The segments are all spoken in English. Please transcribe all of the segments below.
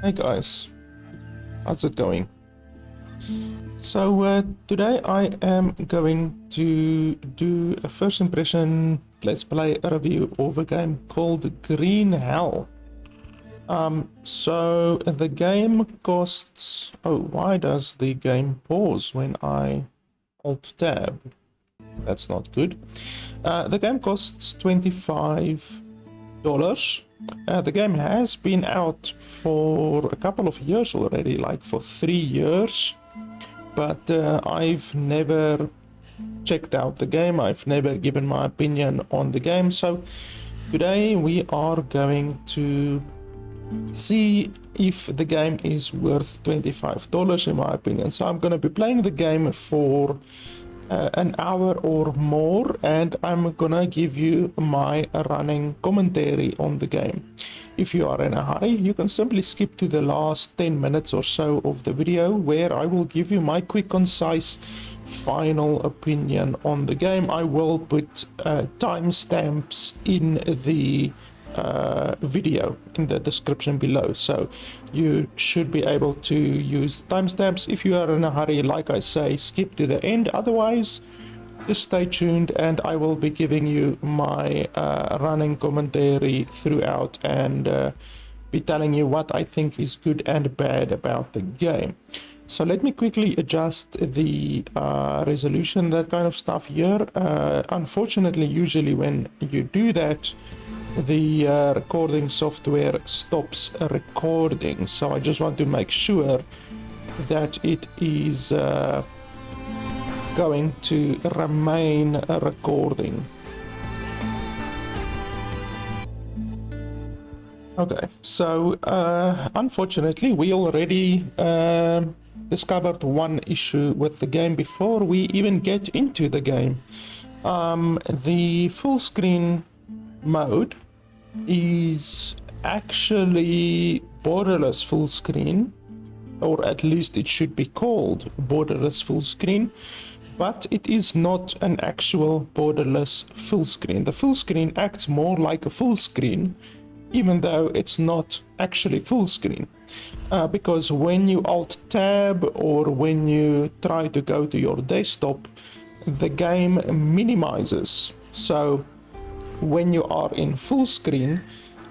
Hey guys, how's it going? So today I am going to do a first impression let's play review of a game called Green Hell. So the game costs... Oh, why does the game pause when I alt tab? That's not good. The game costs $25. The game has been out for a couple of years already, like for 3 years, but I've never checked out the game. I've never given my opinion on the game. So today we are going to see if the game is worth $25 in my opinion. So I'm going to be playing the game for an hour or more, and I'm gonna give you my running commentary on the game. If you are in a hurry, you can simply skip to the last 10 minutes or so of the video, where I will give you my quick, concise final opinion on the game. I will put timestamps in the video in the description below, so you should be able to use timestamps. If you are in a hurry, like I say, skip to the end. Otherwise, just stay tuned and I will be giving you my running commentary throughout and be telling you what I think is good and bad about the game. So let me quickly adjust the resolution, that kind of stuff here. Unfortunately, usually when you do that, the recording software stops recording, so I just want to make sure that it is going to remain recording. Okay, so unfortunately we already discovered one issue with the game before we even get into the game. The full screen mode is actually borderless full screen, or at least it should be called borderless full screen, but it is not an actual borderless full screen. The full screen acts more like a full screen, even though it's not actually full screen, because when you alt tab or when you try to go to your desktop, the game minimizes. So when you are in full screen,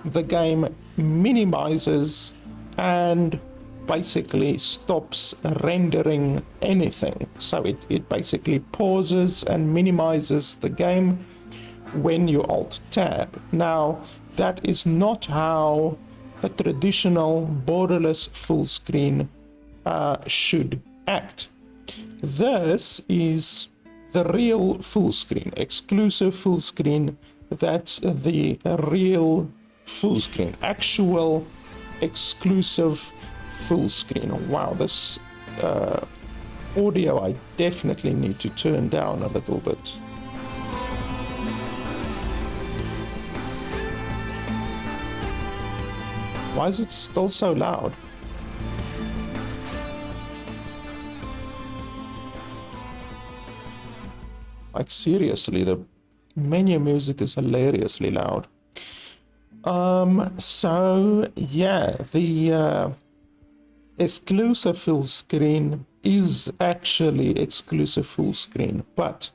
the game minimizes and basically stops rendering anything. So it basically pauses and minimizes the game when you alt tab. Now, that is not how a traditional borderless full screen should act. This is the real full screen, exclusive full screen. That's the real full screen, actual exclusive full screen. Wow, this audio I definitely need to turn down a little bit. Why is it still so loud? Like seriously, the menu music is hilariously loud. So yeah, the exclusive full screen is actually exclusive full screen, but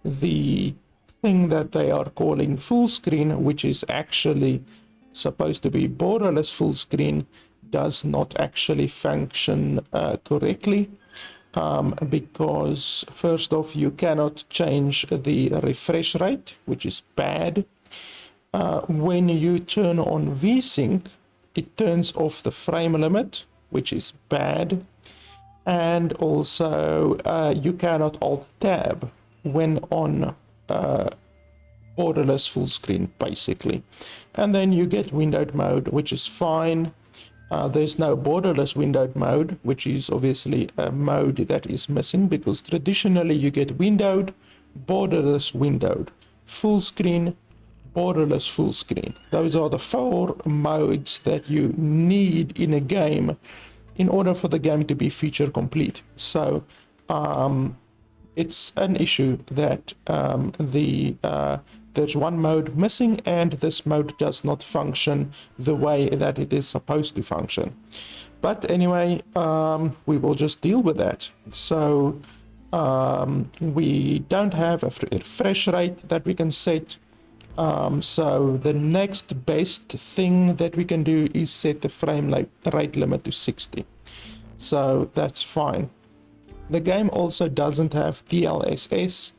the thing that they are calling full screen, which is actually supposed to be borderless full screen, does not actually function correctly. Because first off, you cannot change the refresh rate, which is bad. When you turn on VSync, it turns off the frame limit, which is bad. And also you cannot alt tab when on borderless full screen, basically. And then you get windowed mode, which is fine. There's no borderless windowed mode, which is obviously a mode that is missing, because traditionally you get windowed, borderless windowed, full screen, borderless full screen. Those are the 4 modes that you need in a game in order for the game to be feature complete. So it's an issue that the there's one mode missing, and this mode does not function the way that it is supposed to function. But anyway, we will just deal with that. So we don't have a refresh rate that we can set. So the next best thing that we can do is set the frame rate limit to 60. So that's fine. The game also doesn't have DLSS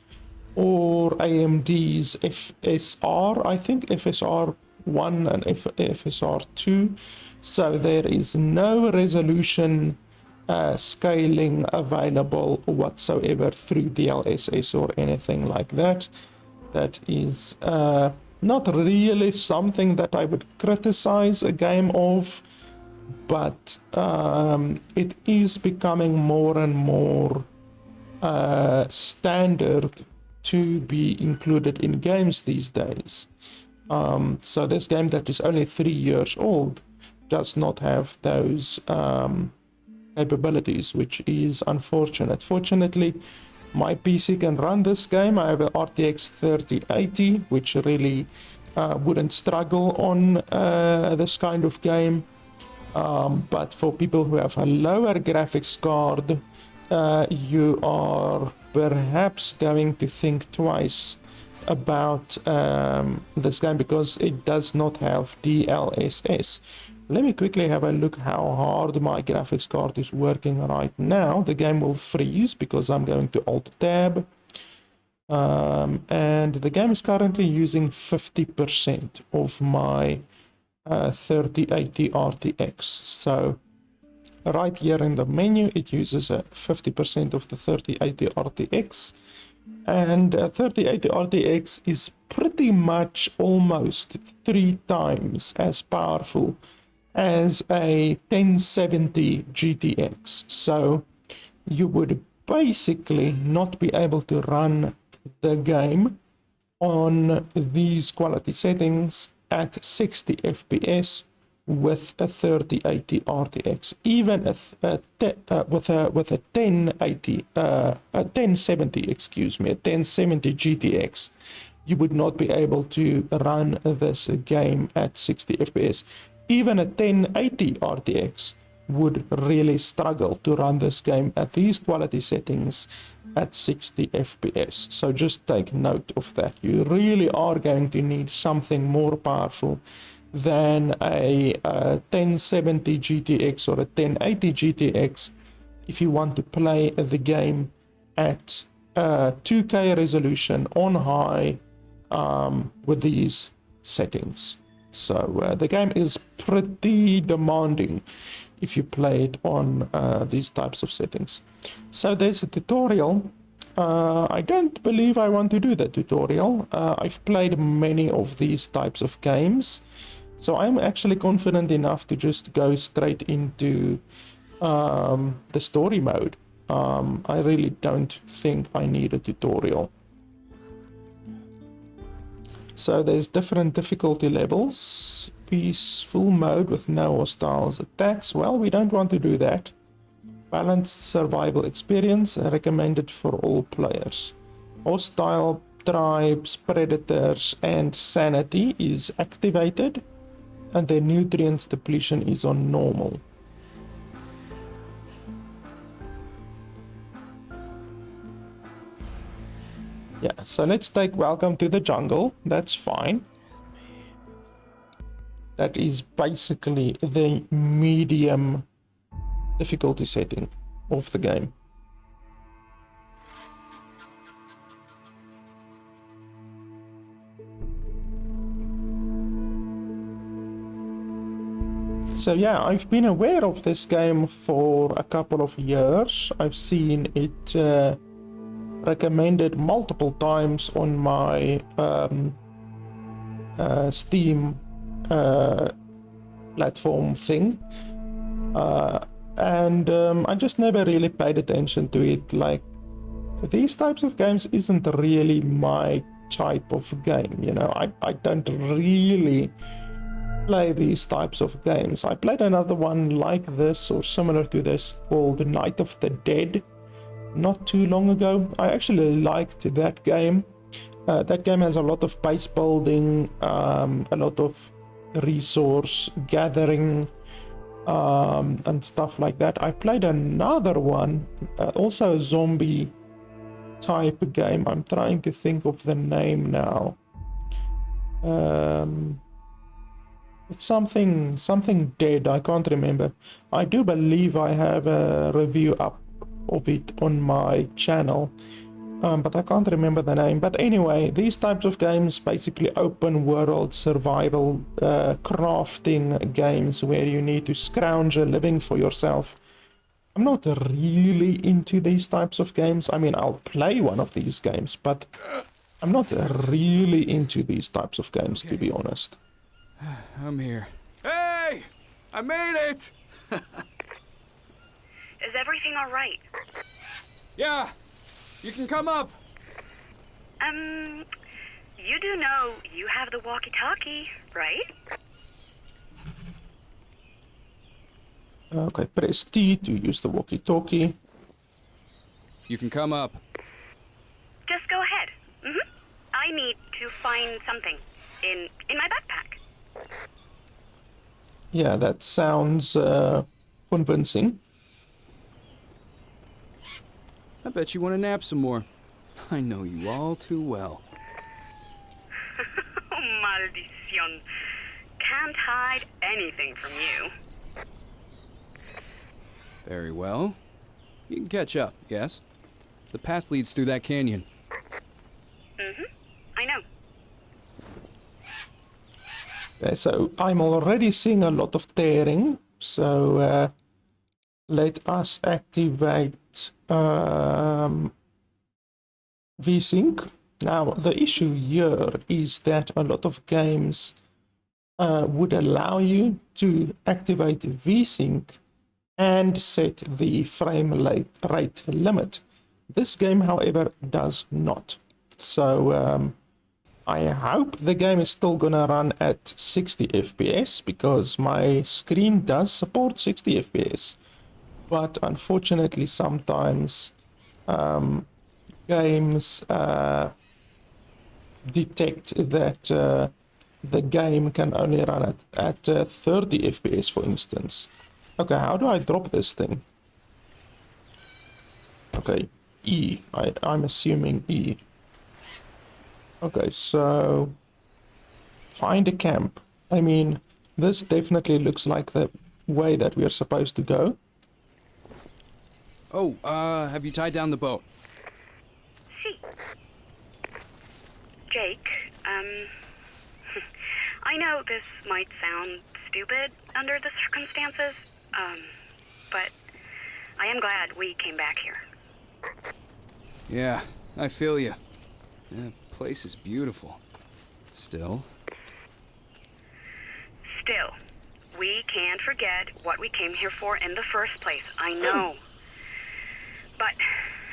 or AMD's FSR, I think FSR 1 and FSR 2. So there is no resolution scaling available whatsoever through DLSS or anything like that. That is not really something that I would criticize a game of, but it is becoming more and more standard to be included in games these days. So this game that is only 3 years old does not have those capabilities, which is unfortunate. Fortunately, my PC can run this game. I have an RTX 3080, which really wouldn't struggle on this kind of game. But for people who have a lower graphics card, you are perhaps going to think twice about this game because it does not have DLSS. Let me quickly have a look how hard my graphics card is working right now. The game will freeze because I'm going to Alt-Tab. And the game is currently using 50% of my 3080 RTX. So right here in the menu, it uses 50% of the 3080 RTX. And 3080 RTX is pretty much almost 3 times as powerful as a 1070 GTX. So you would basically not be able to run the game on these quality settings at 60 FPS with a 3080 RTX. Even with a 1070, excuse me, a 1070 GTX, you would not be able to run this game at 60 FPS. Even a 1080 RTX would really struggle to run this game at these quality settings at 60 FPS. So just take note of that. You really are going to need something more powerful than a 1070 GTX or a 1080 GTX if you want to play the game at 2K resolution on high with these settings. So the game is pretty demanding if you play it on these types of settings. So there's a tutorial. I don't believe I want to do the tutorial. I've played many of these types of games, so I'm actually confident enough to just go straight into the story mode. I really don't think I need a tutorial. So there's different difficulty levels. Peaceful mode with no hostiles attacks. Well, we don't want to do that. Balanced survival experience recommended for all players. Hostile tribes, predators, and sanity is activated, and their nutrients depletion is on normal. Yeah, so let's take welcome to the jungle. That's fine. That is basically the medium difficulty setting of the game. So yeah, I've been aware of this game for a couple of years. I've seen it recommended multiple times on my Steam platform thing, and I just never really paid attention to it. Like, these types of games isn't really my type of game, you know. I don't really play these types of games. I played another one like this or similar to this called Night of the Dead not too long ago. I actually liked that game. That game has a lot of base building, a lot of resource gathering, and stuff like that. I played another one, also a zombie type game. I'm trying to think of the name now. It's something dead. I can't remember. I do believe I have a review up of it on my channel, but I can't remember the name. But anyway, these types of games, basically open world survival crafting games where you need to scrounge a living for yourself. I'm not really into these types of games. I mean, I'll play one of these games, but I'm not really into these types of games, to be honest. I'm here. Hey! I made it! Is everything all right? Yeah! You can come up! You do know you have the walkie-talkie, right? Okay, press T to use the walkie-talkie. You can come up. Just go ahead. I need to find something in my backpack. Yeah, that sounds convincing. I bet you want to nap some more. I know you all too well. Oh, maldición. Can't hide anything from you. Very well. You can catch up, yes? The path leads through that canyon. I know. So I'm already seeing a lot of tearing. So let us activate VSync. Now the issue here is that a lot of games would allow you to activate VSync and set the frame rate limit. This game, however, does not. So I hope the game is still gonna run at 60 FPS because my screen does support 60 FPS. But unfortunately, sometimes games detect that the game can only run at 30 FPS, for instance. Okay, how do I drop this thing? Okay, E. I'm assuming E. Okay, so find a camp. I mean, this definitely looks like the way that we are supposed to go. Oh, have you tied down the boat? See. Jake, I know this might sound stupid under the circumstances, but I am glad we came back here. Yeah, I feel you. The place is beautiful. Still, we can't forget what we came here for in the first place. I know. But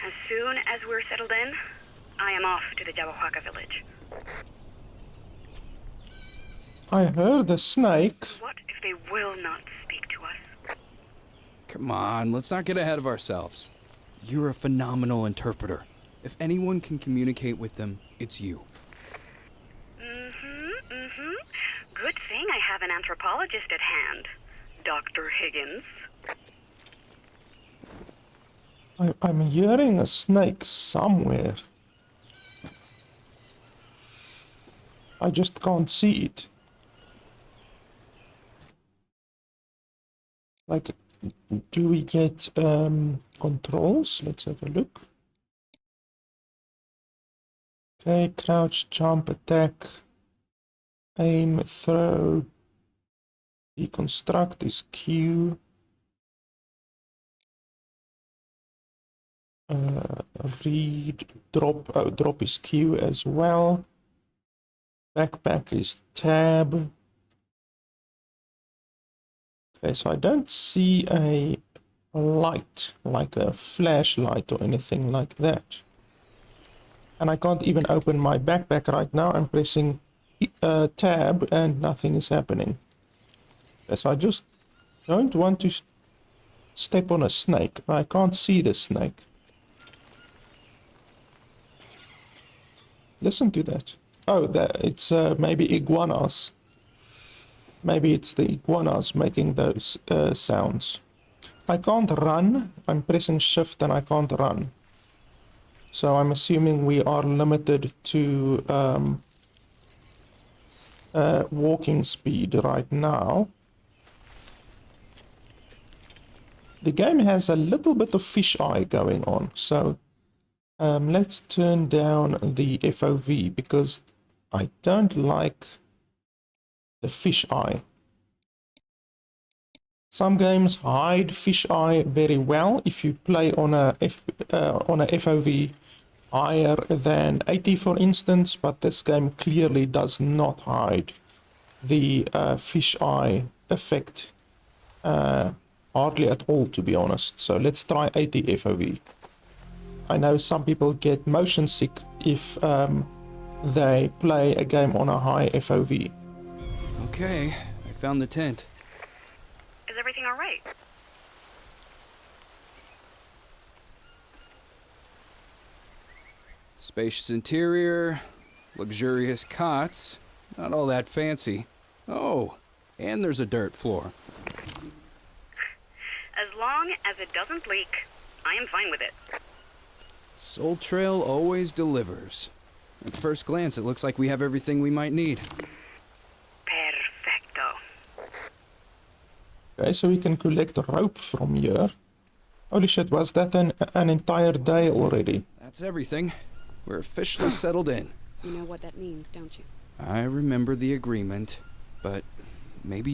as soon as we're settled in, I am off to the Jawahuaca village. I heard a snake. What if they will not speak to us? come on, let's not get ahead of ourselves. You're a phenomenal interpreter. If anyone can communicate with them, it's you. Good thing I have an anthropologist at hand, Dr. Higgins. I'm hearing a snake somewhere. I just can't see it. Like, do we get controls? Let's have a look. Okay, crouch, jump, attack, aim, throw, deconstruct is Q. Read, drop, drop is Q as well. Backpack is tab. Okay, so I don't see a light, like a flashlight or anything like that. And I can't even open my backpack right now. I'm pressing tab and nothing is happening. Okay, so I just don't want to step on a snake. I can't see the snake. Listen to that. Oh, it's maybe iguanas. Maybe it's the iguanas making those sounds. I can't run. I'm pressing shift and I can't run. So I'm assuming we are limited to walking speed right now. The game has a little bit of fisheye going on, so let's turn down the FOV because I don't like the fisheye. Some games hide fisheye very well if you play on a FOV higher than 80, for instance, but this game clearly does not hide the fisheye effect hardly at all, to be honest. So let's try 80 FOV. I know some people get motion sick if they play a game on a high FOV. Okay, I found the tent. Is everything all right? Spacious interior, luxurious cots, not all that fancy. Oh, and there's a dirt floor. As long as it doesn't leak, I am fine with it. Soul Trail always delivers. At first glance, it looks like we have everything we might need. Perfecto. Okay, so we can collect rope from here. Holy shit, was that an entire day already? That's everything. We're officially settled in. You know what that means, don't you? I remember the agreement, but maybe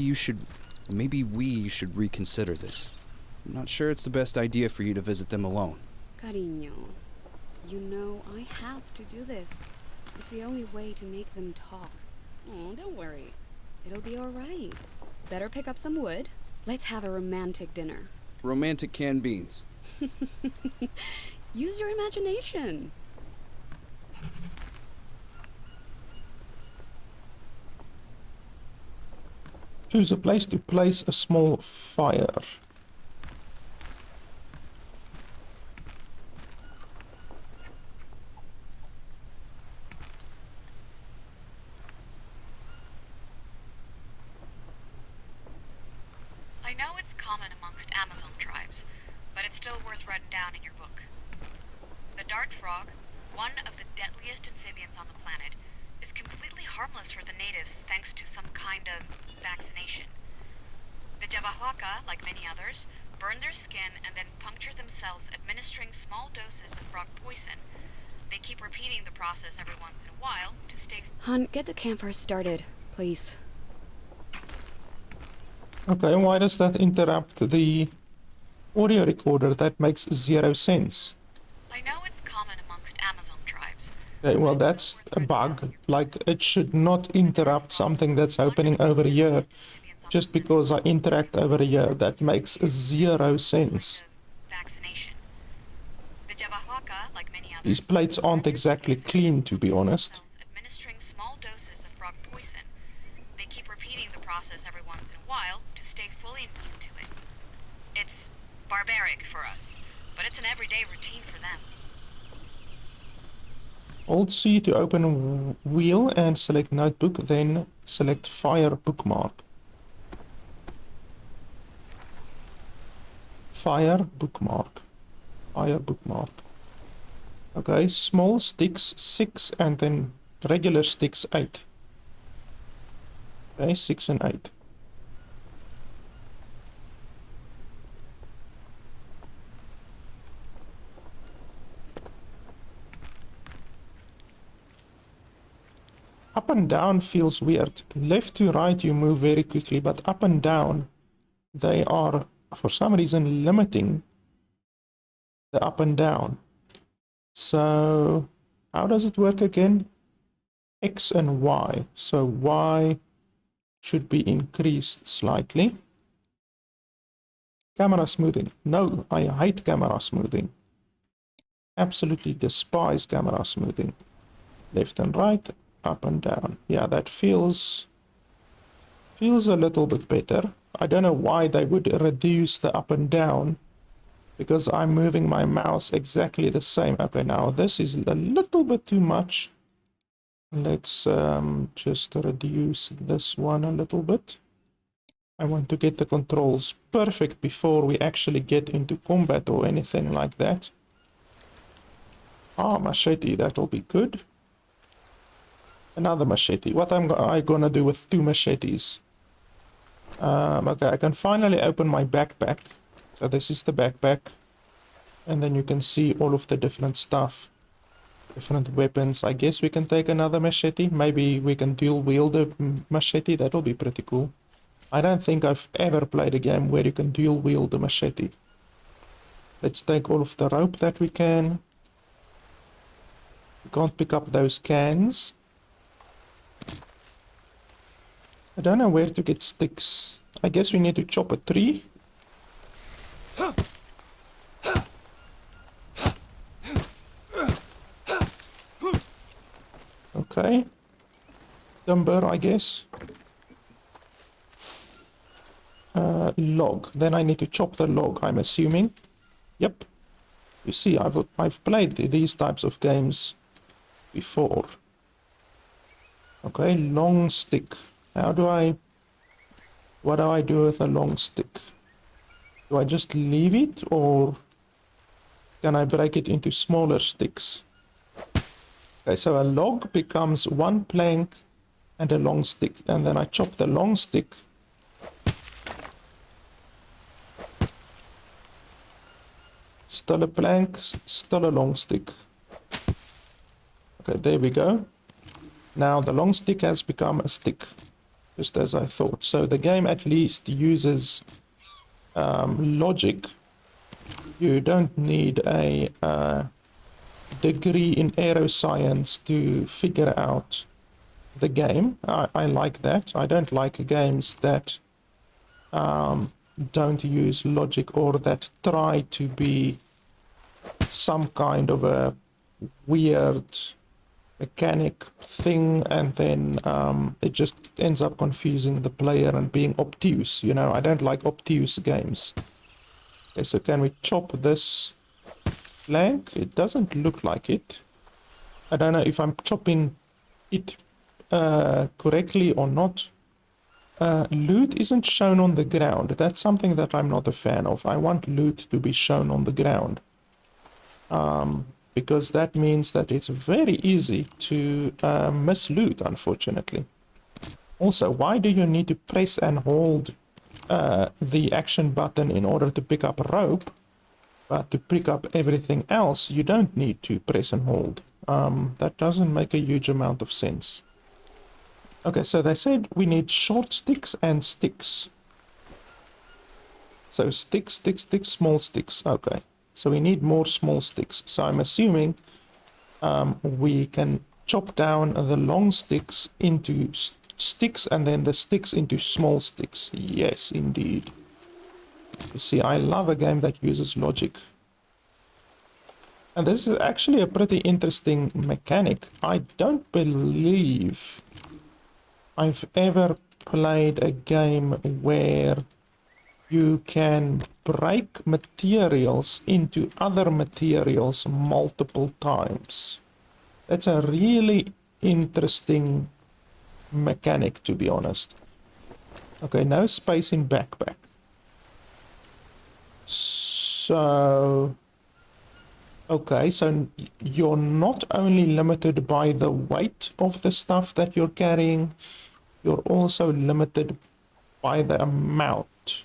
we should reconsider this. I'm not sure it's the best idea for you to visit them alone. Cariño, you know I have to do this. It's the only way to make them talk. Oh, don't worry. It'll be all right. Better pick up some wood. Let's have a romantic dinner. Romantic canned beans. Use your imagination. Choose a place to place a small fire. I know it's common amongst Amazon tribes, but it's still worth writing down in your book. The dart frog, one of the deadliest amphibians on the planet, is completely harmless for the natives thanks to some kind of vaccination. The Javahuaca, like many others, burn their skin and then puncture themselves administering small doses of frog poison. They keep repeating the process every once in a while to stay... Hun, get the campfire started, please. Okay, why does that interrupt the audio recorder? That makes zero sense. I know it's common amongst Amazon tribes. Okay, well, that's a bug. Like, it should not interrupt something that's happening over here just because I interact over here. That makes zero sense. Vaccination. The Javahuaca, like many others, These plates aren't exactly clean, to be honest. administering small doses of frog poison. They keep repeating the process every once in a while to stay fully immune to it. It's barbaric for us, but it's an everyday routine for them. Hold C to open wheel and select notebook, then select fire bookmark. Fire bookmark. Fire bookmark. Okay, small sticks 6 and then regular sticks 8. Okay, 6 and 8. Up and down feels weird. Left to right you move very quickly, but up and down they are for some reason limiting the up and down. So how does it work again? X and Y. So Y should be increased slightly. Camera smoothing. No, I hate camera smoothing. Absolutely despise camera smoothing. Left and right, up and down. Yeah, that feels a little bit better. I don't know why they would reduce the up and down, because I'm moving my mouse exactly the same. Okay, now this is a little bit too much. Let's just reduce this one a little bit. I want to get the controls perfect before we actually get into combat or anything like that. Ah, machete, that'll be good. Another machete. What am I gonna do with 2 machetes? Okay, I can finally open my backpack. So this is the backpack. And then you can see all of the different stuff. Different weapons. I guess we can take another machete. Maybe we can dual wield a machete. That'll be pretty cool. I don't think I've ever played a game where you can dual wield a machete. Let's take all of the rope that we can. We can't pick up those cans. I don't know where to get sticks. I guess we need to chop a tree. Okay. Timber, I guess. Log. Then I need to chop the log, I'm assuming. Yep. You see, I've played these types of games before. Okay, long stick. What do I do with a long stick? Do I just leave it, or can I break it into smaller sticks? Okay, so a log becomes 1 plank and a long stick, and then I chop the long stick. Still a plank, still a long stick. Okay, there we go. Now the long stick has become a stick, just as I thought. So the game at least uses logic. You don't need a degree in aeroscience to figure out the game. I like that. I don't like games that don't use logic or that try to be some kind of a weird mechanic thing, and then it just ends up confusing the player and being obtuse. You know, I don't like obtuse games. Okay, so can we chop this plank? It doesn't look like it. I don't know if I'm chopping it correctly or not. Loot isn't shown on the ground. That's something that I'm not a fan of. I want loot to be shown on the ground. Because that means that it's very easy to miss loot, unfortunately. Also, why do you need to press and hold the action button in order to pick up rope, but to pick up everything else you don't need to press and hold? That doesn't make a huge amount of sense. Okay, so they said we need short sticks and sticks. So sticks, sticks, sticks, small sticks. Okay, so we need more small sticks. So I'm assuming we can chop down the long sticks into sticks and then the sticks into small sticks. Yes, indeed. You see, I love a game that uses logic. And this is actually a pretty interesting mechanic. I don't believe I've ever played a game where you can break materials into other materials multiple times. That's a really interesting mechanic, to be honest. Okay, no space in backpack. So... okay, so you're not only limited by the weight of the stuff that you're carrying, you're also limited by the amount.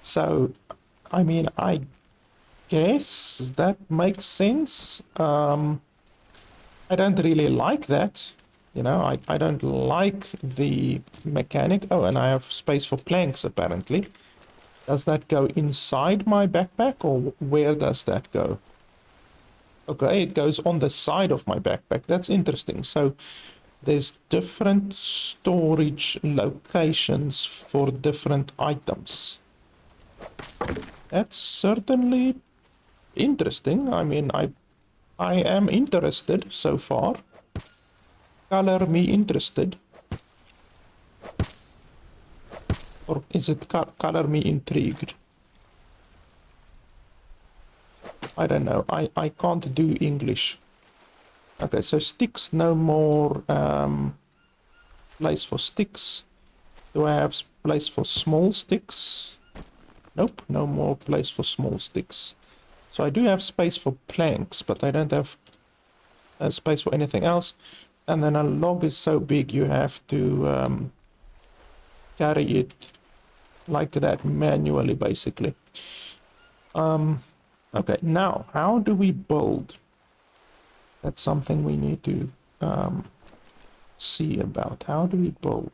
So, I mean, I guess that makes sense. I don't really like that. You know, I don't like the mechanic. Oh, and I have space for planks, apparently. Does that go inside my backpack, or where does that go? Okay, it goes on the side of my backpack. That's interesting. So there's different storage locations for different items. That's certainly interesting. I mean, I am interested so far. Color me interested. Or is it color me intrigued? I don't know. I can't do English. Okay, so sticks, no more place for sticks. Do I have place for small sticks? Nope, no more place for small sticks. So I do have space for planks, but I don't have space for anything else. And then a log is so big you have to carry it like that manually, basically. Okay, now, how do we build? That's something we need to see about. How do we build?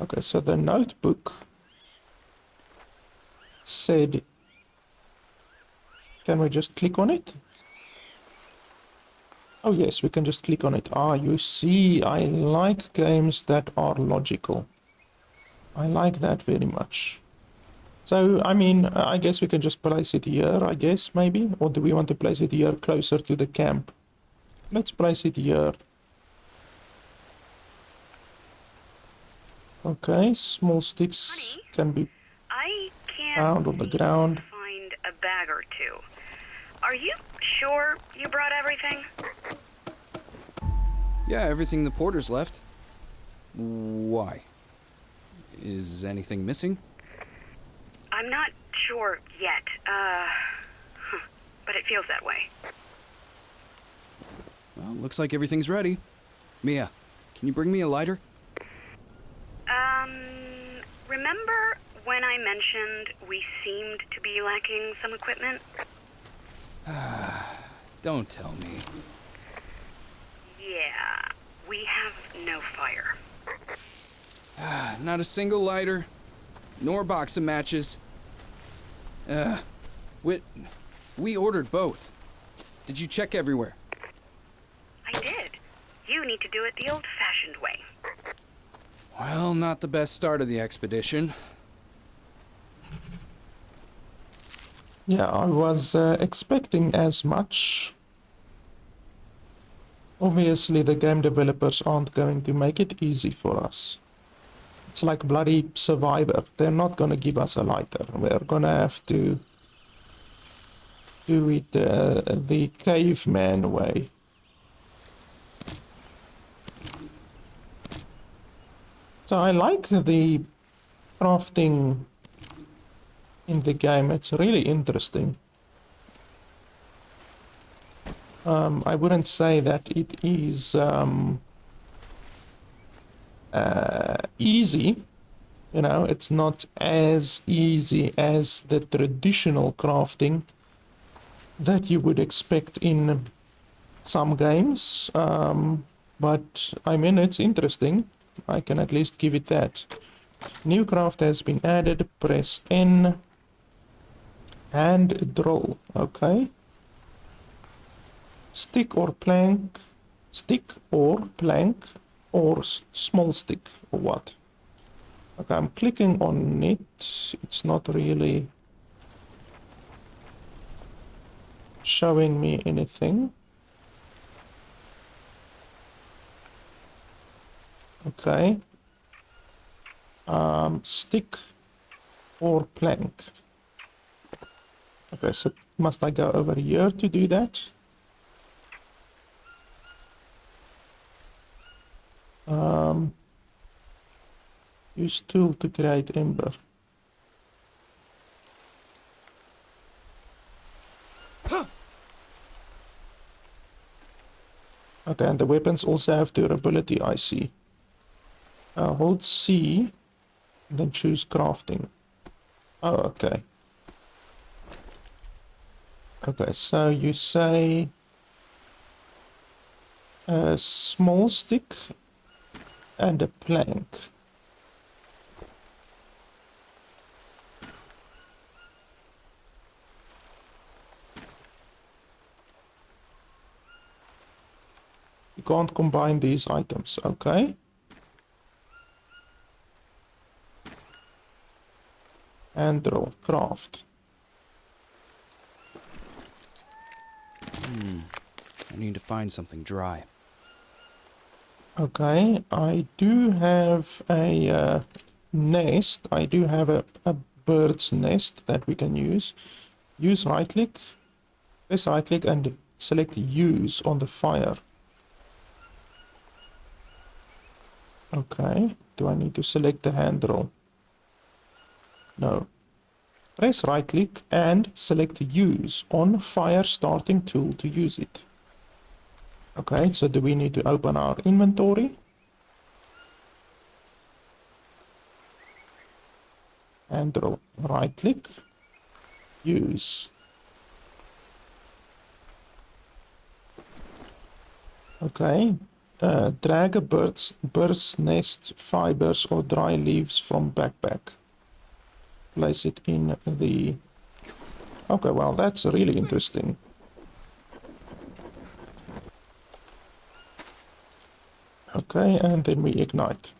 Okay, so the notebook said, can we just click on it? Oh yes, we can just click on it. Ah, you see, I like games that are logical. I like that very much. So, I mean, I guess we can just place it here, I guess, maybe? Or do we want to place it here closer to the camp? Let's place it here. Okay, small sticks Honey, can be I can't found on the ground. find a bag or two. Are you sure you brought everything? Yeah, everything the porters left. Why? Is anything missing? I'm not sure yet. But it feels that way. Well, looks like everything's ready. Mia, can you bring me a lighter? Remember when I mentioned we seemed to be lacking some equipment? Don't tell me. Yeah, we have no fire. Not a single lighter, nor box of matches. We ordered both. Did you check everywhere? I did. You need to do it the old-fashioned way. Well, not the best start of the expedition. Yeah, I was expecting as much. Obviously, the game developers aren't going to make it easy for us. It's like bloody Survivor. They're not gonna give us a lighter. We're gonna have to do it the caveman way. So I like the crafting in the game. It's really interesting. I wouldn't say that it is easy. You know, it's not as easy as the traditional crafting that you would expect in some games. But I mean, it's interesting. I can at least give it that. New craft has been added. Press N. Hand drill. Okay. Stick or plank. Stick or plank. Or small stick. Or what? Okay, I'm clicking on it. It's not really showing me anything. Okay. Stick or plank. Okay, so must I go over here to do that? Use tool to create ember. Okay, and the weapons also have durability, I see. Hold C, then choose crafting. Oh, okay. Okay, so you say a small stick and a plank. You can't combine these items, okay? And drill, craft. I need to find something dry. Okay, I do have a nest. I do have a bird's nest that we can use. Use right click, press right click and select use on the fire. Okay, do I need to select the handle? No. Press right click and select use on fire starting tool to use it. Okay, so do we need to open our inventory? Handle, right click, use. Okay, drag a bird's nest fibers or dry leaves from backpack. Place it in the... Okay, well, that's really interesting. Okay, and then we ignite.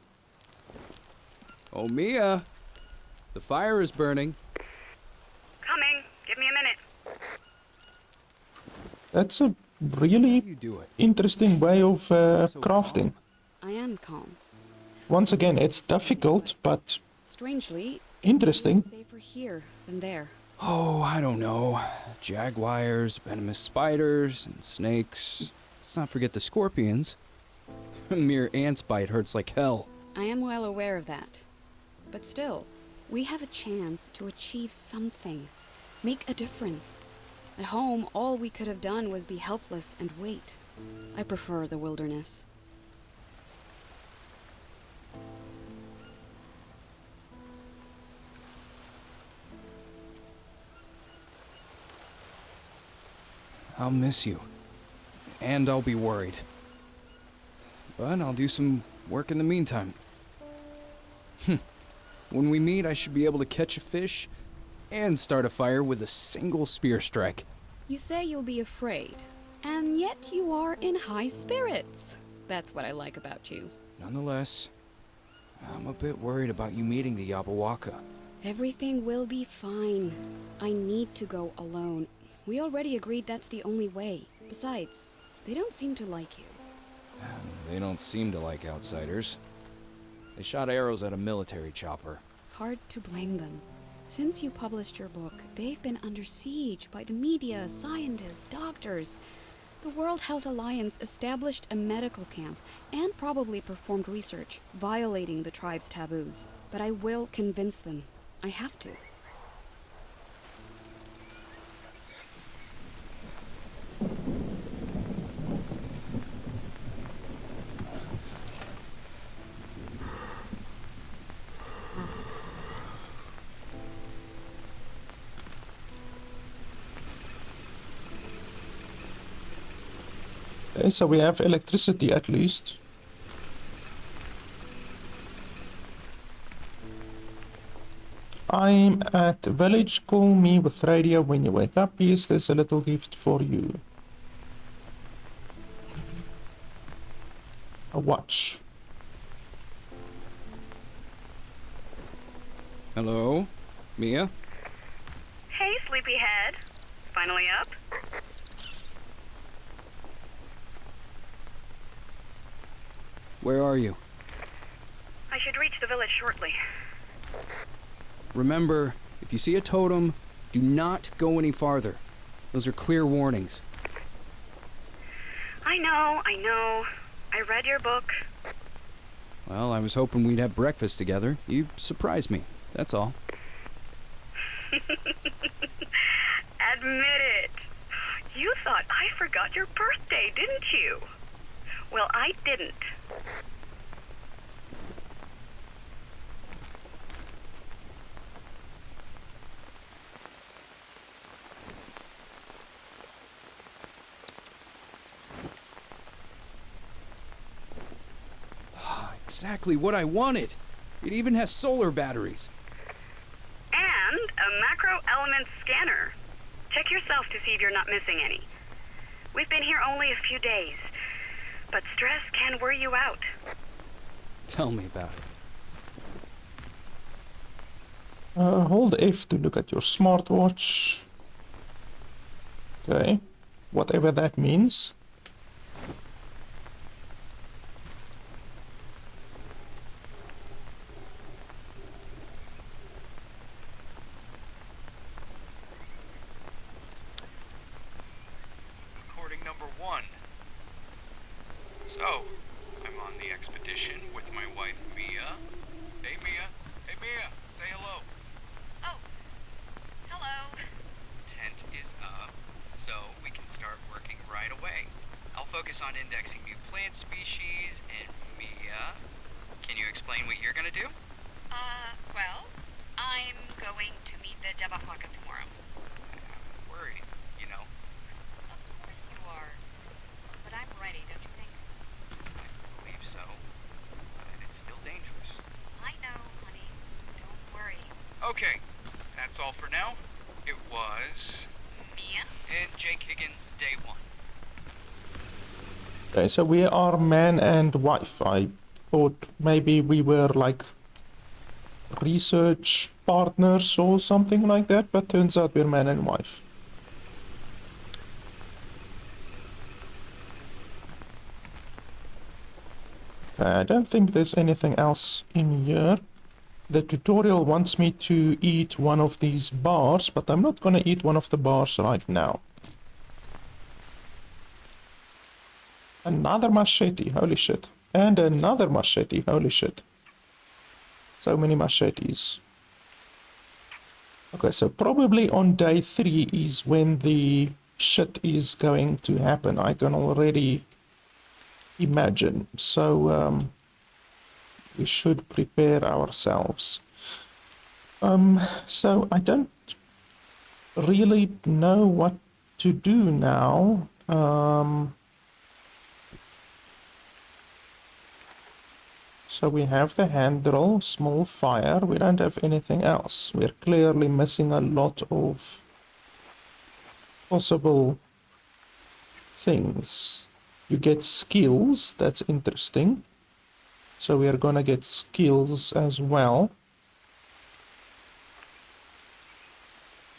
Oh, Mia! The fire is burning. Coming. Give me a minute. That's a How really do you do it? interesting way of So crafting. I am calm. Once again, it's difficult, but Strangely, interesting. it's safer here than there. Oh, I don't know. Jaguars, venomous spiders, and snakes. Let's not forget the scorpions. A mere ant's bite hurts like hell. I am well aware of that. But still, we have a chance to achieve something. Make a difference. At home, all we could have done was be helpless and wait. I prefer the wilderness. I'll miss you. And I'll be worried. But I'll do some work in the meantime. When we meet, I should be able to catch a fish and start a fire with a single spear strike. You say you'll be afraid, and yet you are in high spirits. That's what I like about you. Nonetheless, I'm a bit worried about you meeting the Yabawaka. Everything will be fine. I need to go alone. We already agreed that's the only way. Besides, they don't seem to like you. They don't seem to like outsiders. They shot arrows at a military chopper. Hard to blame them. Since you published your book, they've been under siege by the media, scientists, doctors. The World Health Alliance established a medical camp and probably performed research, violating the tribe's taboos. But I will convince them. I have to. Okay, so we have electricity at least. I'm at the village. Call me with radio when you wake up. Yes, there's a little gift for you. A watch. Hello? Mia? Hey, sleepyhead. Finally up? Where are you? I should reach the village shortly. Remember, if you see a totem, do not go any farther. Those are clear warnings. I know. I read your book. Well, I was hoping we'd have breakfast together. You surprised me, that's all. Admit it. You thought I forgot your birthday, didn't you? Well, I didn't. Exactly what I wanted. It even has solar batteries. And a macro element scanner. Check yourself to see if you're not missing any. We've been here only a few days, but stress can wear you out. Tell me about it. Hold F to look at your smartwatch. Okay, whatever that means. number 1. So, I'm on the expedition with my wife Mia. Hey Mia. Hey Mia, say hello. Oh, hello. Tent is up, so we can start working right away. I'll focus on indexing new plant species, and Mia, can you explain what you're gonna do? Well, I'm going to meet the Jabahwaka tomorrow. I was worried, you know. Of course you are. But I'm ready, don't you think? I believe so, but it's still dangerous. I know, honey. Don't worry. Okay, that's all for now. It was... Mia? and Jake Higgins, day 1. Okay, so we are man and wife. I thought maybe we were like research partners or something like that, but turns out we're man and wife. I don't think there's anything else in here. The tutorial wants me to eat one of these bars, but I'm not gonna eat one of the bars right now. Another machete, holy shit. And another machete, holy shit. So many machetes. Okay, so probably on day 3 is when the shit is going to happen. I can already imagine. So we should prepare ourselves. So I don't really know what to do now. So we have the hand drill, small fire, we don't have anything else. We're clearly missing a lot of possible things. You get skills, that's interesting. So we are gonna get skills as well.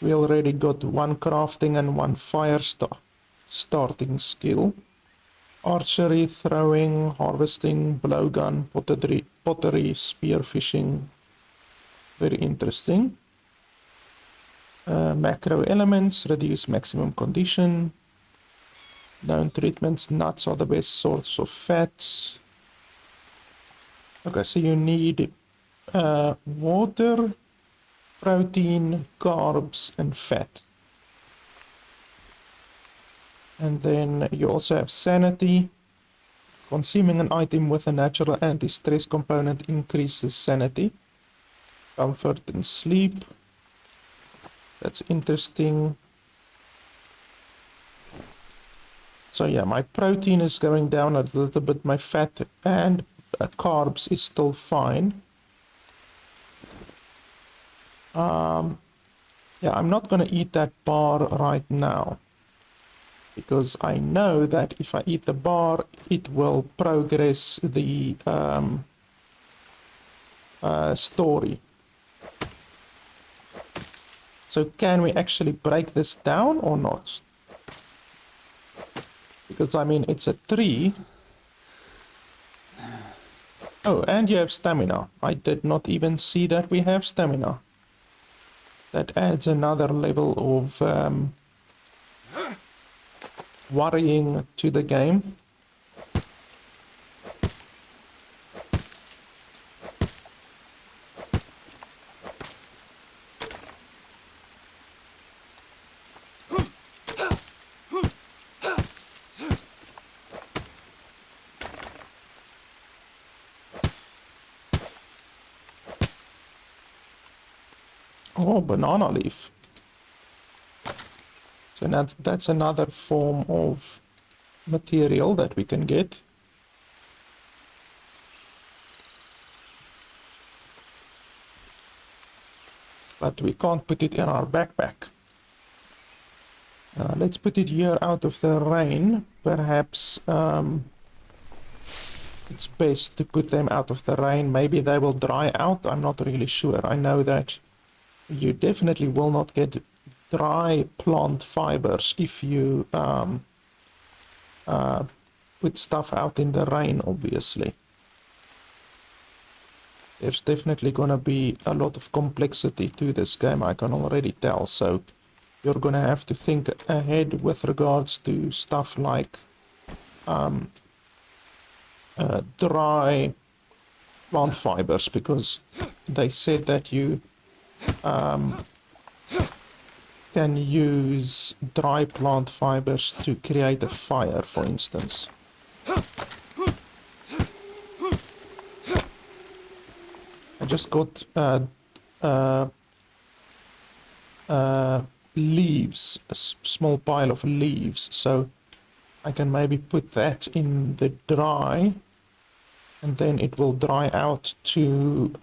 We already got one crafting and one fire starting skill. Archery, throwing, harvesting, blowgun, pottery, spearfishing. Very interesting. Macro elements, reduce maximum condition. Known treatments, nuts are the best source of fats. Okay, so you need water, protein, carbs, and fat. And then you also have sanity. Consuming an item with a natural anti-stress component increases sanity. Comfort and sleep. That's interesting. So yeah, my protein is going down a little bit. My fat and carbs is still fine. Yeah, I'm not going to eat that bar right now, because I know that if I eat the bar, it will progress the story. So can we actually break this down or not? Because, I mean, it's a tree. Oh, and you have stamina. I did not even see that we have stamina. That adds another level of worrying to the game. Oh, banana leaf. So that's another form of material that we can get. But we can't put it in our backpack. Let's put it here out of the rain. Perhaps it's best to put them out of the rain. Maybe they will dry out. I'm not really sure. I know that you definitely will not get dry plant fibers if you put stuff out in the rain, obviously. There's definitely gonna be a lot of complexity to this game, I can already tell, so you're gonna have to think ahead with regards to stuff like dry plant fibers, because they said that you can use dry plant fibers to create a fire, for instance. I just got leaves, a small pile of leaves, so I can maybe put that in the dry, and then it will dry out to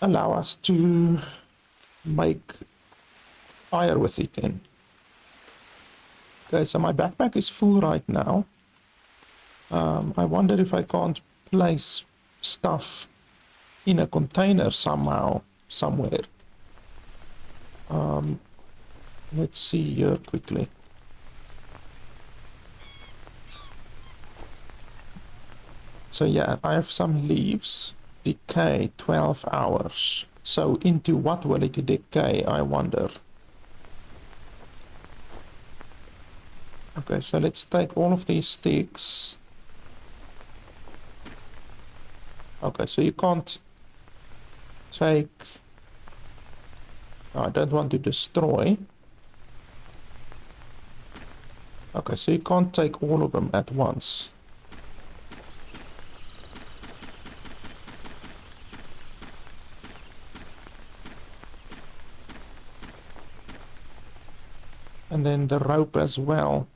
allow us to make fire with it in. Okay, so my backpack is full right now. I wonder if I can't place stuff in a container somehow, somewhere. Let's see here quickly. So yeah, I have some leaves. Decay 12 hours. So into what will it decay, I wonder? Okay, so let's take all of these sticks. Okay, so you can't take... No, I don't want to destroy. Okay, so you can't take all of them at once. And then the rope as well.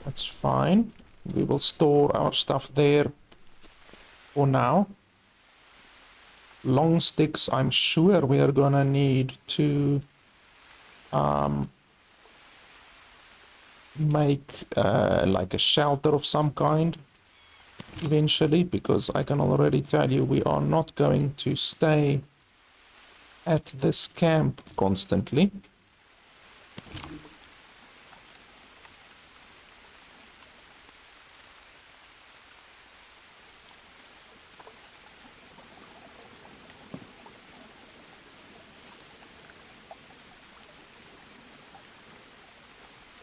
That's fine. We will store our stuff there for now. Long sticks, I'm sure we are gonna need to make like a shelter of some kind eventually, because I can already tell you we are not going to stay at this camp constantly.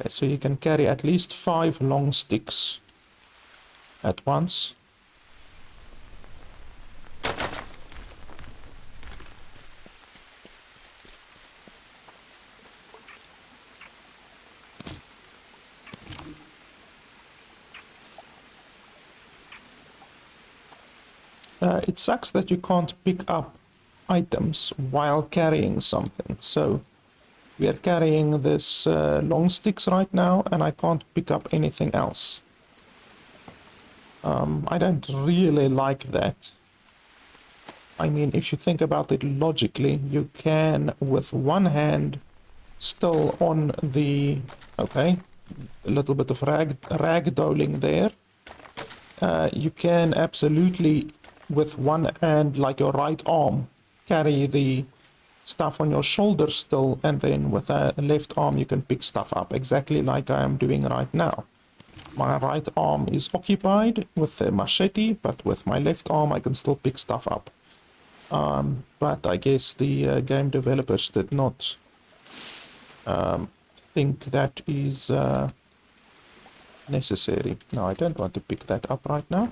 Okay, so you can carry at least 5 long sticks at once. It sucks that you can't pick up items while carrying something. So we are carrying this long sticks right now, and I can't pick up anything else. I don't really like that. I mean, if you think about it logically, you can, with one hand, still on the... Okay, a little bit of ragdolling there. You can absolutely, with one hand, like your right arm, carry the stuff on your shoulder still, and then with a left arm you can pick stuff up, exactly like I am doing right now. My right arm is occupied with the machete, but with my left arm I can still pick stuff up. But I guess the game developers did not think that is necessary. No, I don't want to pick that up right now.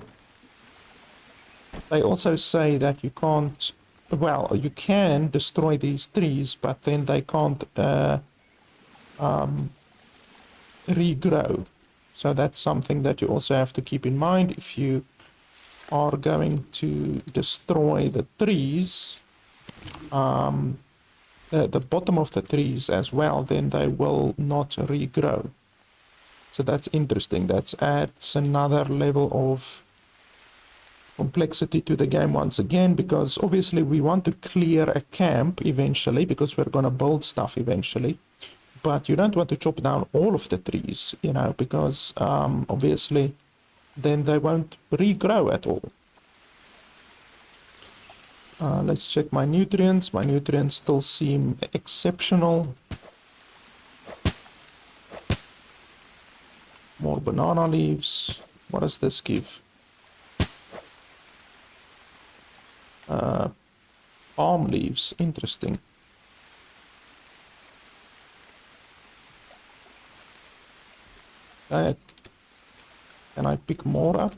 They also say that you can't... Well, you can destroy these trees, but then they can't regrow. So that's something that you also have to keep in mind. If you are going to destroy the trees, the bottom of the trees as well, then they will not regrow. So that's interesting. That adds another level of complexity to the game once again, because obviously we want to clear a camp eventually, because we're going to build stuff eventually. But you don't want to chop down all of the trees, you know, because obviously then they won't regrow at all. Let's check my nutrients. My nutrients still seem exceptional. More banana leaves. What does this give? Palm leaves. Interesting. Can I pick more up?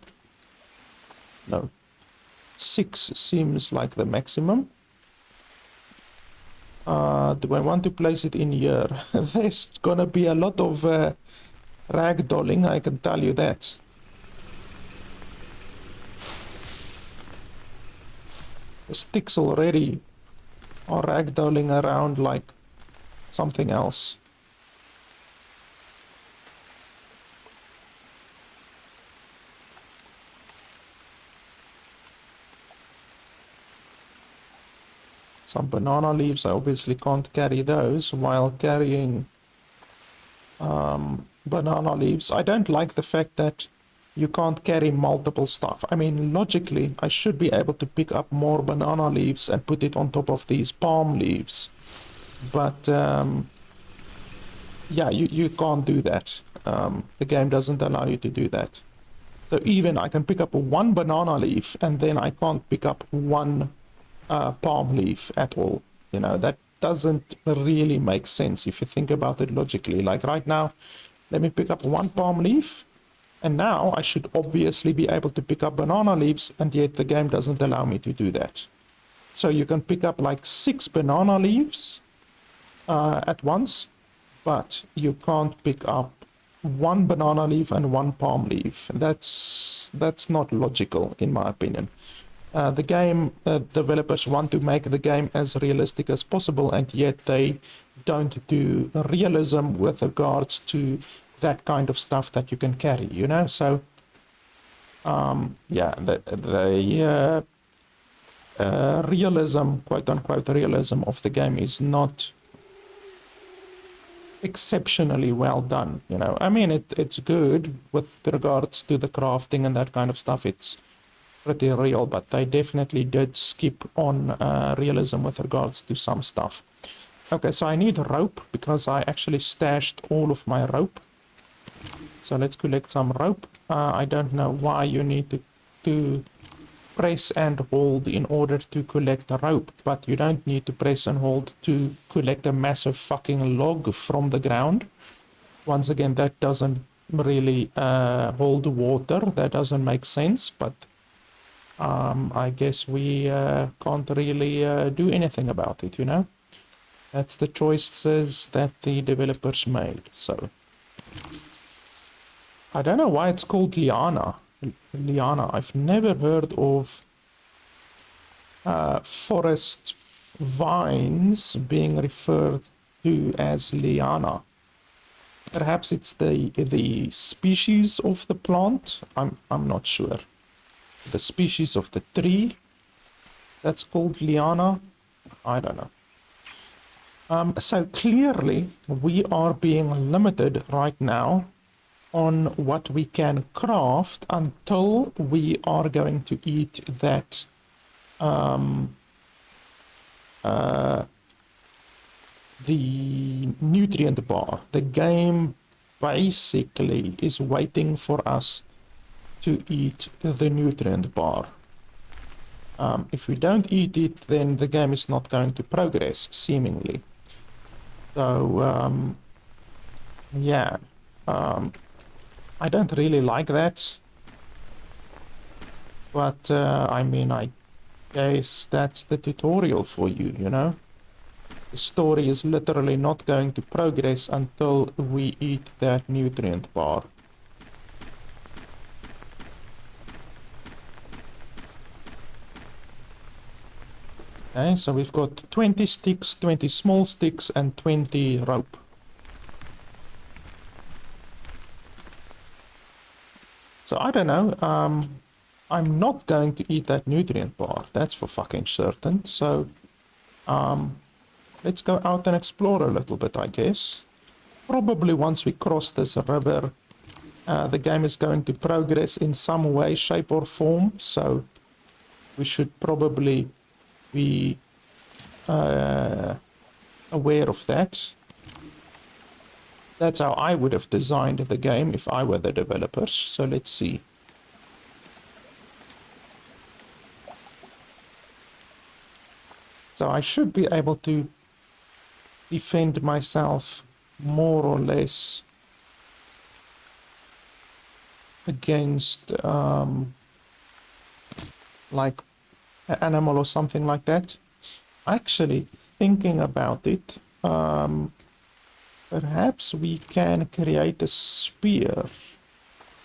No. 6 seems like the maximum. Do I want to place it in here? There's gonna be a lot of ragdolling, I can tell you that. The sticks already are ragdolling around like something else. Some banana leaves, I obviously can't carry those while carrying banana leaves. I don't like the fact that you can't carry multiple stuff. I mean, logically, I should be able to pick up more banana leaves and put it on top of these palm leaves. But, yeah, you can't do that. The game doesn't allow you to do that. So even I can pick up one banana leaf and then I can't pick up one palm leaf at all. You know, that doesn't really make sense if you think about it logically. Like right now, let me pick up one palm leaf, and now I should obviously be able to pick up banana leaves, and yet the game doesn't allow me to do that. So you can pick up like 6 banana leaves at once, but you can't pick up one banana leaf and one palm leaf. That's not logical in my opinion. The game developers want to make the game as realistic as possible, and yet they don't do realism with regards to that kind of stuff that you can carry, you know? So, yeah, the realism, quote-unquote realism of the game is not exceptionally well done, you know? I mean, it's good with regards to the crafting and that kind of stuff. It's pretty real, but they definitely did skip on realism with regards to some stuff. Okay, so I need rope because I actually stashed all of my rope. So let's collect some rope. I don't know why you need to press and hold in order to collect the rope, but you don't need to press and hold to collect a massive fucking log from the ground. Once again, that doesn't really hold water. That doesn't make sense, but I guess we can't really do anything about it, you know? That's the choices that the developers made, so. I don't know why it's called liana. Liana. I've never heard of forest vines being referred to as liana. Perhaps it's the species of the plant. I'm not sure. The species of the tree that's called liana. I don't know. So clearly we are being limited right now on what we can craft until we are going to eat that the nutrient bar. The game basically is waiting for us to eat the nutrient bar. If we don't eat it, then the game is not going to progress, seemingly. So, yeah. I don't really like that. But, I mean, I guess that's the tutorial for you, you know? The story is literally not going to progress until we eat that nutrient bar. Okay, so we've got 20 sticks, 20 small sticks, and 20 rope. So I don't know, I'm not going to eat that nutrient bar, that's for fucking certain. So, let's go out and explore a little bit, I guess. Probably once we cross this river, the game is going to progress in some way, shape, or form. So we should probably be aware of that. That's how I would have designed the game if I were the developers. So let's see. So I should be able to defend myself more or less against like an animal or something like that. Actually, thinking about it, perhaps we can create a spear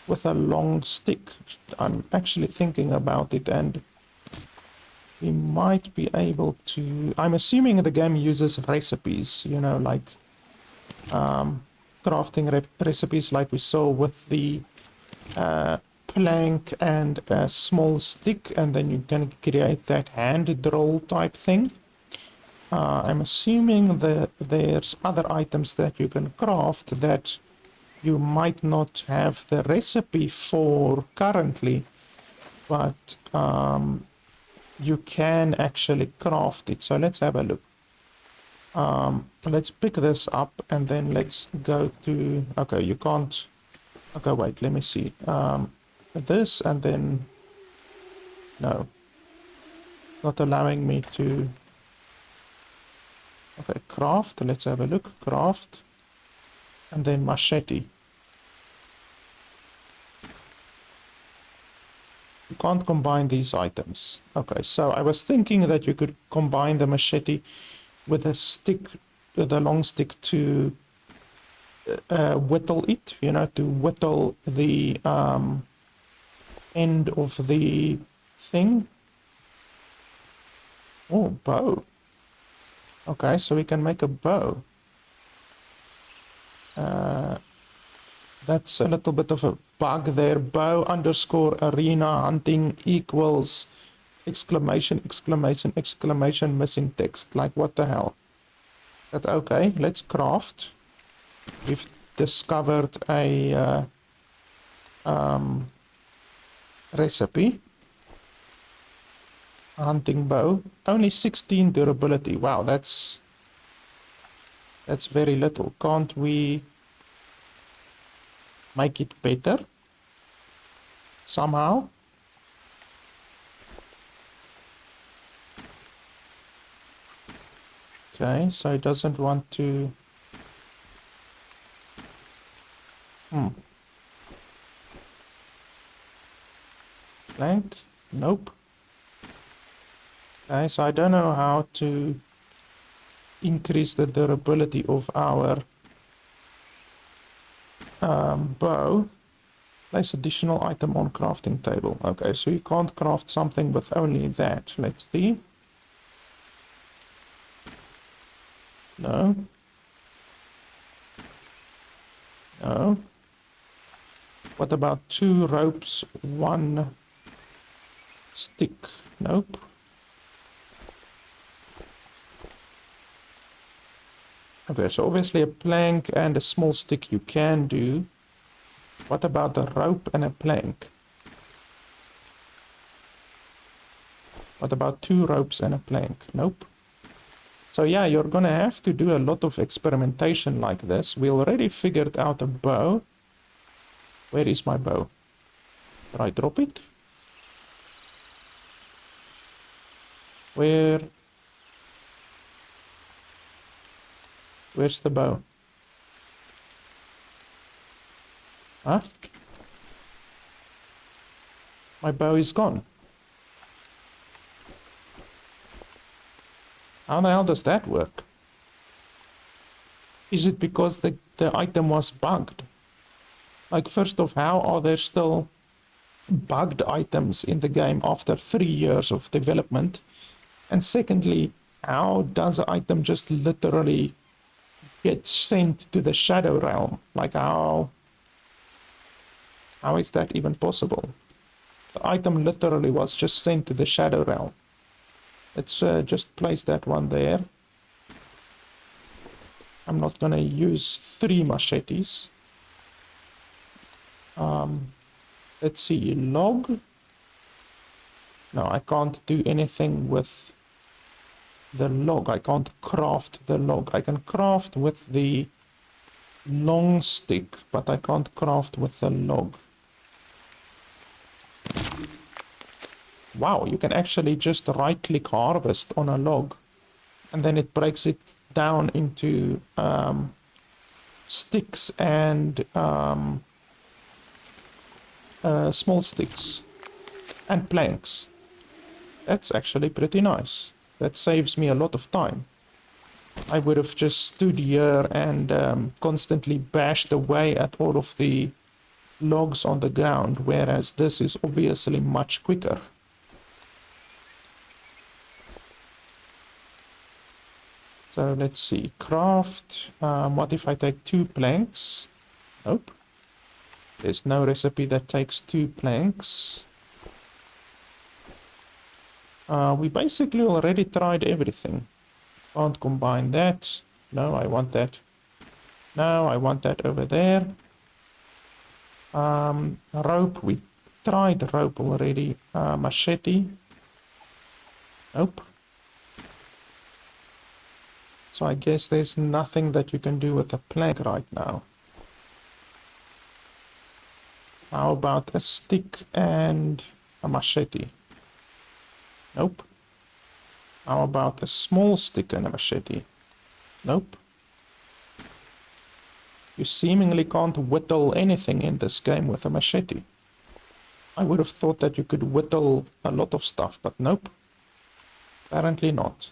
with a long stick. I'm actually thinking about it, and we might be able to... I'm assuming the game uses recipes, you know, like crafting recipes like we saw with the plank and a small stick, and then you can create that hand drill type thing. I'm assuming that there's other items that you can craft that you might not have the recipe for currently, but you can actually craft it. So let's have a look. Let's pick this up and then let's go to... Okay, you can't... Okay, wait, let me see. This and then... No. It's not allowing me to... Okay, craft. Let's have a look. Craft. And then machete. You can't combine these items. Okay, so I was thinking that you could combine the machete with a stick, with a long stick to whittle it, you know, to whittle the end of the thing. Oh, bow. Okay, so we can make a bow. That's a little bit of a bug there. Bow underscore arena hunting equals exclamation, exclamation, exclamation, missing text. Like, what the hell? But okay, let's craft. We've discovered a recipe. A hunting bow. Only 16 durability. Wow, that's very little. Can't we make it better somehow? Okay, so it doesn't want to... Blank? Nope. Okay, so I don't know how to increase the durability of our bow. Place additional item on crafting table. Okay, so you can't craft something with only that. Let's see. No. No. What about 2 ropes, 1 stick? Nope. Okay, so obviously a plank and a small stick you can do. What about a rope and a plank? What about 2 ropes and a plank? Nope. So yeah, you're gonna have to do a lot of experimentation like this. We already figured out a bow. Where is my bow? Did I drop it? Where's the bow? Huh? My bow is gone. How the hell does that work? Is it because the item was bugged? Like, first off, how are there still bugged items in the game after 3 years of development? And secondly, how does the item just literally get sent to the Shadow Realm? Like, how is that even possible? The item literally was just sent to the Shadow Realm. Let's just place that one there. I'm not gonna use 3 machetes. Let's see, log. No, I can't do anything with the log. I can't craft the log. I can craft with the long stick, but I can't craft with the log. Wow, you can actually just right-click harvest on a log, and then it breaks it down into sticks and small sticks and planks. That's actually pretty nice. That saves me a lot of time. I would have just stood here and constantly bashed away at all of the logs on the ground, whereas this is obviously much quicker. So let's see, craft. What if I take 2 planks? Nope. There's no recipe that takes 2 planks. We basically already tried everything. Can't combine that. No, I want that. No, I want that over there. Rope, we tried rope already. Machete. Nope. So I guess there's nothing that you can do with a plank right now. How about a stick and a machete? Nope. How about a small stick and a machete? Nope. You seemingly can't whittle anything in this game with a machete. I would have thought that you could whittle a lot of stuff, but nope. Apparently not.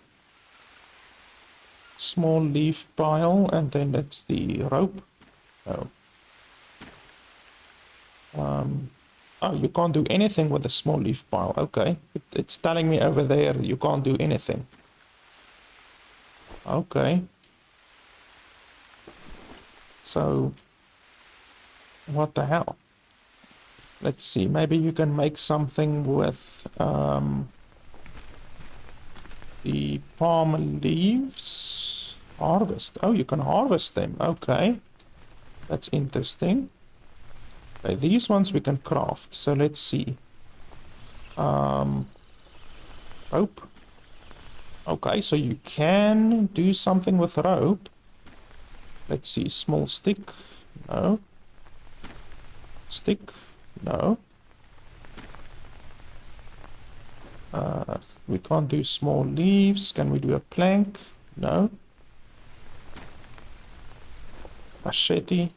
Small leaf pile, and then that's the rope. No. Oh, you can't do anything with a small leaf pile. Okay. It's telling me over there you can't do anything. Okay. So, what the hell? Let's see, maybe you can make something with the palm leaves. Harvest. Oh, you can harvest them. Okay. That's interesting. Okay, these ones we can craft. So let's see. Rope. Okay, so you can do something with rope. Let's see, small stick. No. Stick. No. We can't do small leaves. Can we do a plank? No. Machete?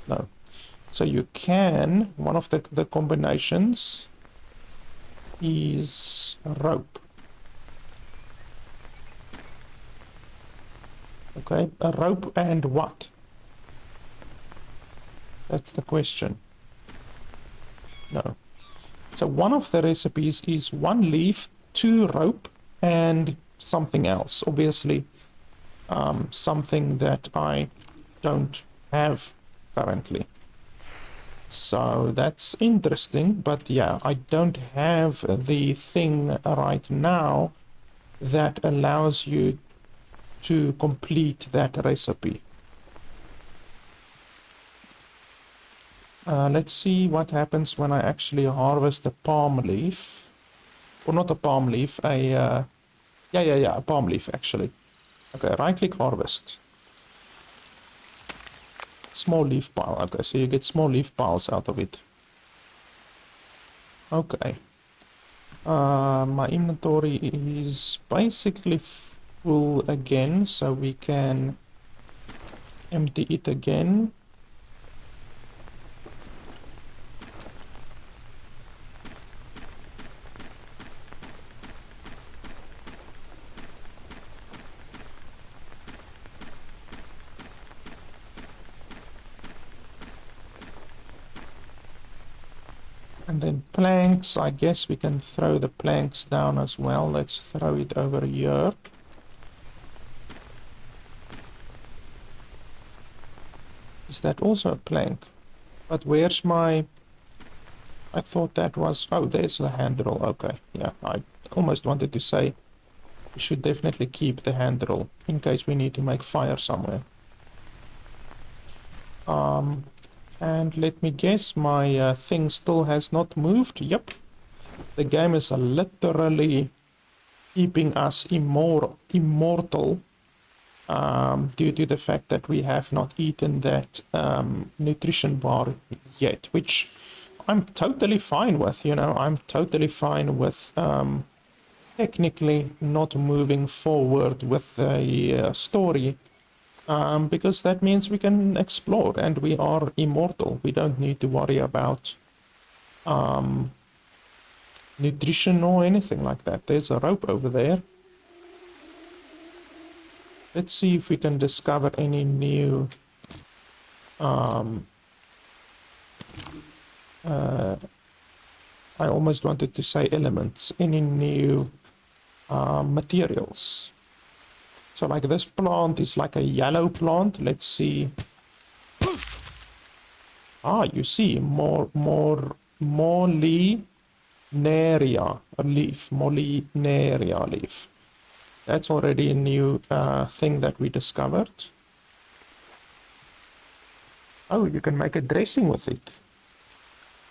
No. So you can, one of the combinations is rope. Okay, a rope and what? That's the question. No. So one of the recipes is 1 leaf, 2 rope, and something else. Obviously, something that I don't have currently. So that's interesting, but yeah, I don't have the thing right now that allows you to complete that recipe. Let's see what happens when I actually harvest a palm leaf. Or not a palm leaf, a a palm leaf actually. Okay, right click harvest. Small leaf pile. Okay, so you get small leaf piles out of it. Okay. My inventory is basically full again, so we can empty it again. And then planks, I guess we can throw the planks down as well. Let's throw it over here. Is that also a plank? But where's my... I thought that was... Oh, there's the handrail. Okay, yeah, I almost wanted to say we should definitely keep the handrail in case we need to make fire somewhere. And let me guess, my thing still has not moved. Yep. The game is literally keeping us immortal due to the fact that we have not eaten that nutrition bar yet, which I'm totally fine with. You know, I'm totally fine with technically not moving forward with the story, because that means we can explore and we are immortal. We don't need to worry about nutrition or anything like that. There's a rope over there. Let's see if we can discover any new I almost wanted to say elements, any new materials. So like this plant is like a yellow plant. Let's see. Ah, you see, molinaria leaf, molinaria leaf. That's already a new thing that we discovered. Oh, you can make a dressing with it.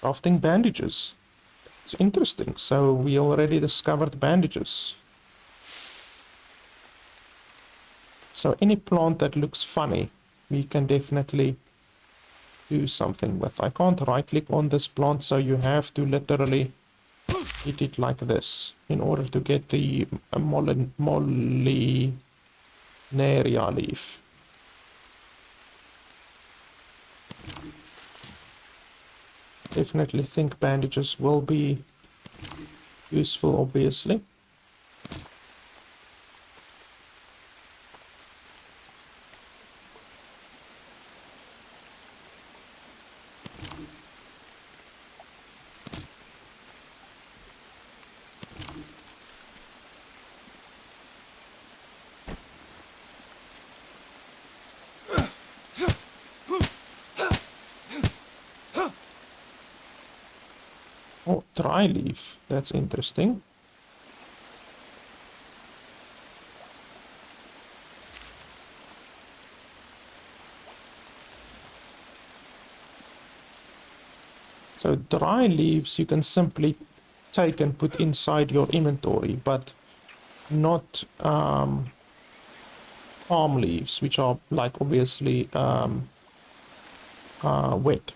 Crafting bandages. It's interesting. So we already discovered bandages. So any plant that looks funny, we can definitely do something with. I can't right click on this plant, so you have to literally hit it like this in order to get the molinaria leaf. Definitely think bandages will be useful, obviously. Oh, dry leaf. That's interesting. So dry leaves you can simply take and put inside your inventory, but not palm leaves, which are like obviously wet.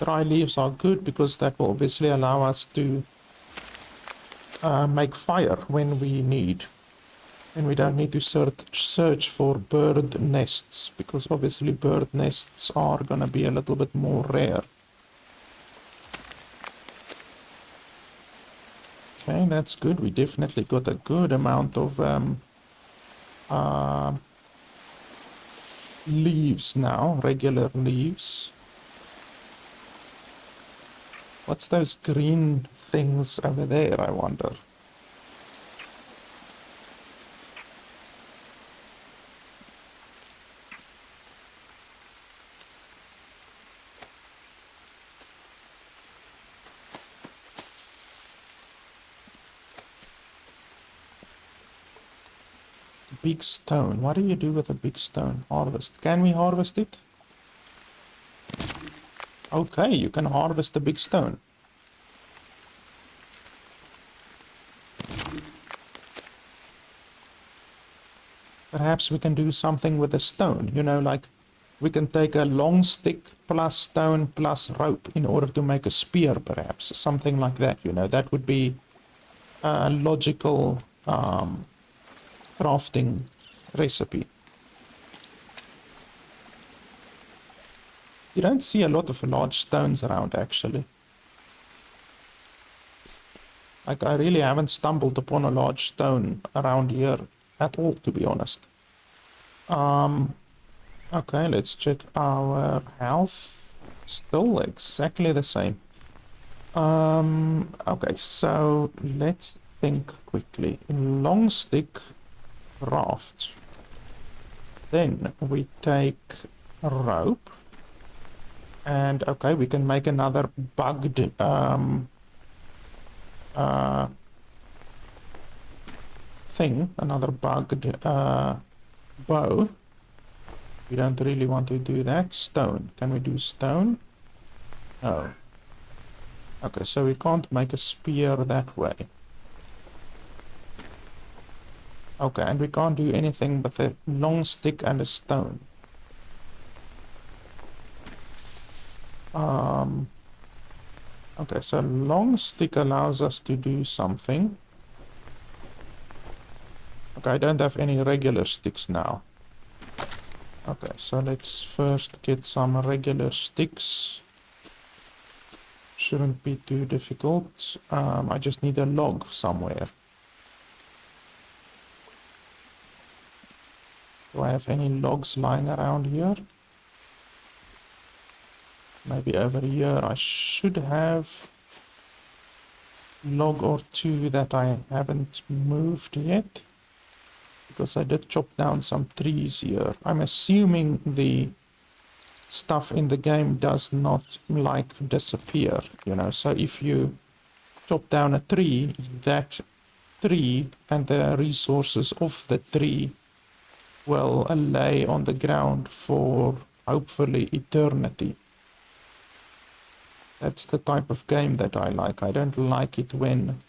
Dry leaves are good because that will obviously allow us to make fire when we need. And we don't need to search for bird nests, because obviously bird nests are gonna be a little bit more rare. Okay, that's good. We definitely got a good amount of leaves now, regular leaves. What's those green things over there, I wonder? Big stone. What do you do with a big stone? Harvest. Can we harvest it? Okay, you can harvest a big stone. Perhaps we can do something with the stone, you know, like we can take a long stick plus stone plus rope in order to make a spear, perhaps. Something like that, you know. That would be a logical crafting recipe. You don't see a lot of large stones around, actually. Like, I really haven't stumbled upon a large stone around here at all, to be honest. Okay, let's check our health. Still exactly the same. Okay, so let's think quickly. Long stick, raft. Then we take a rope. And okay, we can make another bugged thing, another bugged bow. We don't really want to do that. Stone. Can we do stone? No. Okay, so we can't make a spear that way. Okay, and we can't do anything but a long stick and a stone. Okay, so long stick allows us to do something. Okay, I don't have any regular sticks now. Okay, so let's first get some regular sticks. Shouldn't be too difficult. I just need a log somewhere. Do I have any logs lying around here? Maybe over here I should have log or two that I haven't moved yet. Because I did chop down some trees here. I'm assuming the stuff in the game does not like disappear, you know. So if you chop down a tree, that tree and the resources of the tree will lay on the ground for hopefully eternity. That's the type of game that I like. I don't like it when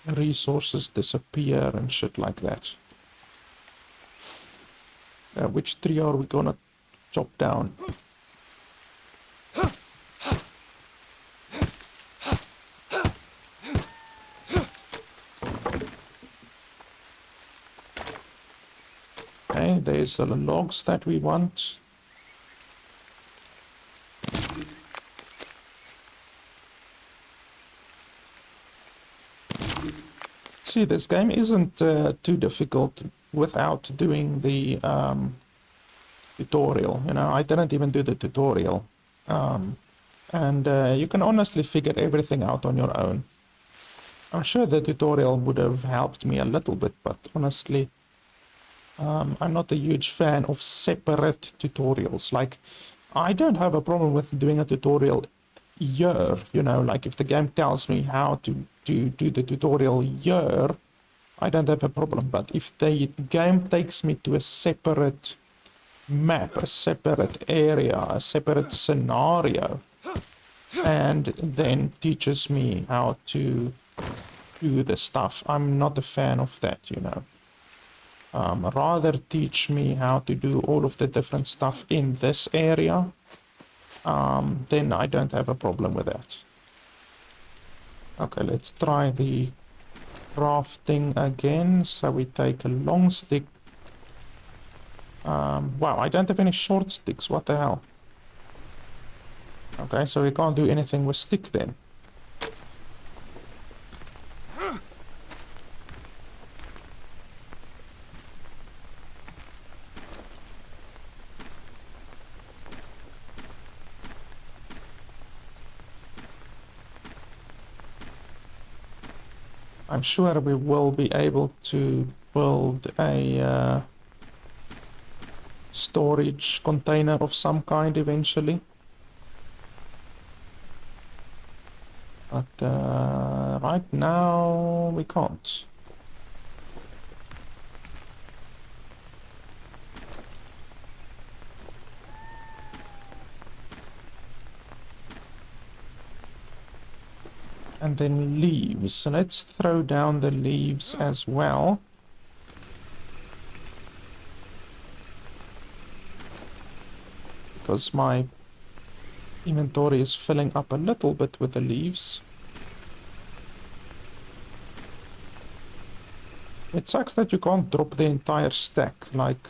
resources disappear and shit like that. Which tree are we gonna chop down? Okay, there's the logs that we want. See, this game isn't too difficult without doing the tutorial. You know, I didn't even do the tutorial. And you can honestly figure everything out on your own. I'm sure the tutorial would have helped me a little bit, but honestly, I'm not a huge fan of separate tutorials. Like, I don't have a problem with doing a tutorial here, you know, like if the game tells me how to do the tutorial here, I don't have a problem. But if the game takes me to a separate map, a separate area, a separate scenario, and then teaches me how to do the stuff, I'm not a fan of that, you know. Rather teach me how to do all of the different stuff in this area, then I don't have a problem with that. Okay, let's try the crafting again. So we take a long stick. Wow, I don't have any short sticks. What the hell? Okay, so we can't do anything with stick then. I'm sure we will be able to build a storage container of some kind eventually. But right now we can't. And then leaves. So let's throw down the leaves as well. Because my inventory is filling up a little bit with the leaves. It sucks that you can't drop the entire stack. Like,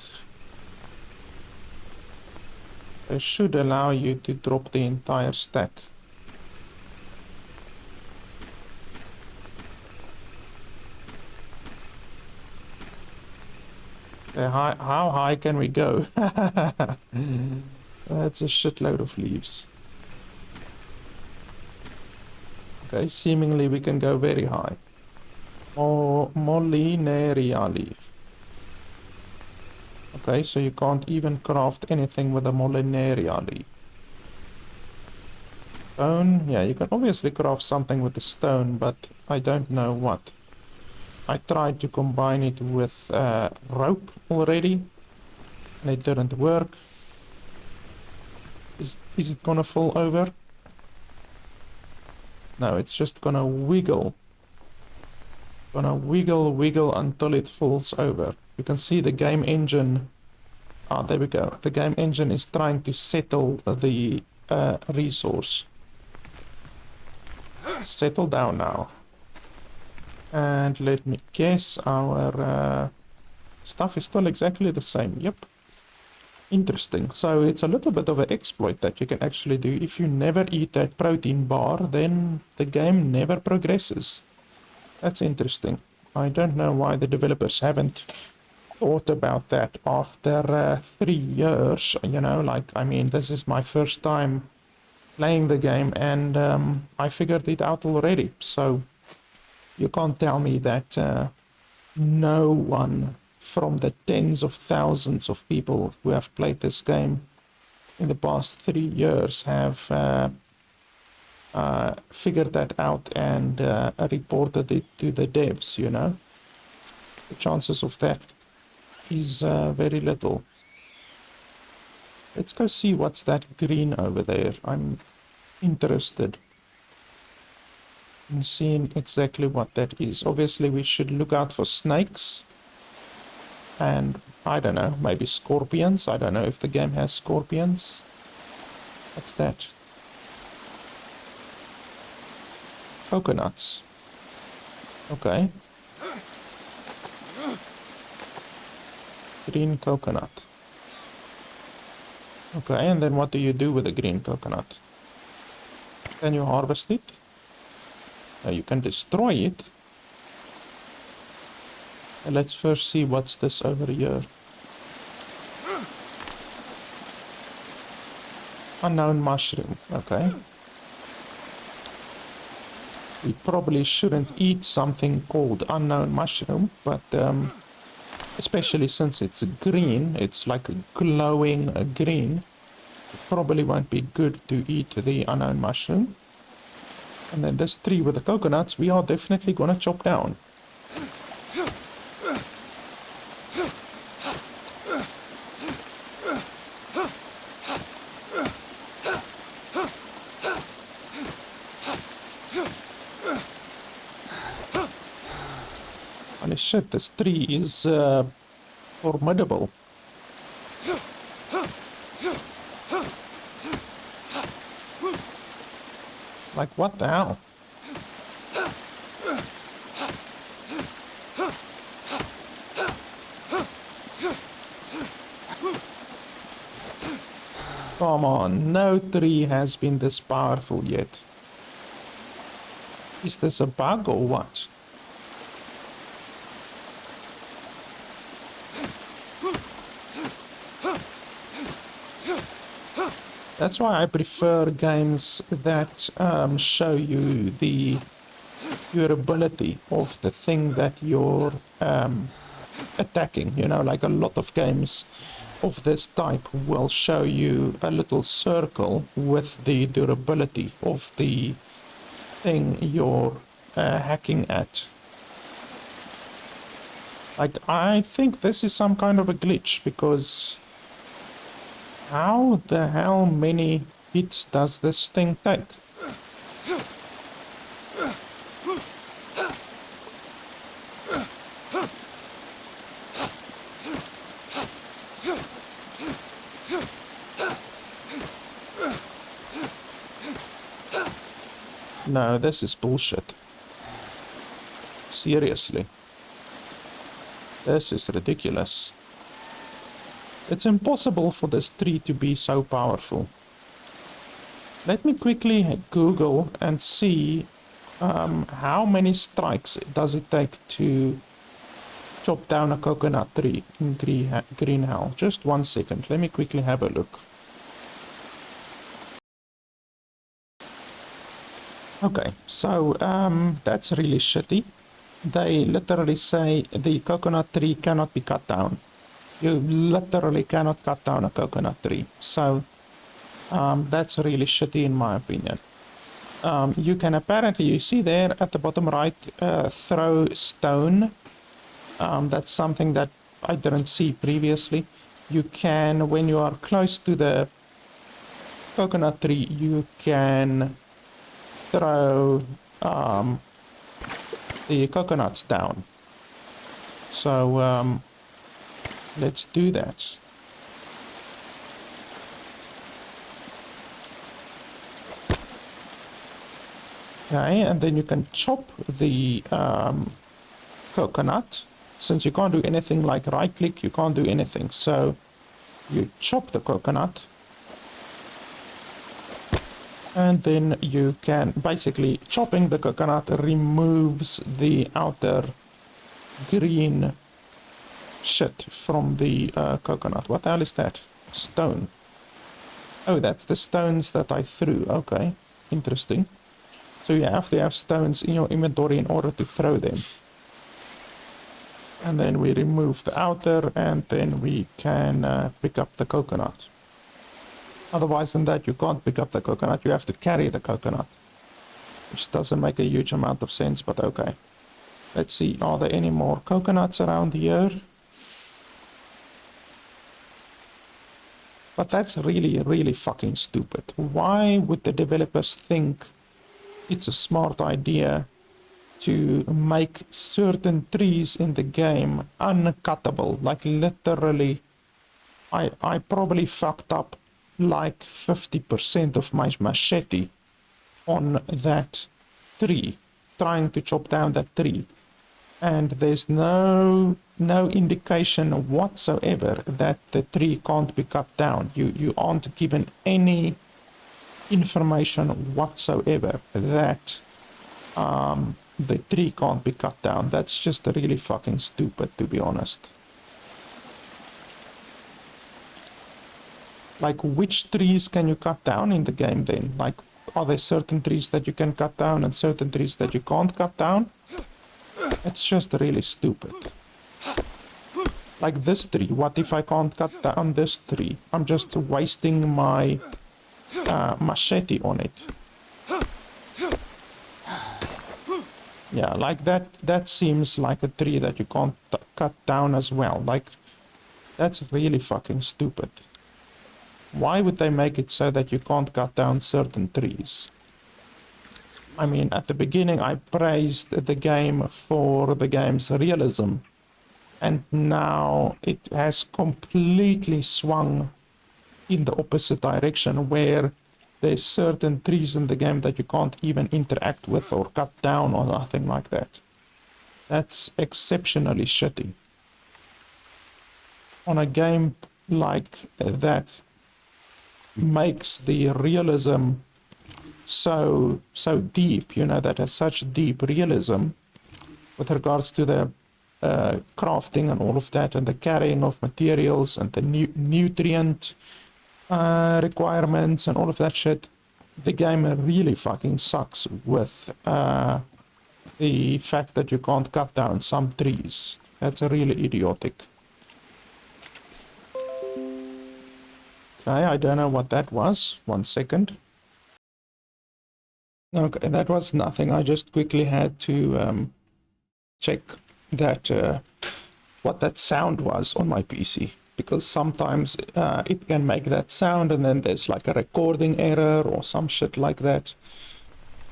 they should allow you to drop the entire stack. How high can we go? That's a shitload of leaves. Okay, seemingly we can go very high. Molinaria leaf. Okay, so you can't even craft anything with a Molinaria leaf. Stone, yeah, you can obviously craft something with the stone, but I don't know what. I tried to combine it with rope already, and it didn't work. Is it gonna fall over? No, it's just gonna wiggle. Gonna wiggle until it falls over. You can see the game engine. Ah, there we go. The game engine is trying to settle the resource. Settle down now. And let me guess, our stuff is still exactly the same. Yep. Interesting. So it's a little bit of an exploit that you can actually do. If you never eat that protein bar, then the game never progresses. That's interesting. I don't know why the developers haven't thought about that after 3 years. You know, like, I mean, this is my first time playing the game, and I figured it out already. So you can't tell me that no one from the tens of thousands of people who have played this game in the past 3 years have figured that out and reported it to the devs, you know. The chances of that is very little. Let's go see what's that green over there. I'm interested in seeing exactly what that is. Obviously, we should look out for snakes. And, I don't know, maybe scorpions. I don't know if the game has scorpions. What's that? Coconuts. Okay. Green coconut. Okay, and then what do you do with the green coconut? Can you harvest it? You can destroy it. Let's first see what's this over here. Unknown mushroom. Okay. We probably shouldn't eat something called unknown mushroom, but especially since it's green, it's like a glowing green. It probably won't be good to eat the unknown mushroom. And then this tree with the coconuts, we are definitely gonna chop down. Holy shit, this tree is formidable. Like, what the hell? Come on, no tree has been this powerful yet. Is this a bug or what? That's why I prefer games that show you the durability of the thing that you're attacking. You know, like a lot of games of this type will show you a little circle with the durability of the thing you're hacking at. Like, I think this is some kind of a glitch, because how the hell many hits does this thing take? No, this is bullshit. Seriously. This is ridiculous. It's impossible for this tree to be so powerful. Let me quickly Google and see how many strikes does it take to chop down a coconut tree in green hell. Just 1 second. Let me quickly have a look. Okay, so that's really shitty. They literally say the coconut tree cannot be cut down. You literally cannot cut down a coconut tree. So that's really shitty in my opinion. You can apparently, you see there at the bottom right, throw stone. That's something that I didn't see previously. You can, when you are close to the coconut tree, you can throw the coconuts down. So let's do that. Okay, and then you can chop the coconut. Since you can't do anything like right click, you can't do anything. So you chop the coconut. And then you can, basically, chopping the coconut removes the outer green shit from the coconut. What the hell is that? Stone. Oh, that's the stones that I threw. Okay, interesting. So you have to have stones in your inventory in order to throw them. And then we remove the outer, and then we can pick up the coconut. Otherwise than that, you can't pick up the coconut. You have to carry the coconut. Which doesn't make a huge amount of sense, but okay. Let's see, are there any more coconuts around here? But that's really, really fucking stupid. Why would the developers think it's a smart idea to make certain trees in the game uncuttable? Like literally, I probably fucked up like 50% of my machete on that tree, trying to chop down that tree. And there's no indication whatsoever that the tree can't be cut down. You aren't given any information whatsoever that the tree can't be cut down. That's just really fucking stupid, to be honest. Like, which trees can you cut down in the game then? Like, are there certain trees that you can cut down and certain trees that you can't cut down? It's just really stupid. Like this tree, what if I can't cut down this tree? I'm just wasting my machete on it. Yeah, like that seems like a tree that you can't cut down as well. Like, that's really fucking stupid. Why would they make it so that you can't cut down certain trees? I mean, at the beginning I praised the game for the game's realism, and now it has completely swung in the opposite direction, where there's certain trees in the game that you can't even interact with or cut down or nothing like that. That's exceptionally shitty. On a game like that makes the realism so deep, you know, that has such deep realism with regards to the crafting and all of that, and the carrying of materials and the nutrient requirements and all of that shit. The game really fucking sucks with the fact that you can't cut down some trees. That's really idiotic. Okay, I don't know what that was. 1 second. Okay, that was nothing. I just quickly had to check that what that sound was on my PC, because sometimes it can make that sound and then there's like a recording error or some shit like that.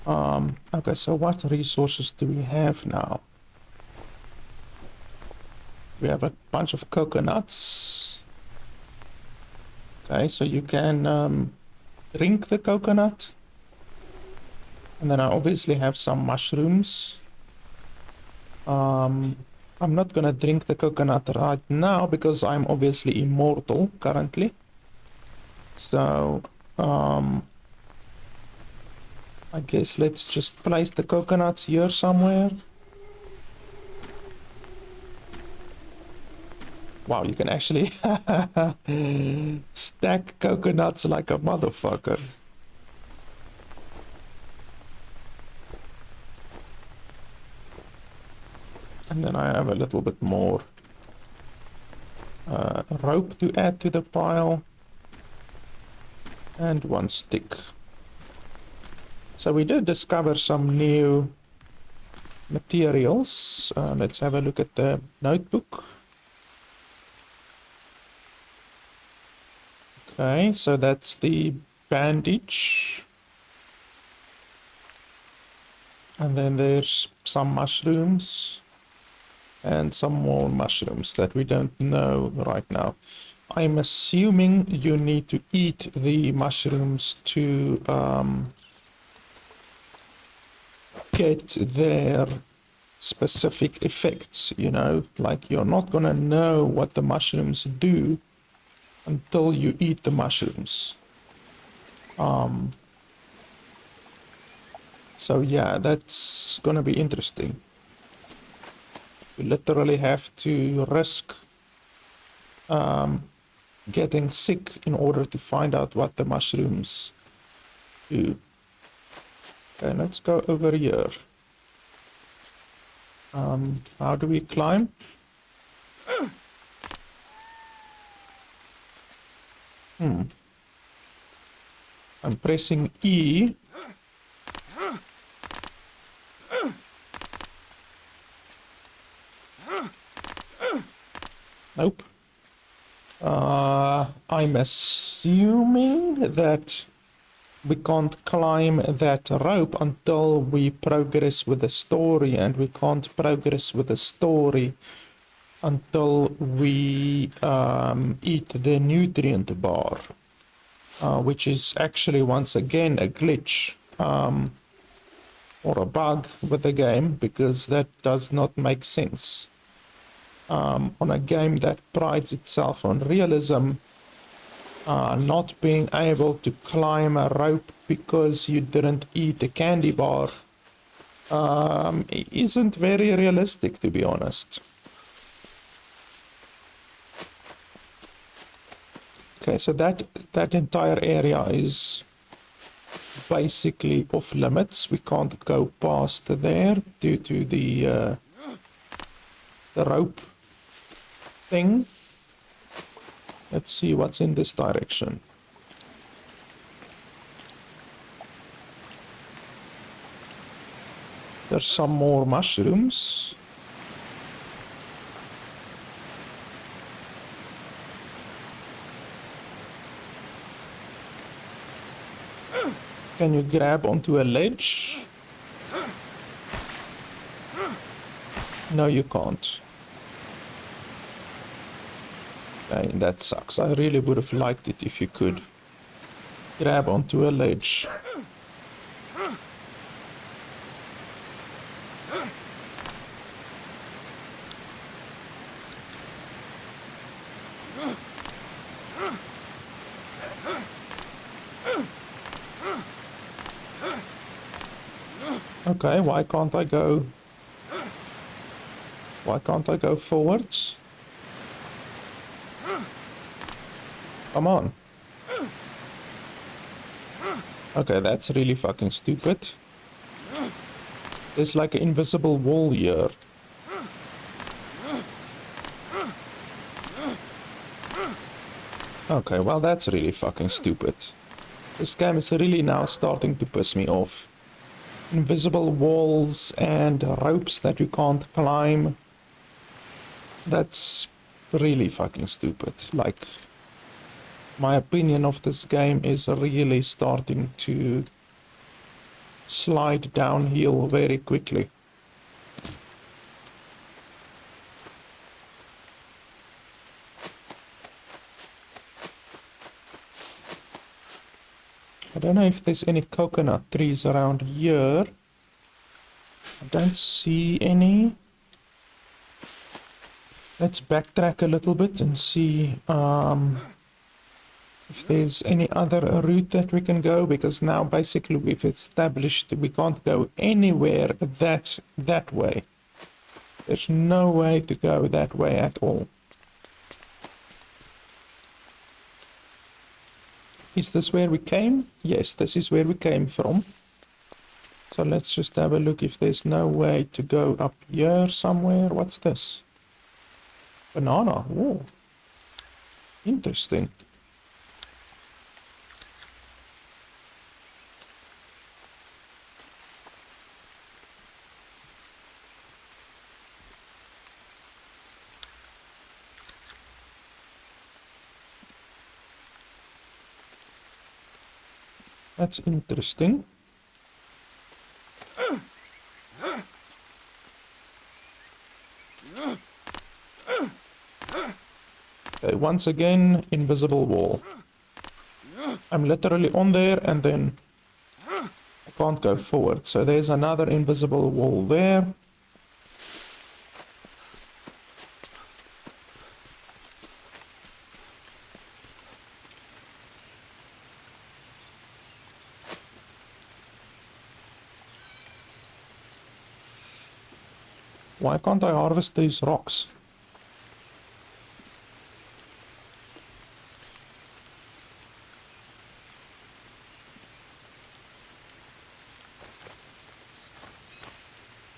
Okay, so what resources do we have now? We have a bunch of coconuts. Okay, so you can drink the coconut. And then I obviously have some mushrooms. I'm not gonna drink the coconut right now because I'm obviously immortal currently. So, I guess let's just place the coconuts here somewhere. Wow, you can actually stack coconuts like a motherfucker. And then I have a little bit more. rope to add to the pile, and 1 stick. So we did discover some new materials. Let's have a look at the notebook. Okay, so that's the bandage. And then there's some mushrooms. And some more mushrooms that we don't know right now. I'm assuming you need to eat the mushrooms to get their specific effects, you know, like you're not gonna know what the mushrooms do until you eat the mushrooms. So yeah, that's gonna be interesting. You literally have to risk getting sick in order to find out what the mushrooms do. Okay, let's go over here. How do we climb? I'm pressing E. Nope. I'm assuming that we can't climb that rope until we progress with the story, and we can't progress with the story until we eat the nutrient bar, which is actually once again a glitch or a bug with the game, because that does not make sense. On a game that prides itself on realism, not being able to climb a rope because you didn't eat a candy bar isn't very realistic, to be honest. Okay, so that entire area is basically off limits. We can't go past there due to the rope thing. Let's see what's in this direction. There's some more mushrooms. Can you grab onto a ledge? No, you can't. Okay, that sucks. I really would have liked it if you could grab onto a ledge. Okay, why can't I go? Why can't I go forwards? Come on. Okay, that's really fucking stupid. There's like an invisible wall here. Okay, well that's really fucking stupid. This game is really now starting to piss me off. Invisible walls and ropes that you can't climb. That's really fucking stupid. Like, my opinion of this game is really starting to slide downhill very quickly. I don't know if there's any coconut trees around here. I don't see any. Let's backtrack a little bit and see if there's any other route that we can go, because now basically we've established we can't go anywhere that way. There's no way to go that way at all. Is this where we came? Yes, this is where we came from. So let's just have a look if there's no way to go up here somewhere. What's this? Banana. Whoa. Interesting. That's interesting. Okay, once again, invisible wall. I'm literally on there and then I can't go forward. So there's another invisible wall there. Why can't I harvest these rocks?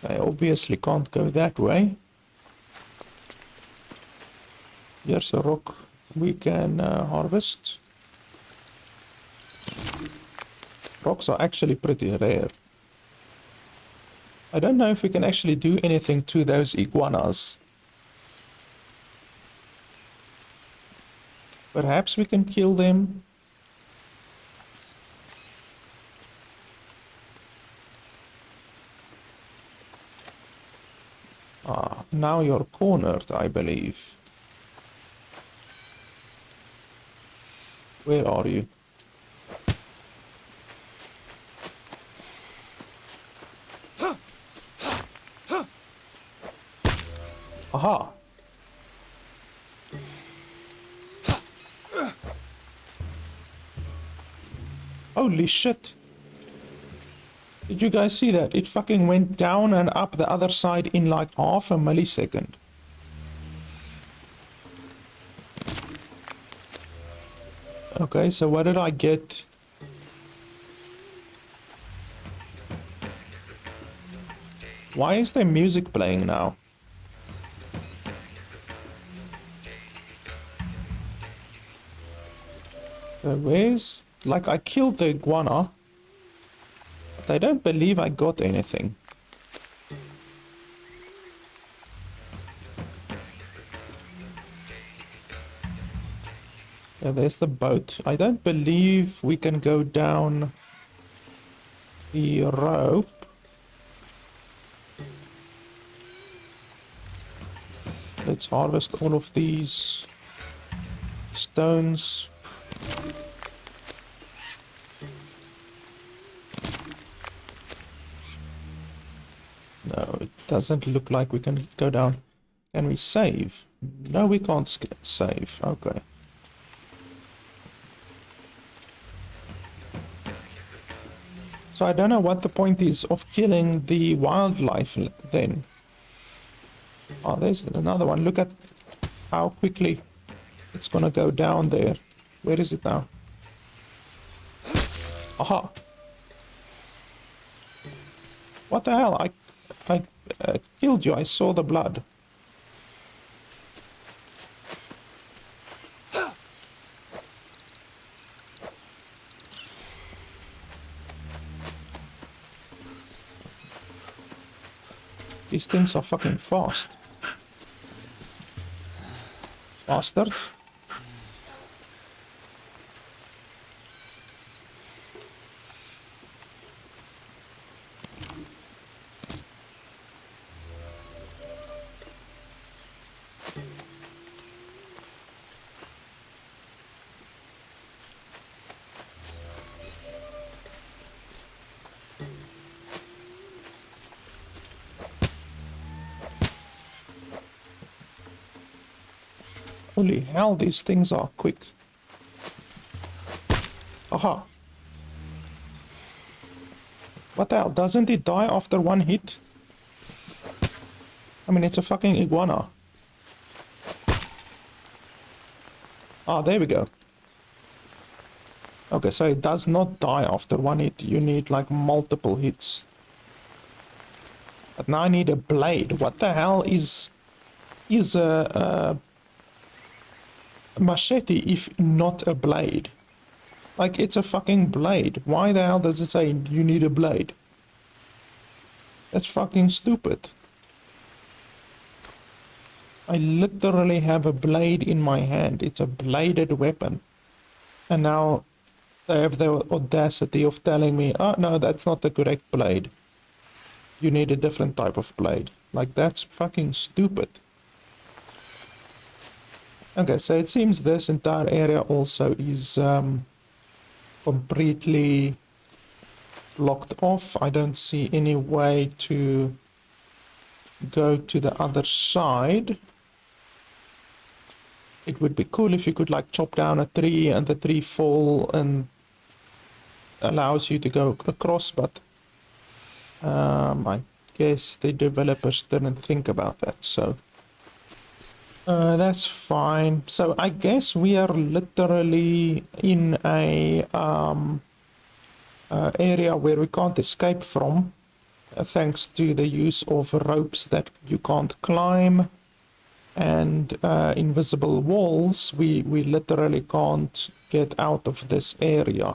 I obviously can't go that way. Here's a rock we can harvest. Rocks are actually pretty rare. I don't know if we can actually do anything to those iguanas. Perhaps we can kill them. Ah, now you're cornered, I believe. Where are you? Aha! Holy shit! Did you guys see that? It fucking went down and up the other side in like half a millisecond. Okay, so what did I get? Why is there music playing now? Where's... Like, I killed the iguana. But I don't believe I got anything. Yeah, there's the boat. I don't believe we can go down the rope. Let's harvest all of these stones. No, it doesn't look like we can go down. Can we save? No, we can't save. Okay. So I don't know what the point is of killing the wildlife then. Oh, there's another one. Look at how quickly it's gonna go down there. Where is it now? Aha! What the hell? I killed you. I saw the blood. These things are fucking fast. Bastard. Holy hell, these things are quick. Aha. What the hell? Doesn't it die after one hit? I mean, it's a fucking iguana. Ah, there we go. Okay, so it does not die after one hit. You need like multiple hits. But now I need a blade. What the hell is a machete if not a blade? Like, it's a fucking blade. Why the hell does it say you need a blade? That's fucking stupid. I literally have a blade in my hand. It's a bladed weapon. And now they have the audacity of telling me, oh no, that's not the correct blade. You need a different type of blade. Like, that's fucking stupid. Okay, so it seems this entire area also is completely blocked off. I don't see any way to go to the other side. It would be cool if you could like chop down a tree and the tree fall and allows you to go across, but I guess the developers didn't think about that, so that's fine. So I guess we are literally in a area where we can't escape from, thanks to the use of ropes that you can't climb and invisible walls. We literally can't get out of this area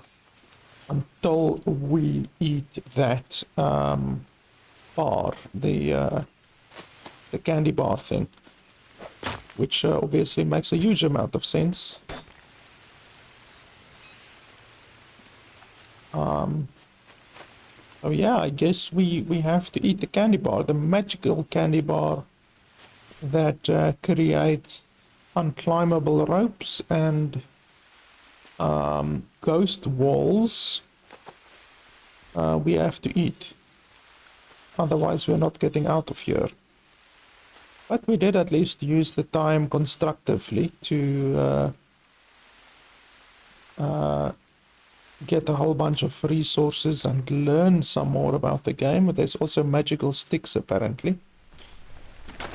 until we eat that bar, the candy bar thing, which obviously makes a huge amount of sense. So yeah, I guess we have to eat the candy bar, the magical candy bar that creates unclimbable ropes and ghost walls. We have to eat, otherwise we're not getting out of here. But we did at least use the time constructively to get a whole bunch of resources and learn some more about the game. There's also magical sticks apparently.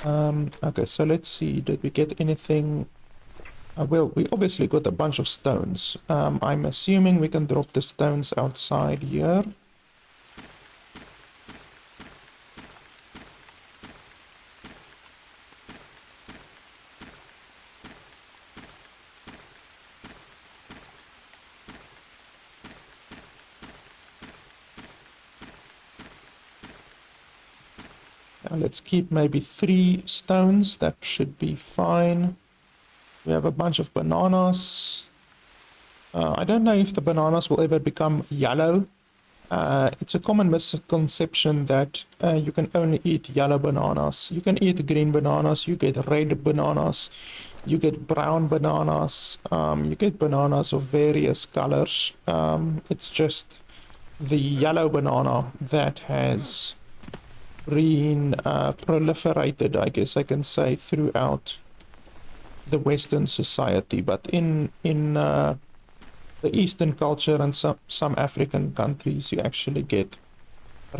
Okay, so let's see, did we get anything? Well, we obviously got a bunch of stones. I'm assuming we can drop the stones outside here. Let's keep maybe 3 stones, that should be fine. We have a bunch of bananas. I don't know if the bananas will ever become yellow. It's a common misconception that you can only eat yellow bananas. You can eat green bananas, you get red bananas, you get brown bananas, you get bananas of various colors. It's just the yellow banana that has been proliferated, I guess I can say, throughout the Western society. But in the Eastern culture and some African countries, you actually get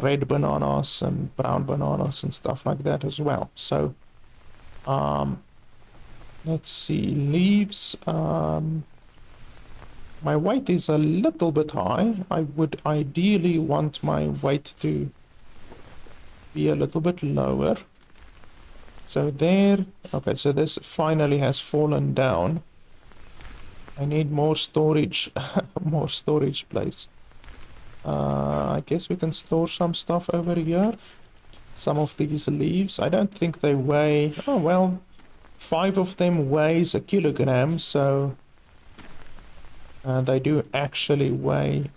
red bananas and brown bananas and stuff like that as well. So let's see, leaves. My weight is a little bit high. I would ideally want my weight to be a little bit lower. So there, okay, so this finally has fallen down. I need more storage, more storage place. I guess we can store some stuff over here. Some of these leaves, I don't think they weigh, oh well, 5 of them weighs a kilogram, so they do actually weigh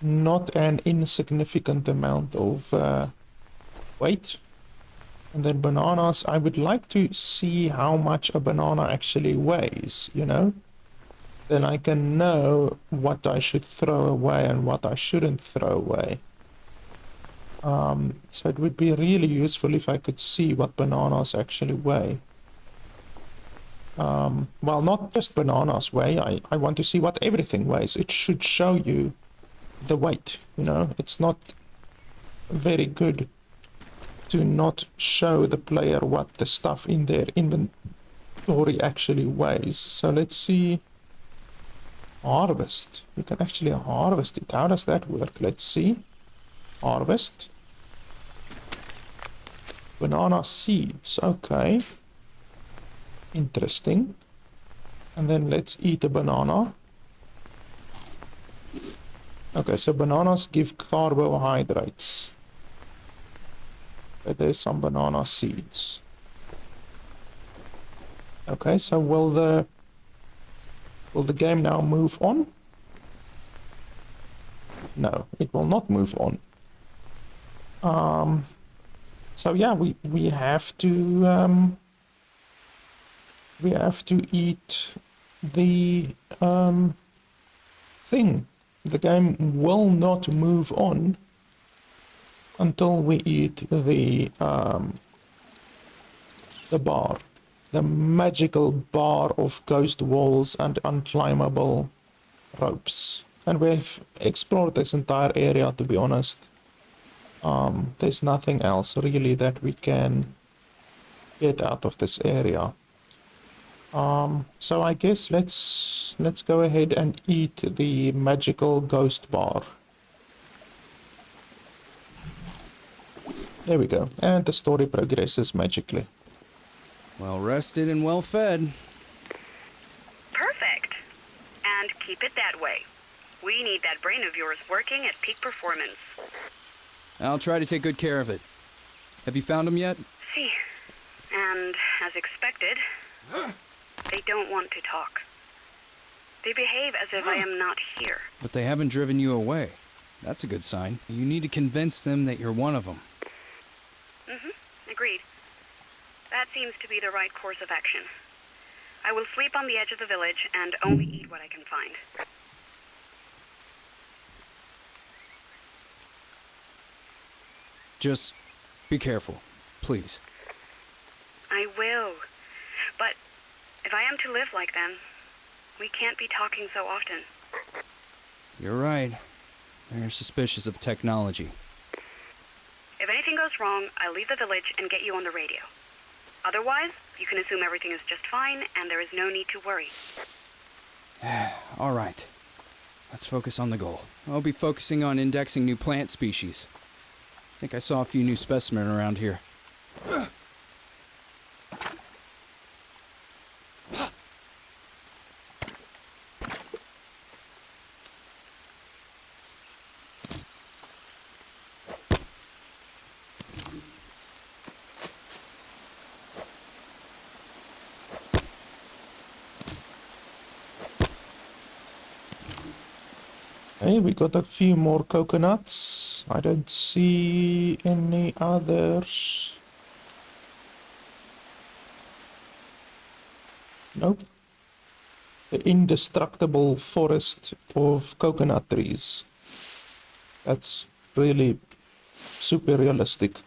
not an insignificant amount of weight. And then bananas, I would like to see how much a banana actually weighs, you know? Then I can know what I should throw away and what I shouldn't throw away. So it would be really useful if I could see what bananas actually weigh. Well, not just bananas weigh, I want to see what everything weighs. It should show you the weight, you know? It's not very good to not show the player what the stuff in their inventory actually weighs. So let's see. Harvest. You can actually harvest it. How does that work? Let's see. Harvest. Banana seeds. Okay. Interesting. And then let's eat a banana. Okay, so bananas give carbohydrates. Okay, there's some banana seeds. Okay, so will the game now move on? No, it will not move on. So yeah, we have to eat the thing. The game will not move on until we eat the bar, the magical bar of ghost walls and unclimbable ropes. And we've explored this entire area, to be honest. There's nothing else really that we can get out of this area. So I guess let's go ahead and eat the magical ghost bar. There we go, and the story progresses magically. Well rested and well fed. Perfect. And keep it that way. We need that brain of yours working at peak performance. I'll try to take good care of it. Have you found them yet? See. And as expected, they don't want to talk. They behave as if I am not here. But they haven't driven you away. That's a good sign. You need to convince them that you're one of them. Agreed. That seems to be the right course of action. I will sleep on the edge of the village and only eat what I can find. Just be careful, please. I will. But if I am to live like them, we can't be talking so often. You're right. They're suspicious of technology. If anything goes wrong, I'll leave the village and get you on the radio. Otherwise, you can assume everything is just fine and there is no need to worry. All right. Let's focus on the goal. I'll be focusing on indexing new plant species. I think I saw a few new specimens around here. Okay, we got a few more coconuts. I don't see any others. Nope. The indestructible forest of coconut trees. That's really super realistic.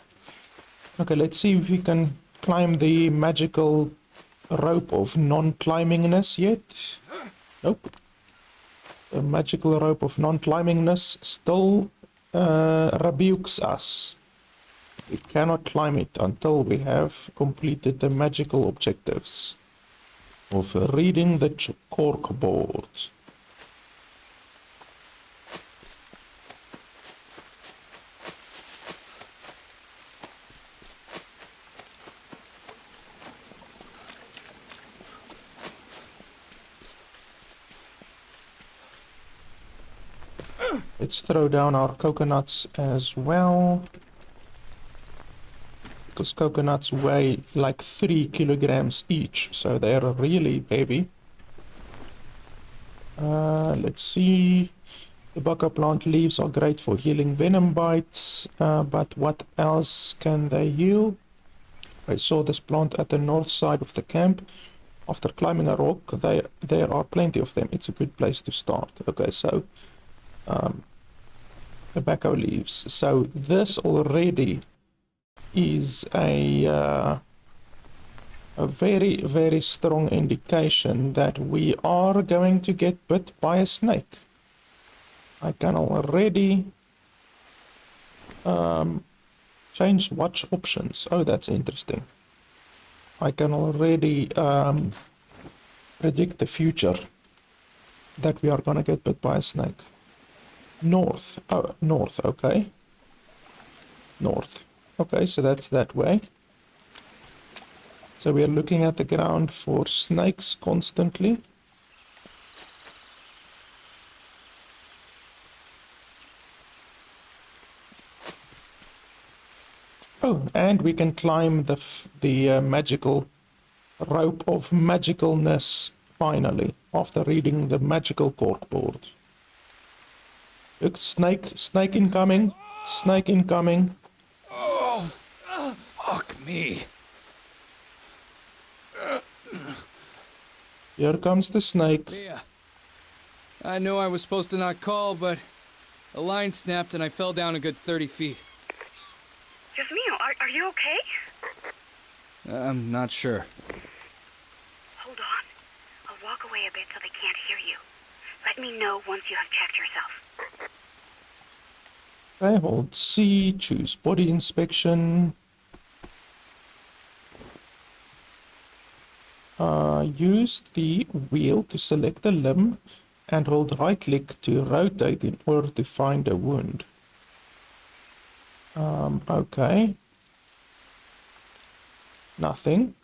Okay, let's see if we can climb the magical rope of non-climbingness yet. Nope. The magical rope of non-climbingness still rebukes us. We cannot climb it until we have completed the magical objectives of reading the corkboard. Let's throw down our coconuts as well, because coconuts weigh like 3 kilograms each, so they're really heavy. Let's see. The baka plant leaves are great for healing venom bites, but what else can they heal? I saw this plant at the north side of the camp. After climbing a rock, there are plenty of them. It's a good place to start. Okay, so tobacco leaves. So this already is a very, very strong indication that we are going to get bit by a snake. I can already change watch options. Oh, that's interesting. I can already predict the future that we are gonna get bit by a snake. North. Oh, north, okay. North. Okay, so that's that way. So we are looking at the ground for snakes constantly. Oh, and we can climb the magical rope of magicalness finally, after reading the magical corkboard. Look, snake incoming, snake incoming. Oh, fuck me. Here comes the snake. Mia, I know I was supposed to not call, but a line snapped and I fell down a good 30 feet. Just Mio, are you okay? I'm not sure. Hold on. I'll walk away a bit so they can't hear you. Let me know once you have checked yourself. Okay, hold C, choose body inspection. Use the wheel to select a limb and hold right click to rotate in order to find a wound. Okay. Nothing.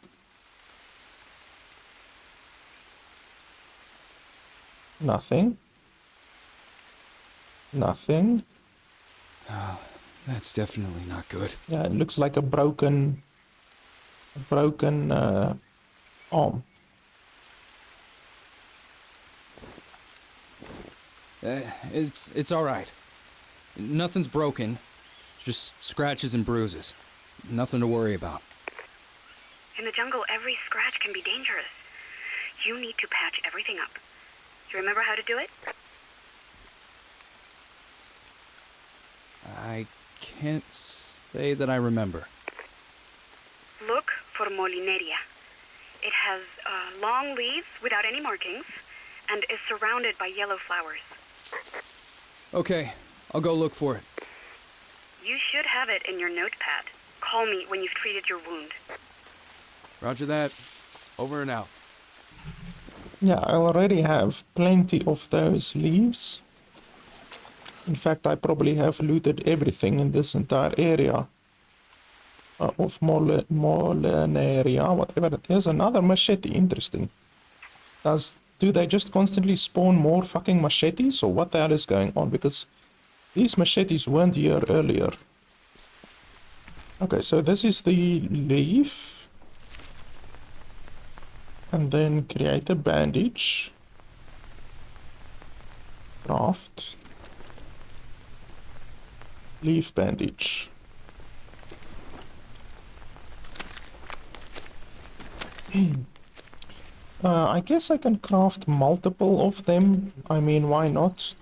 Nothing. Nothing. That's definitely not good. Yeah, it looks like a broken arm. It's all right. Nothing's broken. Just scratches and bruises. Nothing to worry about. In the jungle, every scratch can be dangerous. You need to patch everything up. Do you remember how to do it? I can't say that I remember. Look for Molineria. It has long leaves without any markings and is surrounded by yellow flowers. Okay, I'll go look for it. You should have it in your notepad. Call me when you've treated your wound. Roger that. Over and out. Yeah, I already have plenty of those leaves. In fact, I probably have looted everything in this entire area of Molenaria, whatever it is. Another machete, interesting. Do they just constantly spawn more fucking machetes, or what the hell is going on? Because these machetes weren't here earlier. Okay, so this is the leaf. And then create a bandage. Craft. Leaf bandage. I guess I can craft multiple of them. I mean, why not?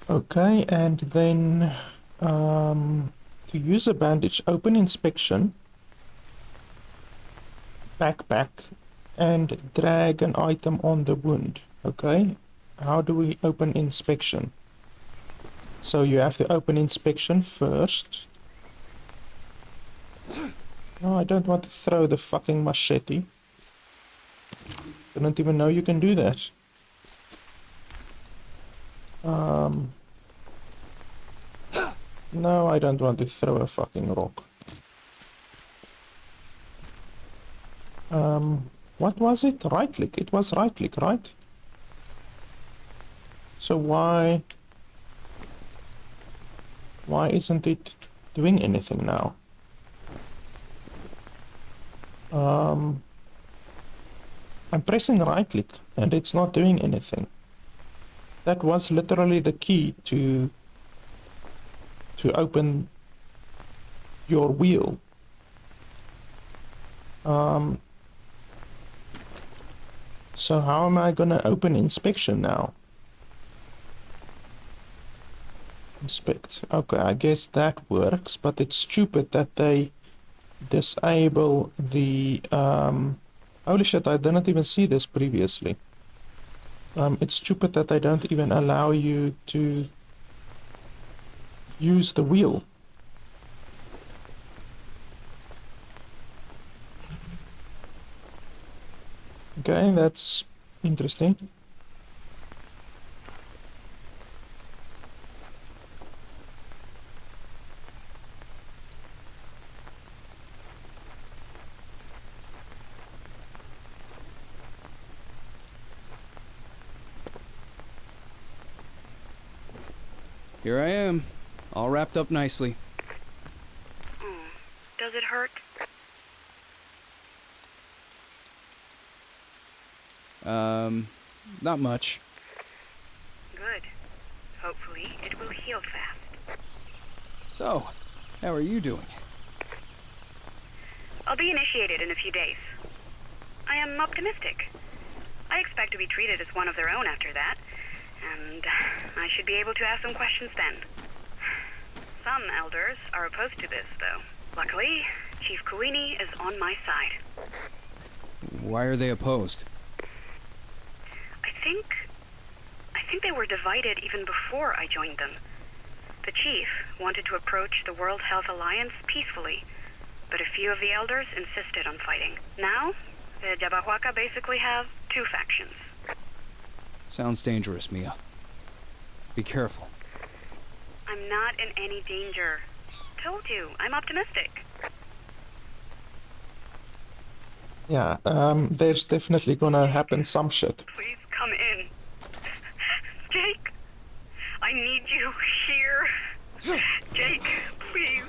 Okay, and then to use a bandage, open inspection, backpack, and drag an item on the wound. Okay, how do we open inspection? So you have to open inspection first. No, I don't want to throw the fucking machete. Didn't even know you can do that. No, I don't want to throw a fucking rock. What was it? Right click. It was right click, right? So why isn't it doing anything now? I'm pressing right click and it's not doing anything. That was literally the key to open your wheel. So how am I gonna open inspection now? Inspect. Okay, I guess that works, but it's stupid that they disable the holy shit, I didn't even see this previously. It's stupid that they don't even allow you to use the wheel. Okay, that's interesting. Here I am, all wrapped up nicely. Oh, does it hurt? Not much. Good. Hopefully, it will heal fast. So, how are you doing? I'll be initiated in a few days. I am optimistic. I expect to be treated as one of their own after that, and I should be able to ask some questions then. Some elders are opposed to this, though. Luckily, Chief Kawini is on my side. Why are they opposed? I think they were divided even before I joined them. The chief wanted to approach the World Health Alliance peacefully, but a few of the elders insisted on fighting. Now, the Jabahuaca basically have two factions. Sounds dangerous, Mia. Be careful. I'm not in any danger. Told you, I'm optimistic. Yeah, there's definitely gonna happen some shit. Please come in. Jake, I need you here. Jake, please.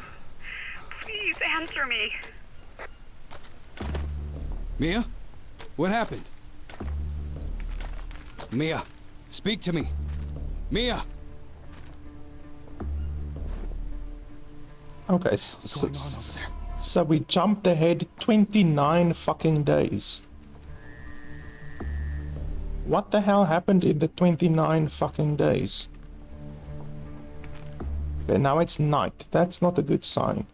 Please answer me. Mia? What happened? Mia, speak to me. Mia! Okay, What's going on over there? so we jumped ahead 29 fucking days. What the hell happened in the 29 fucking days? Okay, now it's night. That's not a good sign.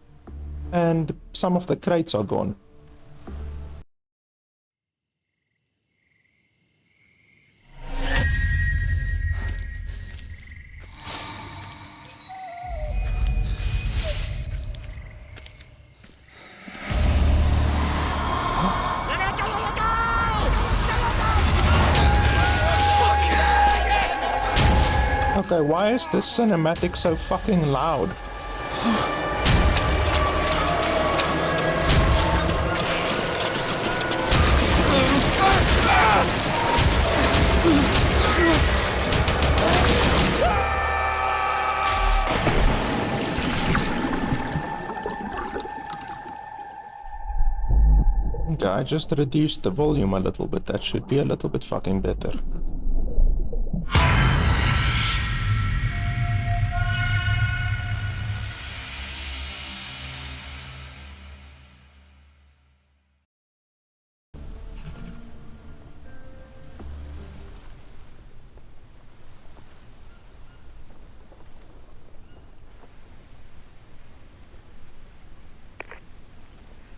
And some of the crates are gone. Okay, why is this cinematic so fucking loud? Okay, I just reduced the volume a little bit. That should be a little bit fucking better.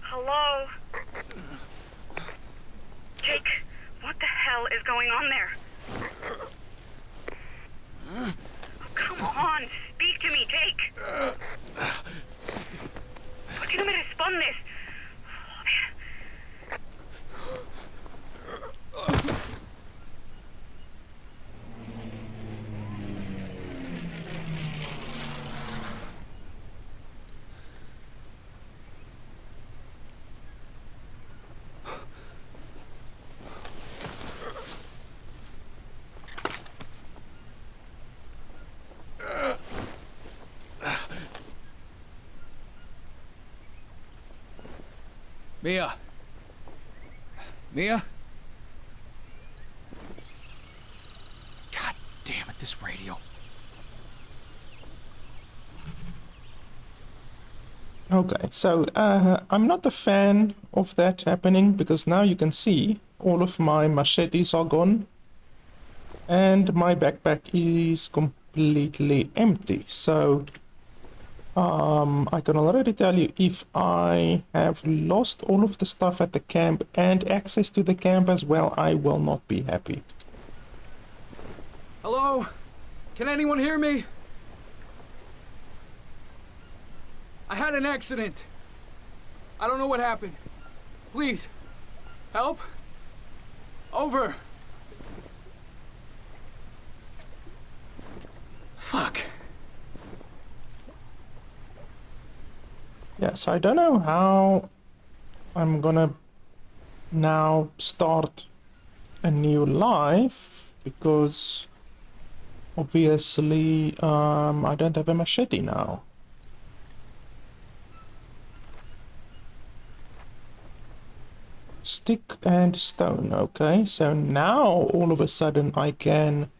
Hello? Jake, what the hell is going on there? Oh, come on, speak to me, Jake. ¿Por qué no me respondes? Mia? Mia? God damn it, this radio. Okay, so I'm not a fan of that happening because now you can see all of my machetes are gone and my backpack is completely empty. So I can already tell you, if I have lost all of the stuff at the camp and access to the camp as well, I will not be happy. Hello? Can anyone hear me? I had an accident. I don't know what happened. Please, help? Over. Fuck. Yes, I don't know how I'm gonna now start a new life because Obviously, I don't have a machete now. Stick and stone, okay. So now all of a sudden I can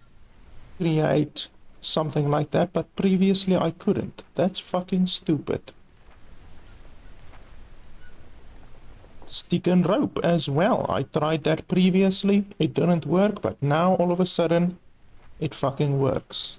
create something like that, but previously I couldn't. That's fucking stupid. Stick and rope as well. I tried that previously, it didn't work, but now all of a sudden it fucking works.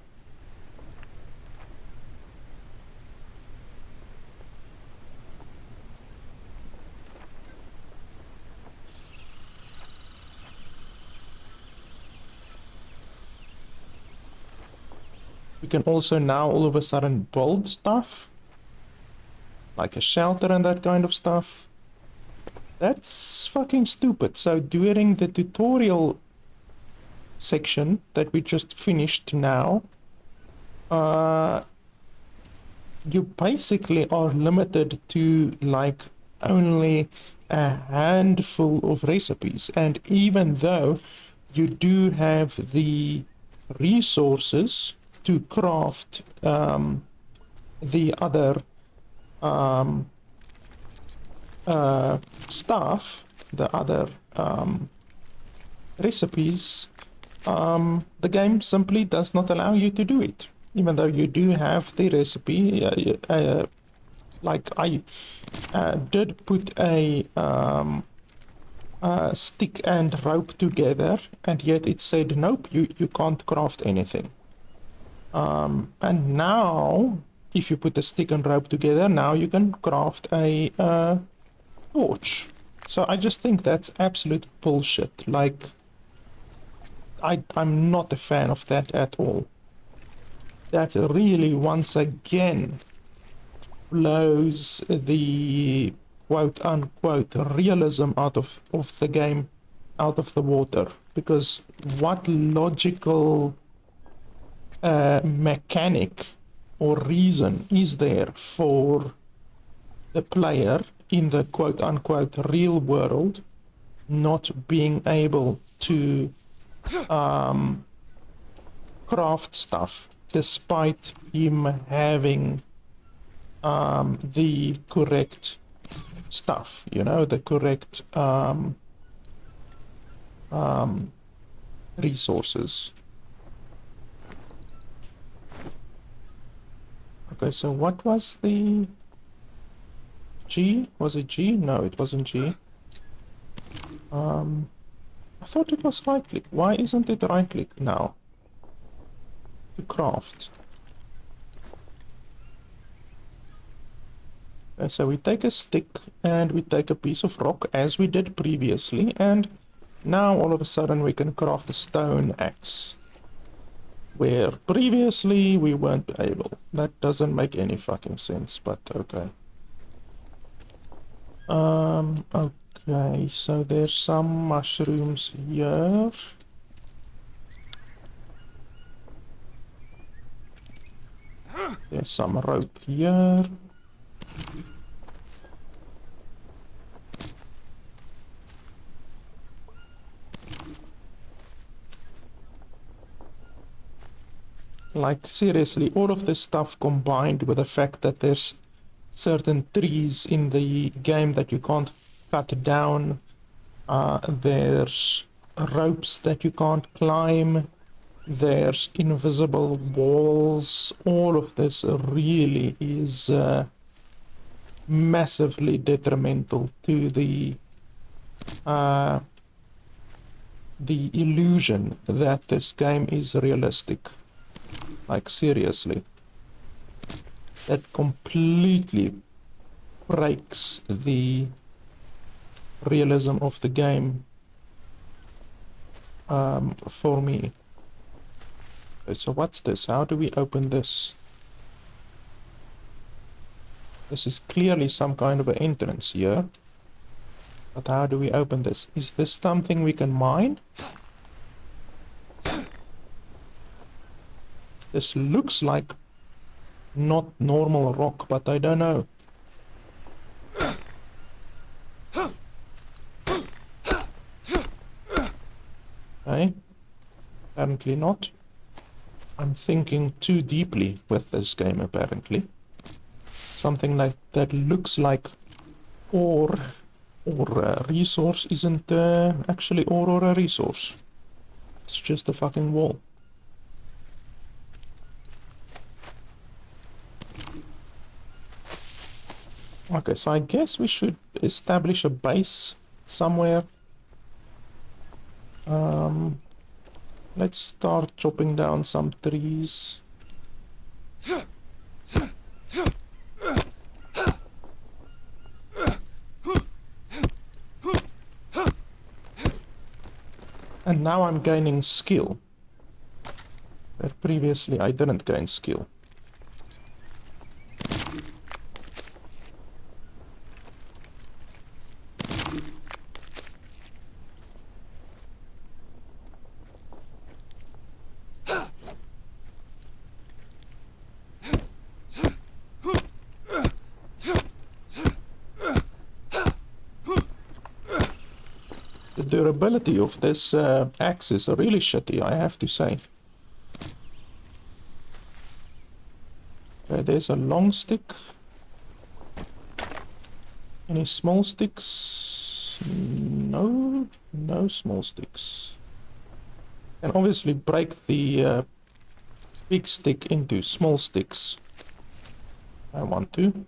We can also now all of a sudden build stuff, like a shelter and that kind of stuff. That's fucking stupid. So during the tutorial section that we just finished now, you basically are limited to like only a handful of recipes, and even though you do have the resources to craft the other stuff, the other recipes, the game simply does not allow you to do it. Even though you do have the recipe, like I did put a stick and rope together, and yet it said nope, you can't craft anything. And now if you put the stick and rope together, now you can craft a torch. So I just think that's absolute bullshit. Like I'm not a fan of that at all. That really once again blows the quote unquote realism out of the game out of the water, because what logical mechanic or reason is there for the player in the quote unquote real world not being able to craft stuff despite him having the correct stuff, you know, the correct resources. Okay, so what was the G? Was it G? No, it wasn't G. I thought it was right click. Why isn't it right click now? To craft. Okay, so we take a stick and we take a piece of rock as we did previously, and now all of a sudden we can craft a stone axe, where previously we weren't able. That doesn't make any fucking sense, but okay. Okay, so there's some mushrooms here. There's some rope here. Like seriously, all of this stuff combined with the fact that there's certain trees in the game that you can't cut down, there's ropes that you can't climb, there's invisible walls. All of this really is massively detrimental to the illusion that this game is realistic. Like seriously, that completely breaks the realism of the game for me. Okay, so what's this? How do we open this? This is clearly some kind of an entrance here. But how do we open this? Is this something we can mine? This looks like not normal rock, but I don't know. Okay. Apparently not. I'm thinking too deeply with this game, apparently. Something like that looks like ore or a resource isn't actually ore or a resource. It's just a fucking wall. Okay, so I guess we should establish a base somewhere. Let's start chopping down some trees. And now I'm gaining skill. Where previously I didn't gain skill. The durability of this axe is really shitty, I have to say. Okay, there's a long stick. Any small sticks? No, no small sticks. And obviously break the big stick into small sticks. I want to.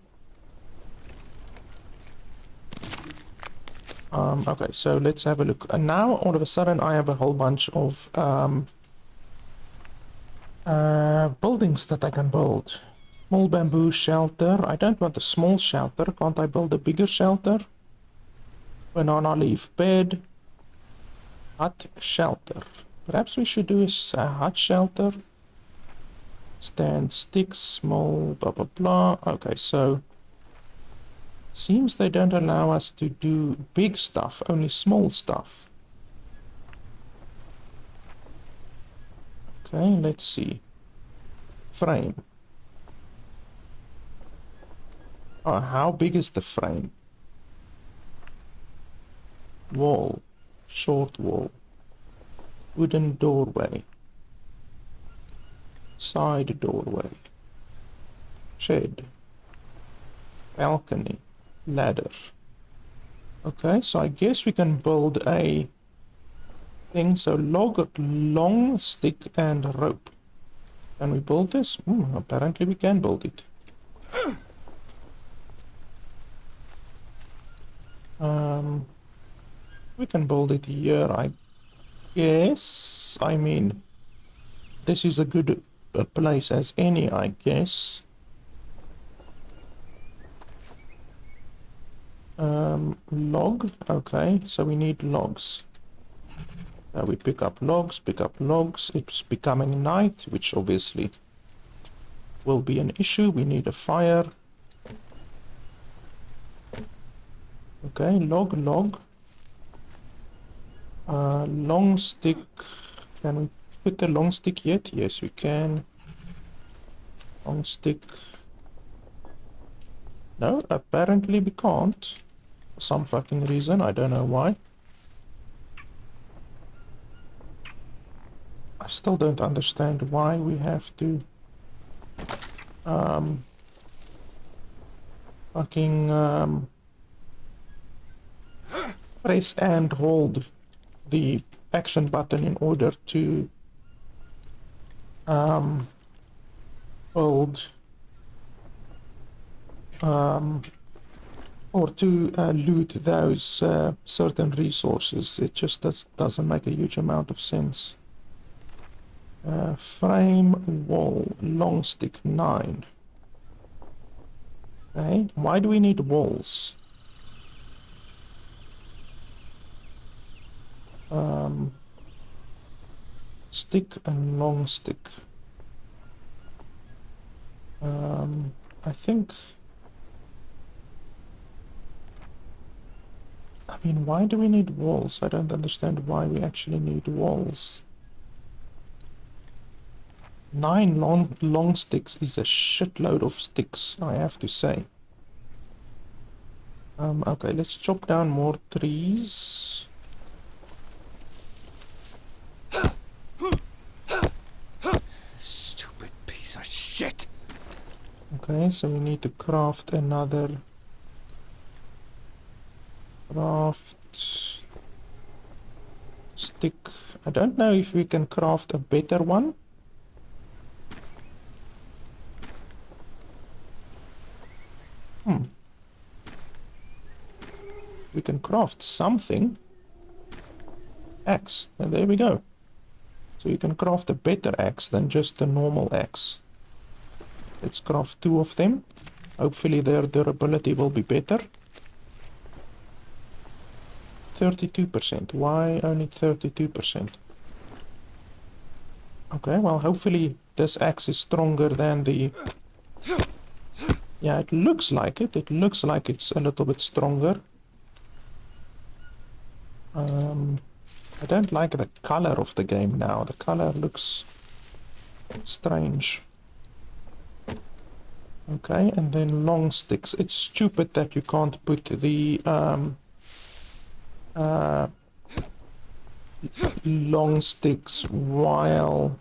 Okay, so let's have a look. And now all of a sudden I have a whole bunch of buildings that I can build. Small bamboo shelter. I don't want a small shelter. Can't I build a bigger shelter? Banana leaf bed. Hut shelter. Perhaps we should do a hut shelter. Stand sticks, small, blah blah blah. Okay, so seems they don't allow us to do big stuff, only small stuff. Okay, let's see. Frame. Oh, how big is the frame? Wall. Short wall. Wooden doorway. Side doorway. Shed. Balcony. Ladder. Okay, so I guess we can build a thing. So log, long stick and rope. Can we build this? Apparently we can build it. We can build it here, I guess. I mean, this is a good place as any, I guess. Log. Okay, so we need logs. We pick up logs, It's becoming night, which obviously will be an issue. We need a fire. Okay, log. Long stick. Can we put the long stick yet? Yes, we can. Long stick. No, apparently we can't. For some fucking reason, I don't know why. I still don't understand why we have to fucking press and hold the action button in order to build or to loot those certain resources. It just doesn't make a huge amount of sense. Frame, wall, long stick, 9. Okay, why do we need walls? Stick and long stick. I think... I mean, why do we need walls? I don't understand why we actually need walls. 9 long sticks is a shitload of sticks, I have to say. Okay, let's chop down more trees. Shit! Okay, so we need to craft another stick. I don't know if we can craft a better one. We can craft something. Axe. And there we go. So you can craft a better axe than just the normal axe. Let's craft 2 of them. Hopefully their durability will be better. 32%. Why only 32%? Okay, well hopefully this axe is stronger than the... Yeah, it looks like it. It looks like it's a little bit stronger. I don't like the color of the game now. The color looks strange. Okay, and then long sticks. It's stupid that you can't put the long sticks while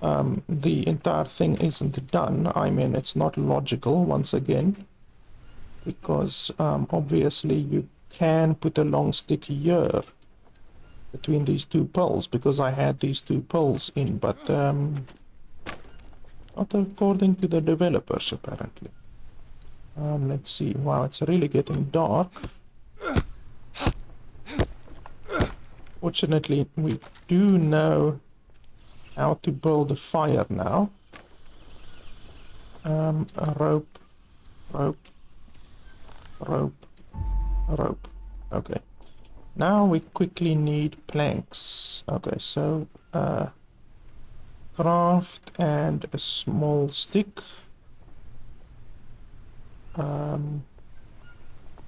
the entire thing isn't done. I mean, it's not logical once again, because obviously you can put a long stick here between these 2 poles, because I had these 2 poles in, but not according to the developers apparently. Let's see. Wow, it's really getting dark. Fortunately, we do know how to build a fire now. A rope, rope, rope, rope. Okay. Now we quickly need planks. Okay, so craft and a small stick.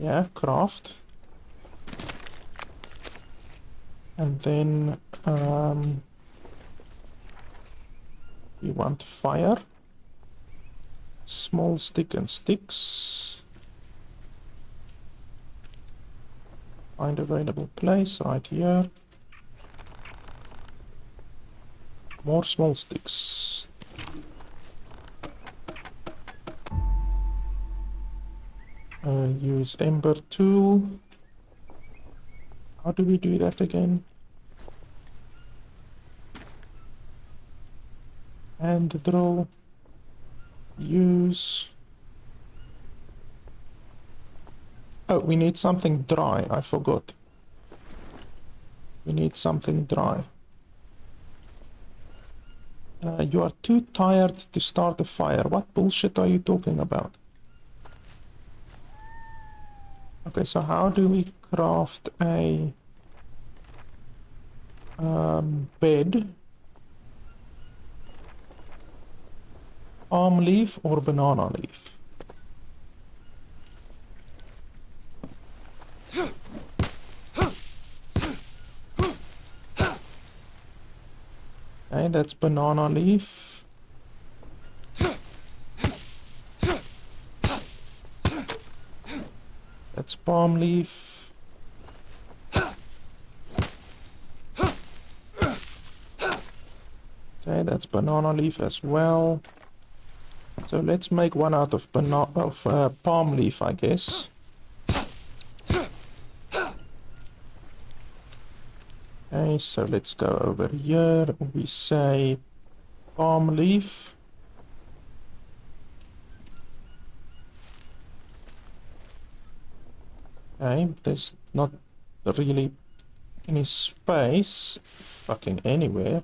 Yeah, craft. And then we want fire. Small stick and sticks. Find available place right here. More small sticks. Use ember tool. How do we do that again? Hand drill. Use. Oh, we need something dry. I forgot. We need something dry. You are too tired to start a fire. What bullshit are you talking about? Okay, so how do we craft a bed? Palm leaf or banana leaf? Okay, that's banana leaf. That's palm leaf. Okay, that's banana leaf as well. So let's make one out of palm leaf, I guess. Okay, so let's go over here. We say palm leaf. Okay, there's not really any space fucking anywhere.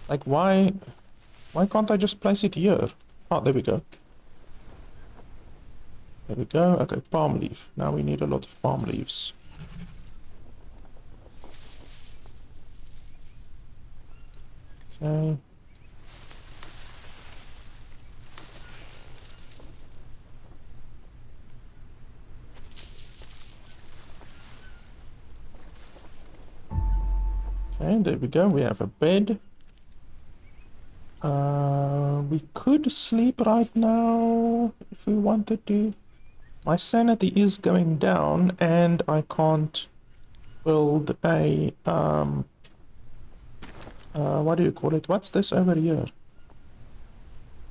Like, why can't I just place it here? Oh, there we go. There we go. Okay, palm leaf. Now we need a lot of palm leaves. Okay. Okay, there we go. We have a bed. We could sleep right now if we wanted to. My sanity is going down and I can't build a what do you call it? What's this over here?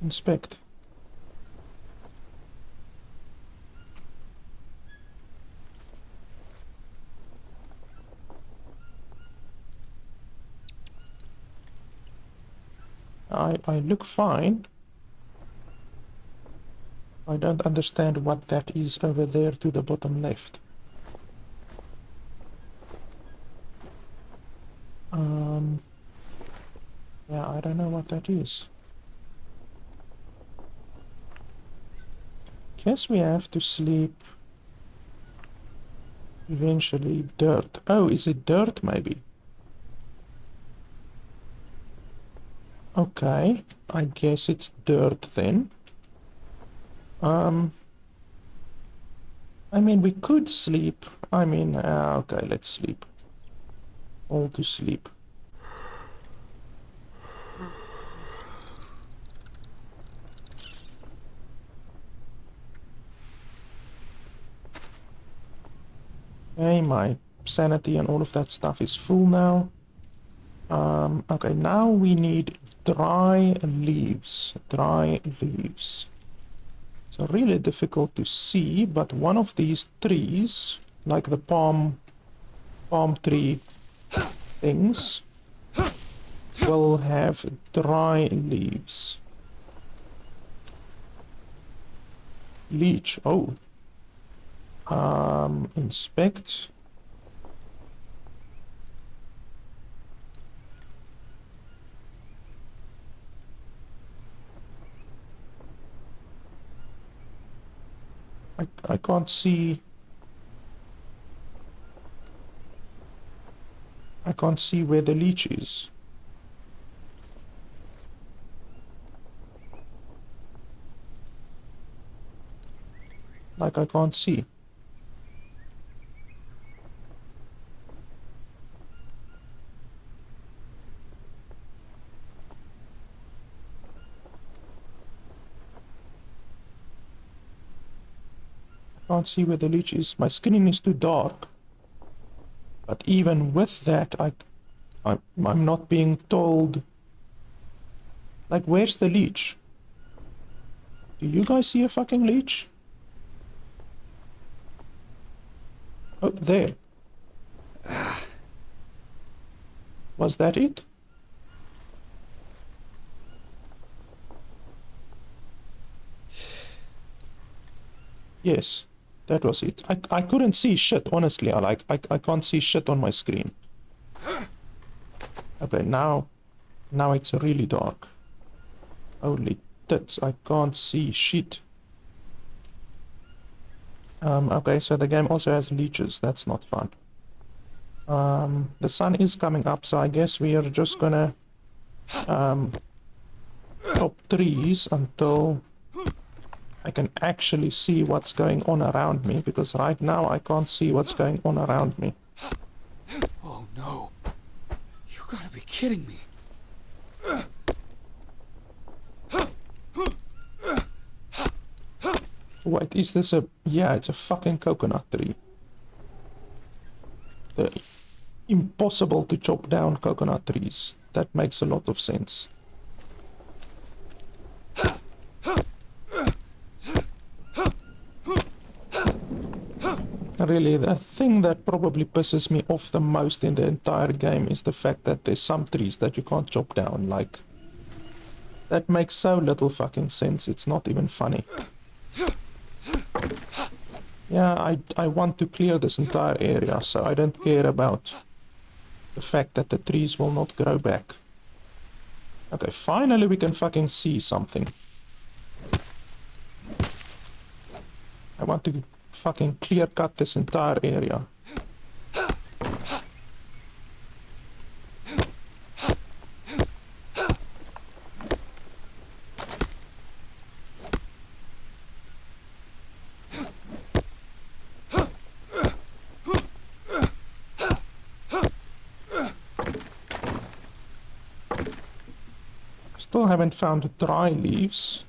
Inspect. I look fine. I don't understand what that is over there to the bottom left. Yeah, I don't know what that is. Guess we have to sleep eventually. Dirt. Oh, is it dirt maybe? Okay, I guess it's dirt then. I mean, we could sleep. I mean, okay, let's sleep. All to sleep. Okay, my sanity and all of that stuff is full now. Okay, now we need dry leaves. Dry leaves. It's really difficult to see, but one of these trees, like the palm tree things, will have dry leaves. Leech. Oh. Inspect. I can't see. I can't see where the leech is. Like I can't see. Can't see where the leech is. My screen is too dark. But even with that, I'm not being told. Like, where's the leech? Do you guys see a fucking leech? Oh, there. Was that it? Yes. That was it. I couldn't see shit, honestly. I can't see shit on my screen. Okay, now it's really dark. Holy tits, I can't see shit. Okay, so the game also has leeches. That's not fun. The sun is coming up, so I guess we are just gonna chop trees until I can actually see what's going on around me, because right now I can't see what's going on around me. Oh no. You gotta be kidding me. Wait, is this a... Yeah, it's a fucking coconut tree. The impossible to chop down coconut trees. That makes a lot of sense. Really, the thing that probably pisses me off the most in the entire game is the fact that there's some trees that you can't chop down. Like, that makes so little fucking sense, it's not even funny. Yeah, I want to clear this entire area, so I don't care about the fact that the trees will not grow back. Okay, finally we can fucking see something. I want to fucking clear cut this entire area. Still haven't found dry leaves.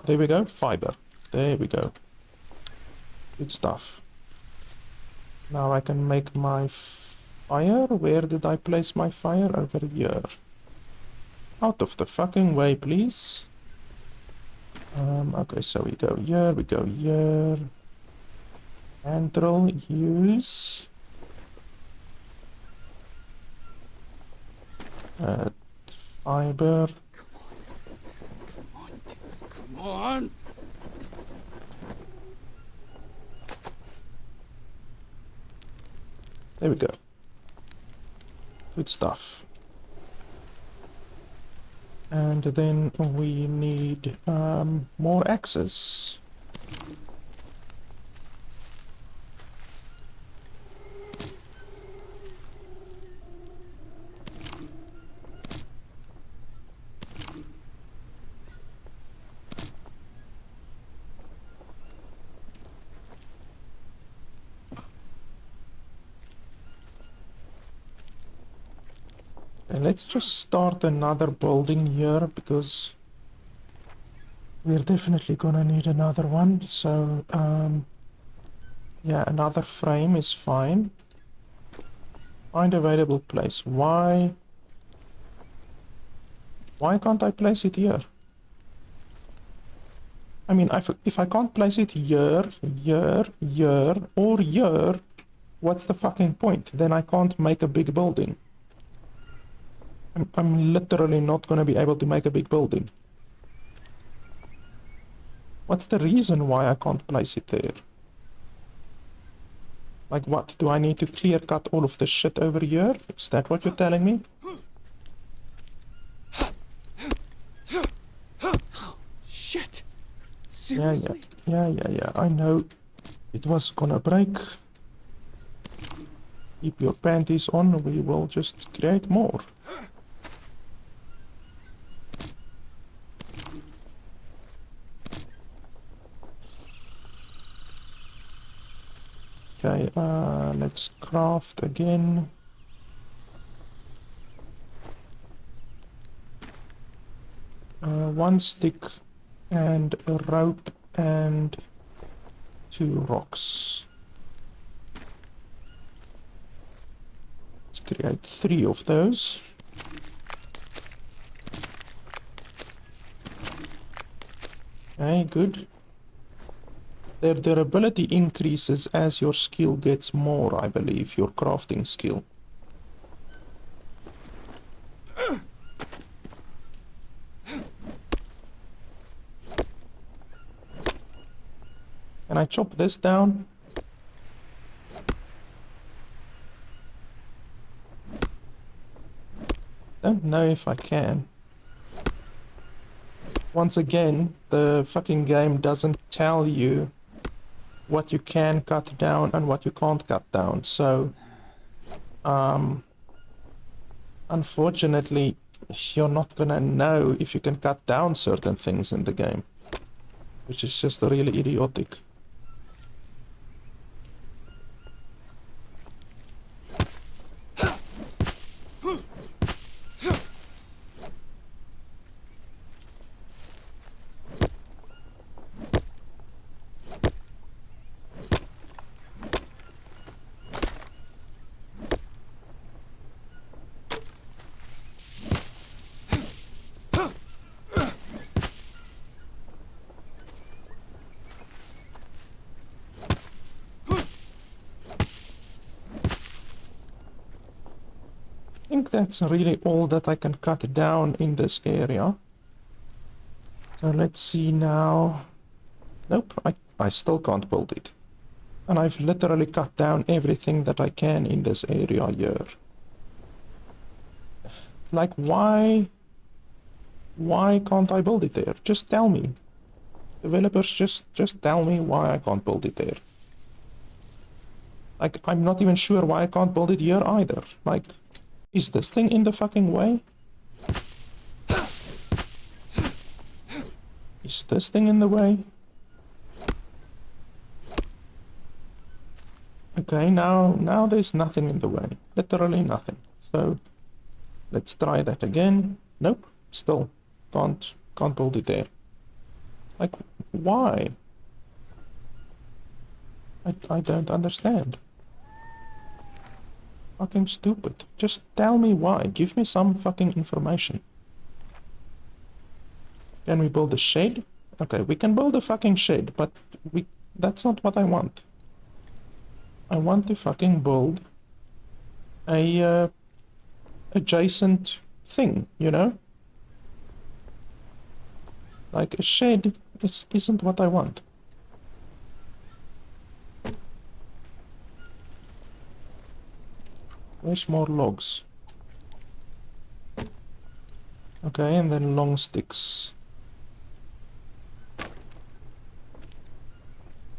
there we go. Fiber. There we go. Good stuff. Now I can make my fire. Where did I place my fire? Over here. Out of the fucking way, please. Okay, so we go here, we go here. Control, use. Fiber. Come on! There we go. Good stuff. And then we need more axes. And let's just start another building here because we're definitely gonna need another one. So yeah, another frame is fine. Find available place. Why can't I place it here? I mean, if I can't place it here, or here, what's the fucking point? Then I can't make a big building. I'm literally not going to be able to make a big building. What's the reason why I can't place it there? Like what? Do I need to clear cut all of this shit over here? Is that what you're telling me? Shit! Seriously? Yeah, I know it was gonna break. Keep your panties on, we will just create more. Okay, let's craft again. One stick and a rope and 2 rocks. Let's create 3 of those. Okay, good. Their durability increases as your skill gets more, I believe, your crafting skill. Can I chop this down? Don't know if I can. Once again, the fucking game doesn't tell you what you can cut down and what you can't cut down, so unfortunately you're not gonna know if you can cut down certain things in the game, which is just really idiotic. I think that's really all that I can cut down in this area. So let's see now. Nope, I still can't build it. And I've literally cut down everything that I can in this area here. Like, why can't I build it there? Just tell me. Developers, just tell me why I can't build it there. Like, I'm not even sure why I can't build it here either. Like, is this thing in the fucking way? Is this thing in the way? Okay, now there's nothing in the way. Literally nothing. So let's try that again. Nope, still can't build it there. Like, why? I don't understand. Fucking stupid. Just tell me why. Give me some fucking information. Can we build a shed? Okay, we can build a fucking shed, but that's not what I want. I want to fucking build a adjacent thing, you know? Like a shed isn't what I want. Where's more logs? Okay, and then long sticks.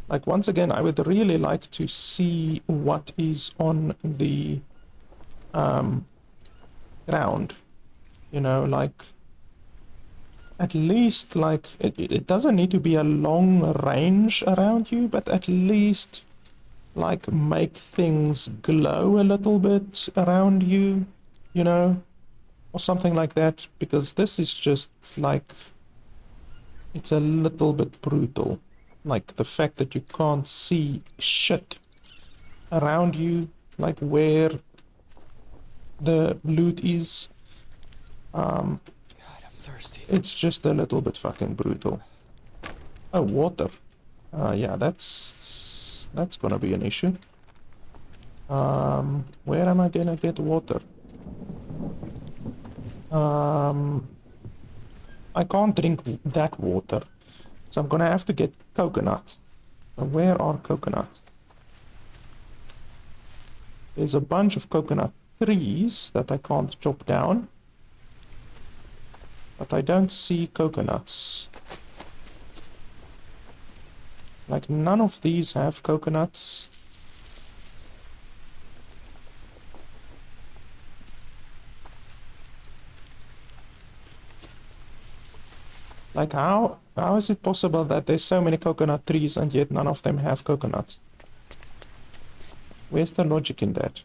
Like, once again, I would really like to see what is on the ground. You know, like, at least, like, it doesn't need to be a long range around you, but at least, like, make things glow a little bit around you, you know? Or something like that, because this is just, like, it's a little bit brutal. Like, the fact that you can't see shit around you, like where the loot is. God, I'm thirsty. It's just a little bit fucking brutal. Oh, water. Yeah, that's gonna be an issue. Where am I gonna get water? I can't drink that water. So I'm gonna have to get coconuts. So where are coconuts? There's a bunch of coconut trees that I can't chop down. But I don't see coconuts. Like, none of these have coconuts. Like, how is it possible that there's so many coconut trees and yet none of them have coconuts? Where's the logic in that?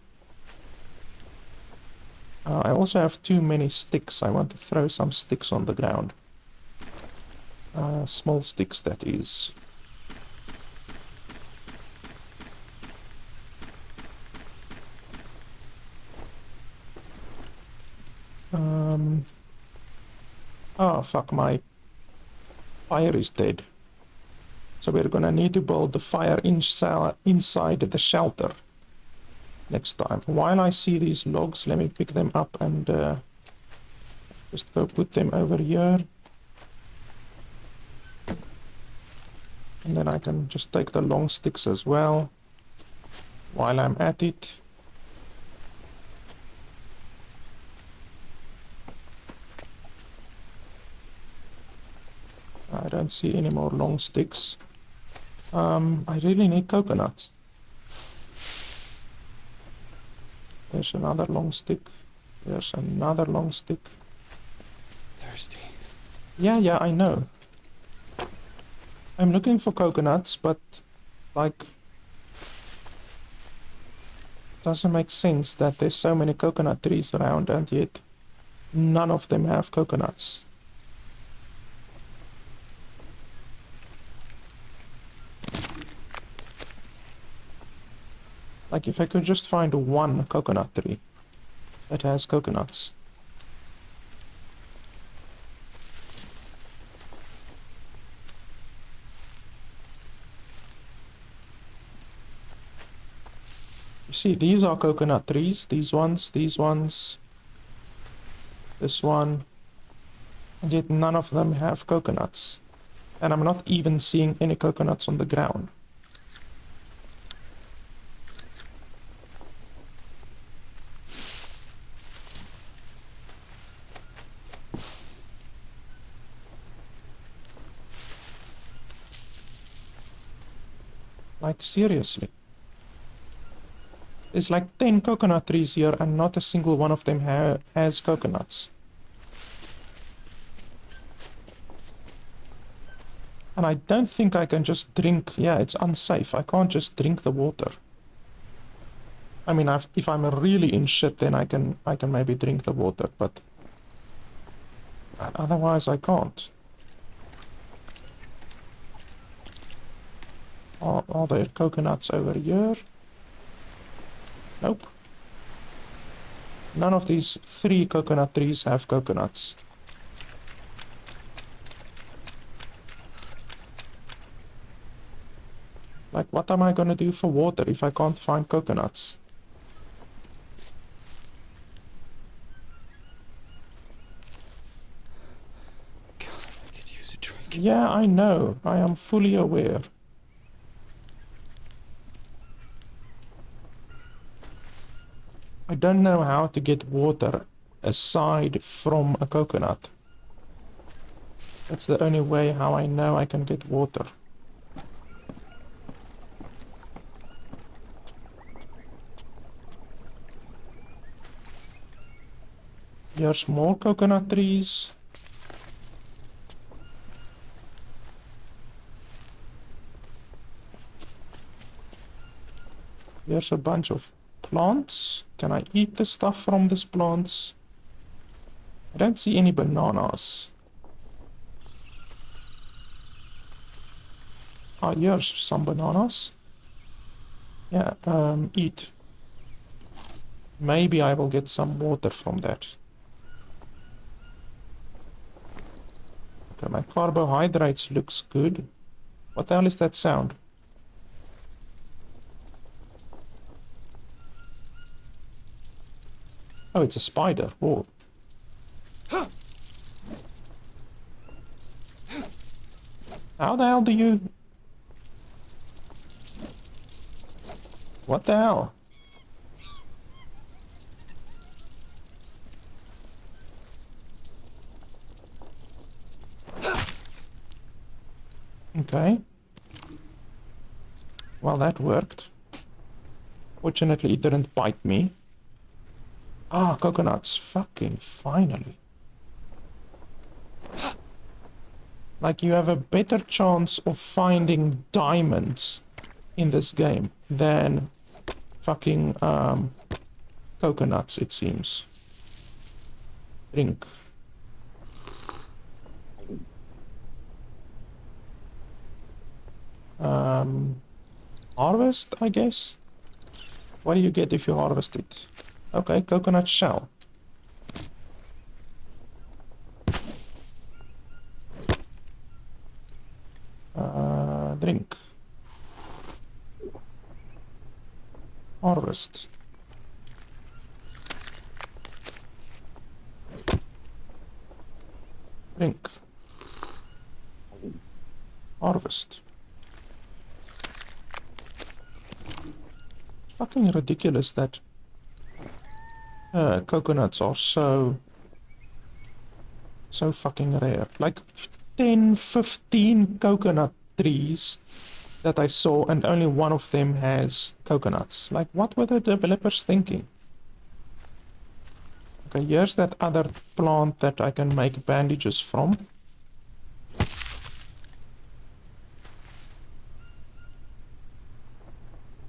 I also have too many sticks. I want to throw some sticks on the ground. Small sticks, that is. Oh, fuck, my fire is dead. So we're gonna need to build the fire inside the shelter next time. While I see these logs, let me pick them up and just go put them over here. And then I can just take the long sticks as well while I'm at it. I don't see any more long sticks. I really need coconuts. There's another long stick. There's another long stick. Thirsty. Yeah, I know. I'm looking for coconuts, but, like, doesn't make sense that there's so many coconut trees around and yet none of them have coconuts. Like, if I could just find one coconut tree that has coconuts. You see, these are coconut trees. These ones, this one. And yet none of them have coconuts. And I'm not even seeing any coconuts on the ground. Like, seriously. There's like 10 coconut trees here and not a single one of them has coconuts. And I don't think I can just drink... Yeah, it's unsafe. I can't just drink the water. I mean, if I'm really in shit, then I can maybe drink the water, but... Otherwise, I can't. Are there coconuts over here? Nope. None of these 3 coconut trees have coconuts. Like, what am I gonna do for water if I can't find coconuts? God, I could use a drink. Yeah, I know. I am fully aware. I don't know how to get water aside from a coconut. That's the only way how I know I can get water. Here's more coconut trees. Here's a bunch of plants. Can I eat the stuff from these plants? I don't see any bananas. Ah, here's some bananas. Yeah, eat. Maybe I will get some water from that. Okay, my carbohydrates looks good. What the hell is that sound? Oh, it's a spider. Oh. How the hell do you... What the hell? Okay. Well, that worked. Fortunately, it didn't bite me. Ah, coconuts. Fucking finally. Like, you have a better chance of finding diamonds in this game than fucking coconuts, it seems. Drink. Harvest, I guess? What do you get if you harvest it? Okay, coconut shell. Drink. Harvest. Drink. Harvest. It's fucking ridiculous that coconuts are so fucking rare. Like 10, 15 coconut trees that I saw and only one of them has coconuts. Like, what were the developers thinking? Okay, here's that other plant that I can make bandages from.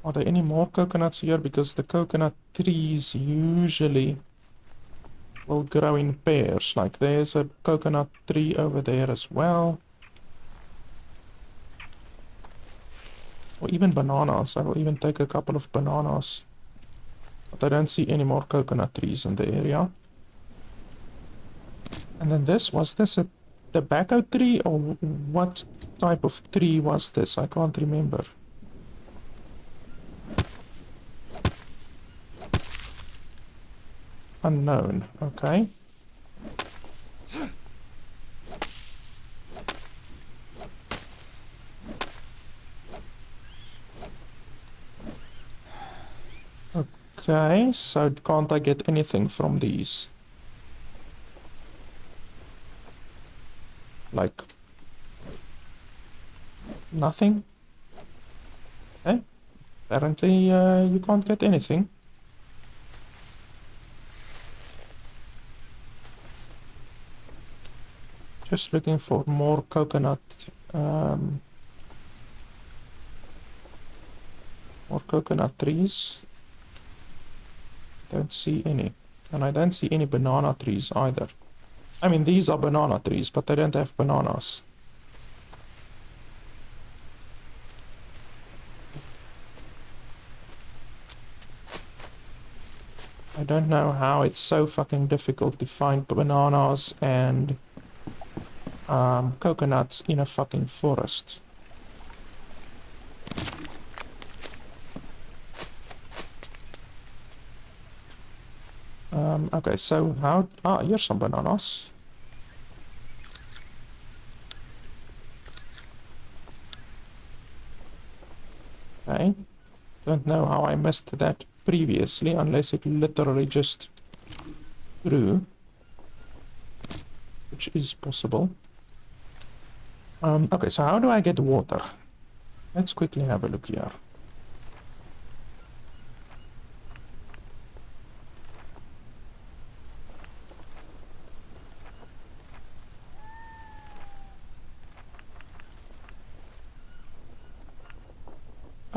Are there any more coconuts here? Because the coconut trees usually will grow in pairs. Like, there's a coconut tree over there as well. Or even bananas. I will even take a couple of bananas. But I don't see any more coconut trees in the area. And then was this a tobacco tree? Or what type of tree was this? I can't remember. Unknown, okay. Okay, so can't I get anything from these? Like... nothing? Okay. Apparently, you can't get anything. Just looking for more coconut, more coconut trees. Don't see any. And I don't see any banana trees either. I mean, these are banana trees, but they don't have bananas. I don't know how it's so fucking difficult to find bananas and coconuts in a fucking forest. Okay, so how... Ah, here's some bananas. Okay. Don't know how I missed that previously, unless it literally just grew. Which is possible. Okay, so how do I get water? Let's quickly have a look here.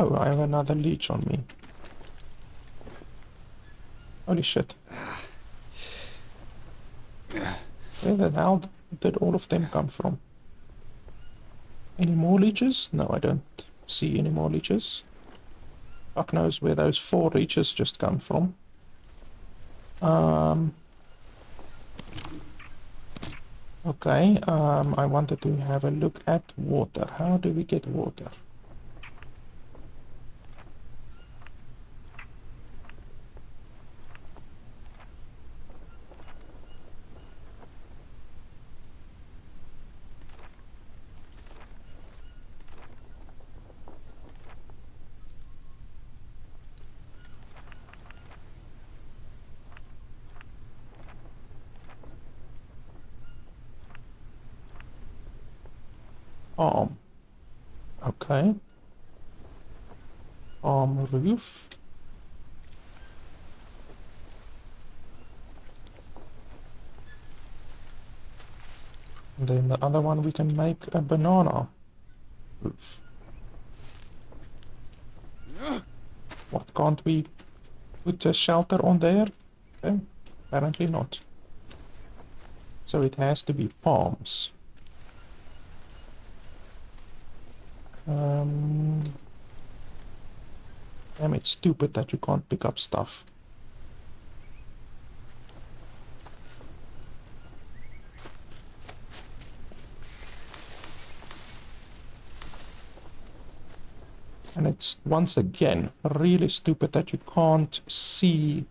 Oh, I have another leech on me. Holy shit. Where the hell did all of them come from? Any more leeches? No, I don't see any more leeches. Fuck knows where those 4 leeches just come from. Okay, I wanted to have a look at water. How do we get water? Okay. Roof. And then the other one we can make a banana roof. What, can't we put a shelter on there? Okay, apparently not. So it has to be palms. Damn, it's stupid that you can't pick up stuff. And it's, once again, really stupid that you can't see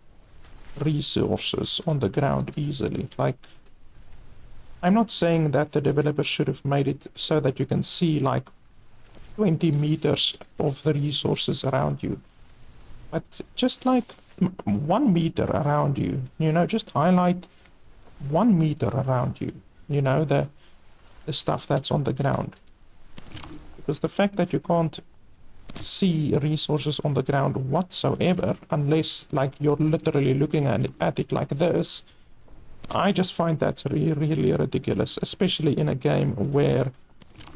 resources on the ground easily. Like, I'm not saying that the developer should have made it so that you can see, like, 20 meters of the resources around you. But just like 1 meter around you, you know, just highlight 1 meter around you, you know, the stuff that's on the ground. Because the fact that you can't see resources on the ground whatsoever, unless like you're literally looking at it like this, I just find that's really ridiculous, especially in a game where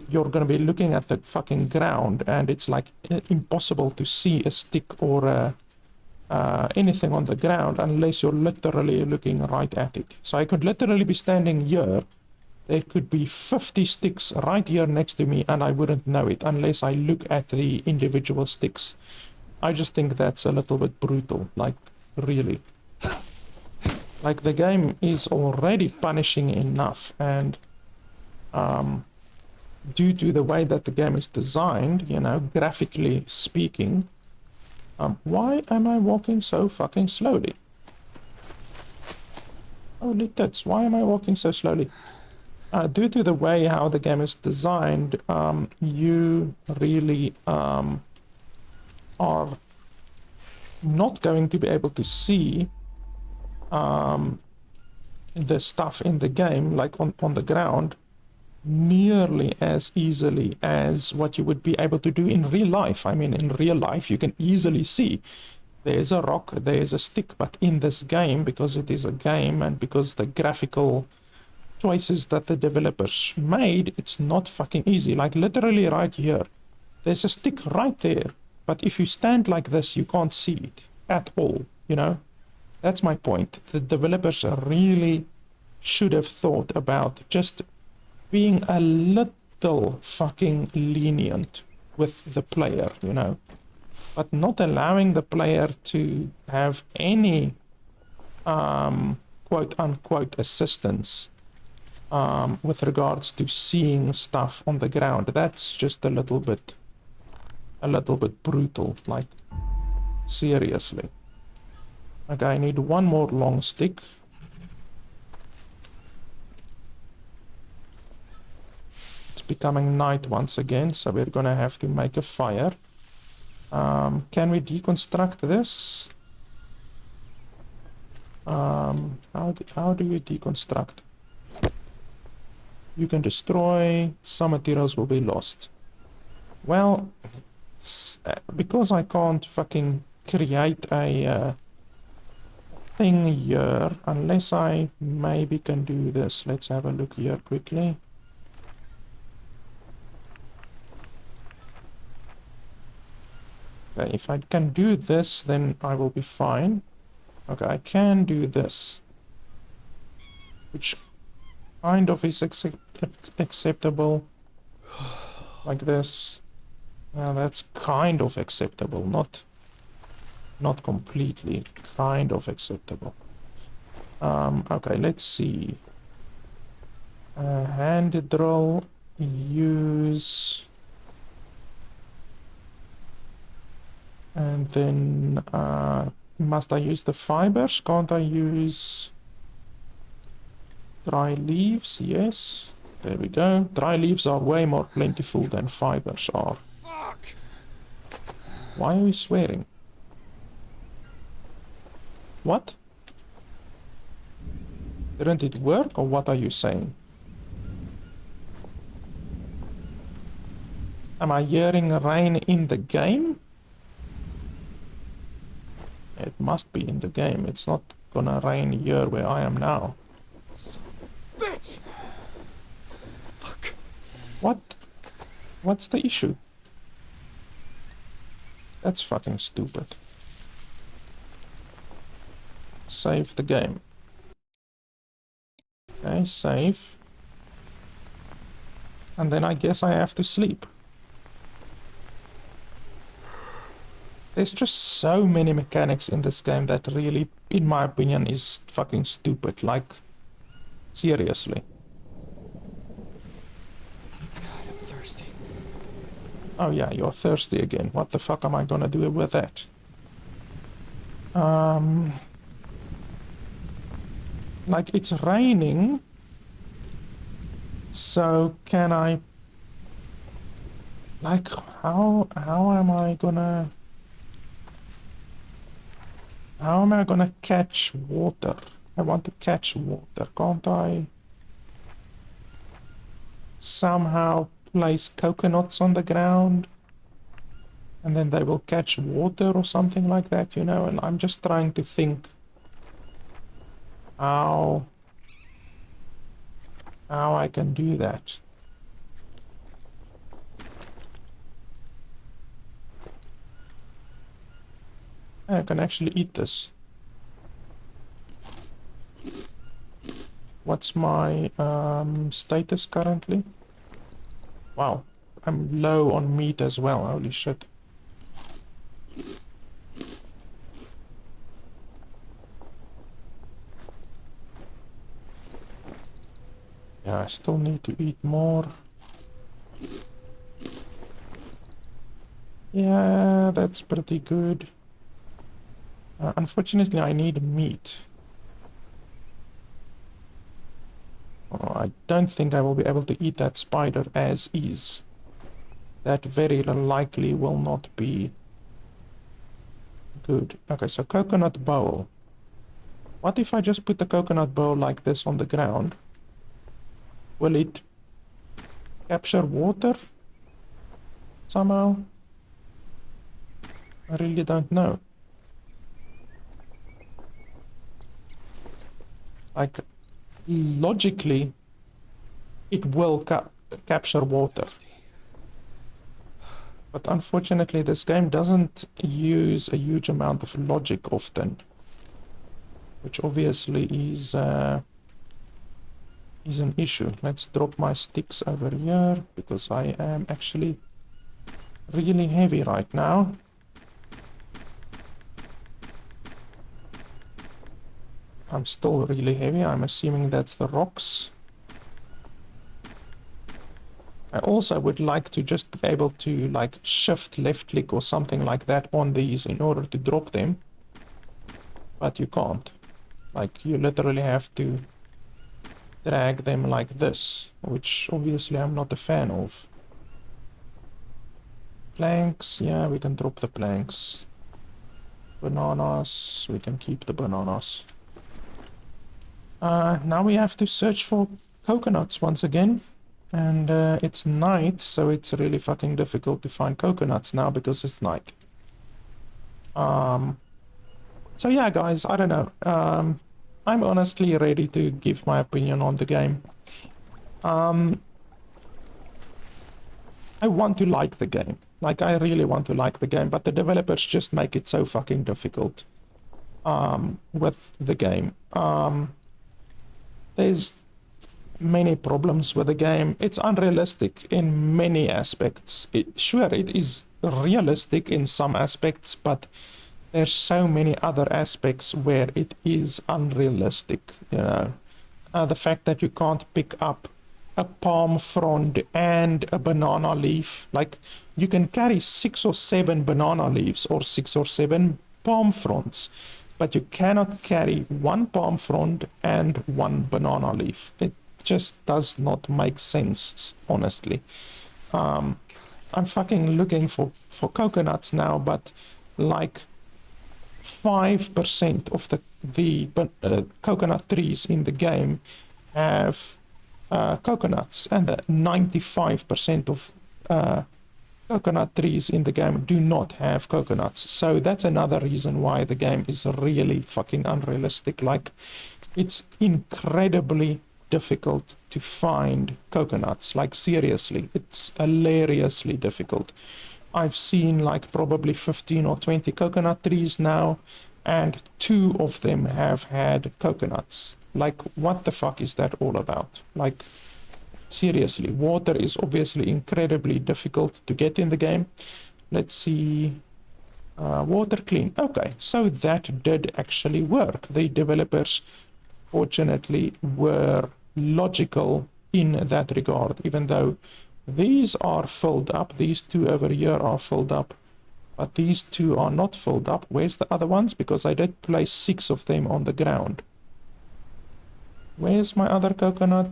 you're going to be looking at the fucking ground and it's like impossible to see a stick or anything on the ground unless you're literally looking right at it. So I could literally be standing here, there could be 50 sticks right here next to me and I wouldn't know it unless I look at the individual sticks. I just think that's a little bit brutal, like really. Like the game is already punishing enough, and due to the way that the game is designed, you know, graphically speaking, why am I walking so fucking slowly? Holy tits, why am I walking so slowly? Due to the way how the game is designed, you really are not going to be able to see the stuff in the game, like on the ground, nearly as easily as what you would be able to do in real life. I mean, in real life, you can easily see there's a rock, there's a stick, but in this game, because it is a game and because the graphical choices that the developers made, it's not fucking easy. Like literally right here, there's a stick right there, but if you stand like this, you can't see it at all, you know? That's my point. The developers really should have thought about just being a little fucking lenient with the player, you know, but not allowing the player to have any quote unquote assistance with regards to seeing stuff on the ground. That's just a little bit brutal, like seriously. Okay, I need one more long stick. It's becoming night once again, so we're gonna have to make a fire. Can we deconstruct this? How do you deconstruct? You can destroy, some materials will be lost. Well, because I can't fucking create a thing here, unless I maybe can do this. Let's have a look here quickly. Okay, if I can do this, then I will be fine. Okay, I can do this, which kind of is acceptable, like this. That's kind of acceptable, not completely, kind of acceptable. Okay, let's see. Hand drill, use, and then must I use the fibers? Can't I use dry leaves? Yes, there we go. Dry leaves are way more plentiful than fibers are. Fuck! Why are you swearing? What? Didn't it work, or what are you saying? Am I hearing rain in the game? It must be in the game. It's not gonna rain here where I am now. Bitch! Fuck. What? What's the issue? That's fucking stupid. Save the game. Okay, save. And then I guess I have to sleep. There's just so many mechanics in this game that really, in my opinion, is fucking stupid. Like, seriously. God, I'm thirsty. Oh yeah, you're thirsty again. What the fuck am I gonna do with that? Like, it's raining. So can I... Like, how am I gonna... How am I gonna catch water? I want to catch water, can't I? Somehow place coconuts on the ground, and then they will catch water or something like that, you know? And I'm just trying to think how I can do that. I can actually eat this. What's my status currently? Wow, I'm low on meat as well, holy shit. Yeah, I still need to eat more. Yeah, that's pretty good. Unfortunately, I need meat. Oh, I don't think I will be able to eat that spider as is. That very likely will not be good. Okay, so coconut bowl. What if I just put the coconut bowl like this on the ground? Will it capture water somehow? I really don't know. Like, logically, it will capture water. But unfortunately, this game doesn't use a huge amount of logic often. Which obviously is an issue. Let's drop my sticks over here, because I am actually really heavy right now. I'm still really heavy. I'm assuming that's the rocks. I also would like to just be able to like shift left click or something like that on these in order to drop them. But you can't. Like you literally have to drag them like this, which obviously I'm not a fan of. Planks, yeah, we can drop the planks. Bananas, we can keep the bananas. Now we have to search for coconuts once again. And it's night, so it's really fucking difficult to find coconuts now because it's night. So yeah, guys, I don't know. I'm honestly ready to give my opinion on the game. I want to like the game. Like, I really want to like the game, but the developers just make it so fucking difficult with the game. There's many problems with the game. It's unrealistic in many aspects. Sure, it is realistic in some aspects, but there's so many other aspects where it is unrealistic, you know. The fact that you can't pick up a palm frond and a banana leaf. Like, you can carry 6 or 7 banana leaves or 6 or 7 palm fronds, but you cannot carry 1 palm frond and 1 banana leaf. It just does not make sense, honestly. I'm fucking looking for coconuts now, but like 5% of the coconut trees in the game have coconuts, and 95% of coconut trees in the game do not have coconuts. So that's another reason why the game is really fucking unrealistic. Like, it's incredibly difficult to find coconuts. Like, seriously, it's hilariously difficult. I've seen like probably 15 or 20 coconut trees now, and 2 of them have had coconuts. Like, what the fuck is that all about? Like, seriously, water is obviously incredibly difficult to get in the game. Let's see. Water clean. Okay, so that did actually work. The developers, fortunately, were logical in that regard, even though these are filled up. These 2 over here are filled up, but these 2 are not filled up. Where's the other ones? Because I did place 6 of them on the ground. Where's my other coconut?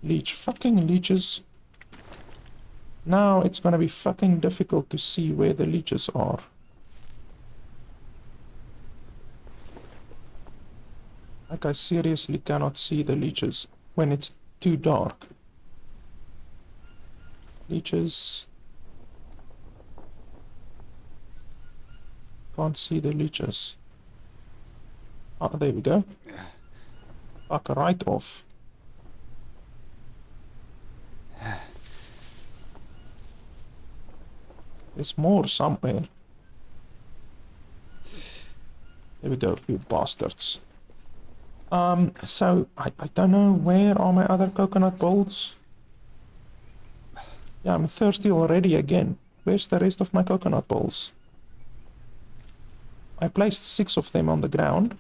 Leech. Fucking leeches. Now it's gonna be fucking difficult to see where the leeches are. Like, I seriously cannot see the leeches when it's too dark. Leeches. Can't see the leeches. Ah, there we go. Fuck right off. There's more somewhere. There we go, you bastards. So I don't know, where are my other coconut bowls? Yeah, I'm thirsty already again. Where's the rest of my coconut bowls? I placed 6 of them on the ground.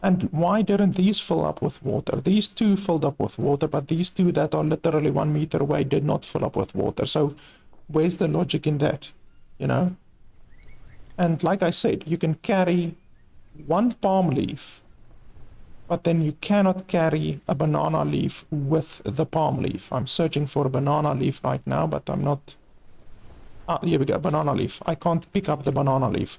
And why didn't these fill up with water? These 2 filled up with water, but these 2 that are literally 1 meter away did not fill up with water. So where's the logic in that, you know? And like I said, you can carry 1 palm leaf, but then you cannot carry a banana leaf with the palm leaf. I'm searching for a banana leaf right now, but I'm not... Ah, here we go, banana leaf. I can't pick up the banana leaf.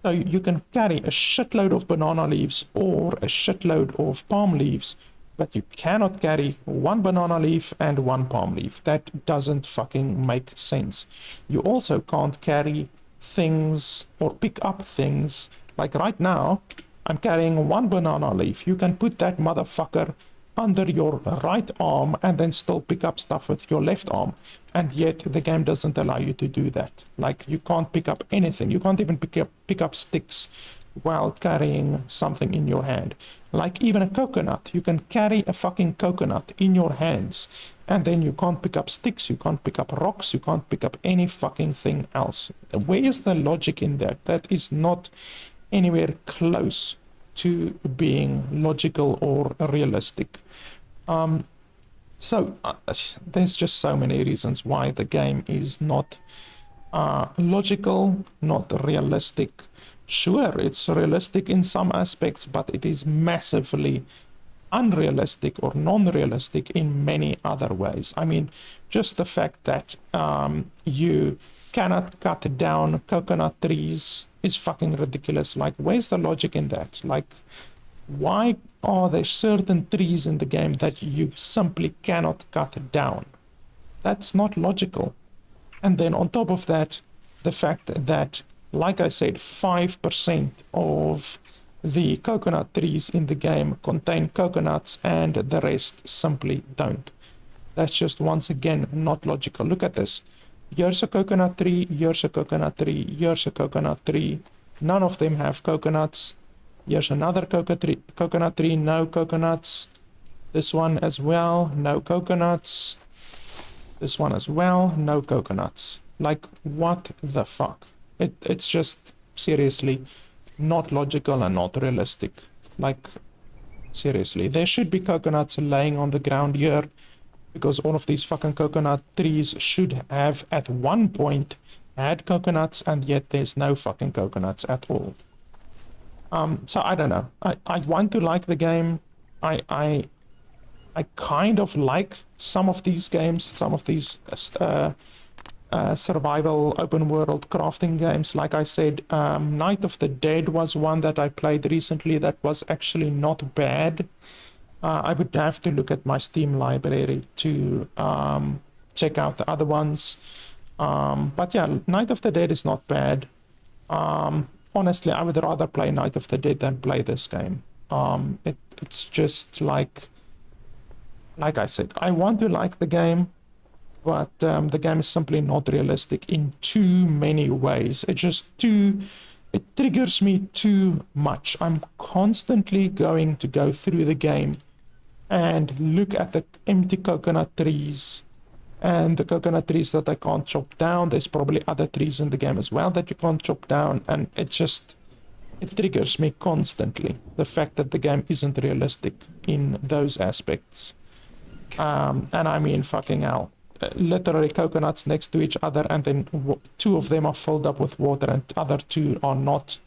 So you can carry a shitload of banana leaves or a shitload of palm leaves, but you cannot carry 1 banana leaf and 1 palm leaf. That doesn't fucking make sense. You also can't carry things or pick up things. Like right now, I'm carrying 1 banana leaf. You can put that motherfucker under your right arm and then still pick up stuff with your left arm. And yet the game doesn't allow you to do that. Like, you can't pick up anything. You can't even pick up sticks. while carrying something in your hand. Like even a coconut. You can carry a fucking coconut in your hands, and then you can't pick up sticks, you can't pick up rocks, you can't pick up any fucking thing else. Where is the logic in that? That is not anywhere close to being logical or realistic. So there's just so many reasons why the game is not logical, not realistic. Sure, it's realistic in some aspects, but it is massively unrealistic or non-realistic in many other ways. I mean, just the fact that you cannot cut down coconut trees is fucking ridiculous. Like, where's the logic in that? Like, why are there certain trees in the game that you simply cannot cut down? That's not logical. And then on top of that, the fact that, like I said, 5% of the coconut trees in the game contain coconuts and the rest simply don't. That's just, once again, not logical. Look at this. Here's a coconut tree, here's a coconut tree, here's a coconut tree. None of them have coconuts. Here's another coconut tree, no coconuts. This one as well, no coconuts. This one as well, no coconuts. Like, what the fuck? It's just seriously not logical and not realistic. Like, seriously, there should be coconuts laying on the ground here, because all of these fucking coconut trees should have at one point had coconuts, and yet there's no fucking coconuts at all. So I don't know. I want to like the game. I kind of like some of these games, some of these survival open world crafting games. Like I said, Night of the Dead was one that I played recently that was actually not bad. I would have to look at my Steam library to check out the other ones. But yeah, Night of the Dead is not bad. Honestly, I would rather play Night of the Dead than play this game. It's just like I said, I want to like the game, but the game is simply not realistic in too many ways. It triggers me too much. I'm constantly going to go through the game and look at the empty coconut trees and the coconut trees that I can't chop down. There's probably other trees in the game as well that you can't chop down, and it triggers me constantly, the fact that the game isn't realistic in those aspects. And I mean, fucking hell, literally coconuts next to each other, and then two of them are filled up with water and other two are not.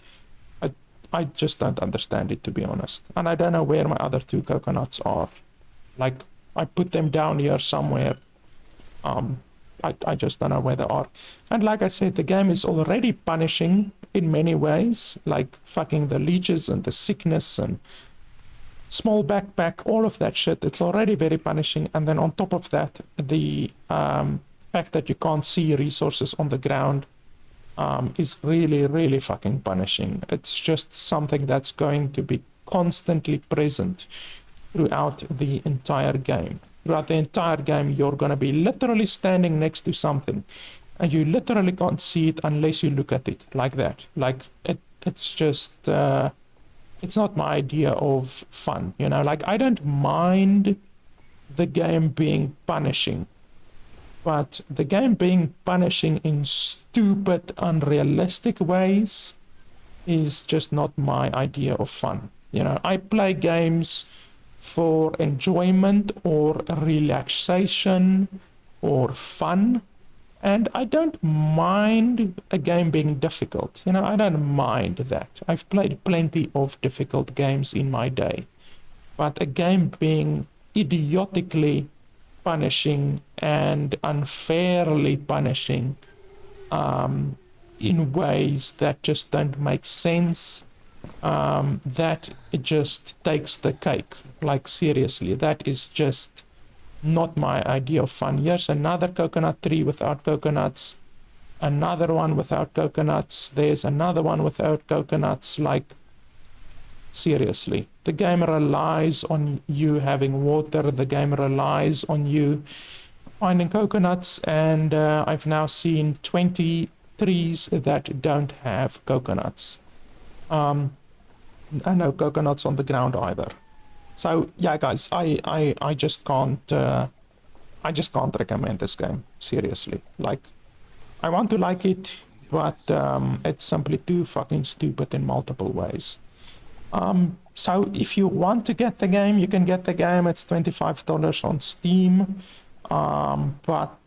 I just don't understand it, to be honest. And I don't know where my other two coconuts are. Like, I put them down here somewhere. I just don't know where they are. And like I said, the game is already punishing in many ways, like fucking the leeches and the sickness and small backpack, all of that shit. It's already very punishing. And then on top of that, the fact that you can't see resources on the ground is really, really fucking punishing. It's just something that's going to be constantly present throughout the entire game. Throughout the entire game, you're going to be literally standing next to something, and you literally can't see it unless you look at it like that. Like, it's just, it's not my idea of fun, you know? Like, I don't mind the game being punishing, but the game being punishing in stupid, unrealistic ways is just not my idea of fun. You know, I play games for enjoyment or relaxation or fun, and I don't mind a game being difficult. You know, I don't mind that. I've played plenty of difficult games in my day, but a game being idiotically punishing and unfairly punishing in ways that just don't make sense, that it just takes the cake. Like, seriously, that is just not my idea of fun. Here's another coconut tree without coconuts, another one without coconuts, there's another one without coconuts. Like, seriously, the game relies on you having water, the game relies on you finding coconuts, and I've now seen 20 trees that don't have coconuts. And no coconuts on the ground either. So yeah, guys, I just can't recommend this game, seriously. Like, I want to like it, but it's simply too fucking stupid in multiple ways. So if you want to get the game, you can get the game. It's $25 on Steam. But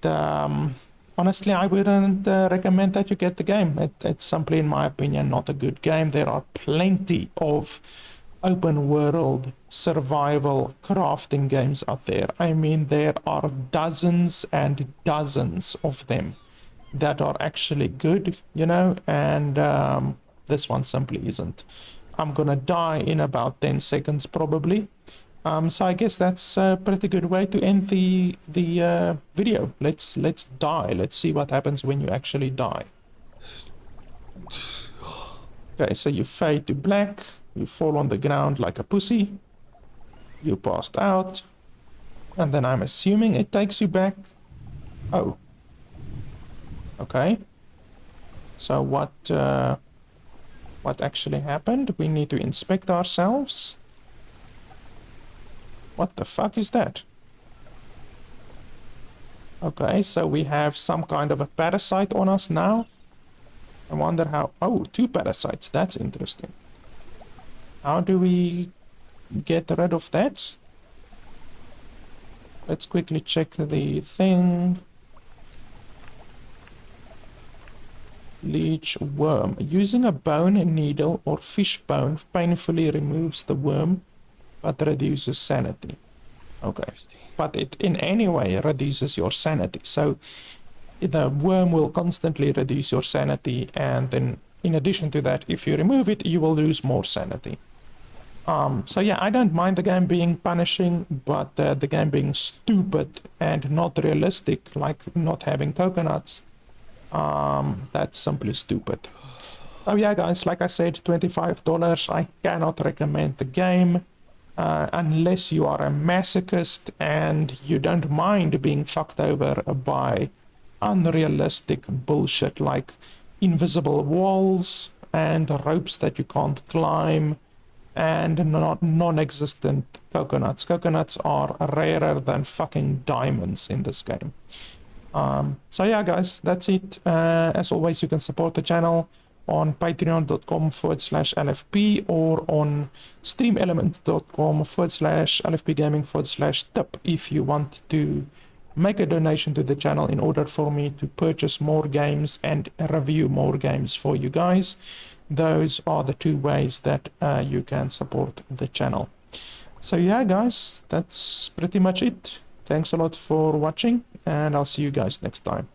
honestly, I wouldn't recommend that you get the game. It's simply, in my opinion, not a good game. There are plenty of open world survival crafting games out there. I mean, there are dozens and dozens of them that are actually good, you know, and this one simply isn't. I'm gonna die in about 10 seconds probably. So I guess that's a pretty good way to end the video. Let's die. Let's see what happens when you actually die. Okay, so you fade to black. You fall on the ground like a pussy. You passed out. And then I'm assuming it takes you back. Oh. Okay. So what actually happened? We need to inspect ourselves. What the fuck is that? Okay, so we have some kind of a parasite on us now. I wonder how... Oh, 2 parasites. That's interesting. How do we get rid of that? Let's quickly check the thing. Leech worm. Using a bone needle or fish bone painfully removes the worm, but reduces sanity. Okay. But it in any way reduces your sanity. So the worm will constantly reduce your sanity, and then in addition to that, if you remove it, you will lose more sanity. So yeah, I don't mind the game being punishing, but the game being stupid and not realistic, like not having coconuts, that's simply stupid. Oh yeah, guys, like I said, $25. I cannot recommend the game unless you are a masochist and you don't mind being fucked over by unrealistic bullshit like invisible walls and ropes that you can't climb and non-existent coconuts. Coconuts are rarer than fucking diamonds in this game. So yeah, guys, that's it. As always, you can support the channel on patreon.com/LFP or on streamelements.com/LFPgaming/tip if you want to make a donation to the channel in order for me to purchase more games and review more games for you guys. Those are the 2 ways that you can support the channel. So yeah, guys, that's pretty much it. Thanks a lot for watching, and I'll see you guys next time.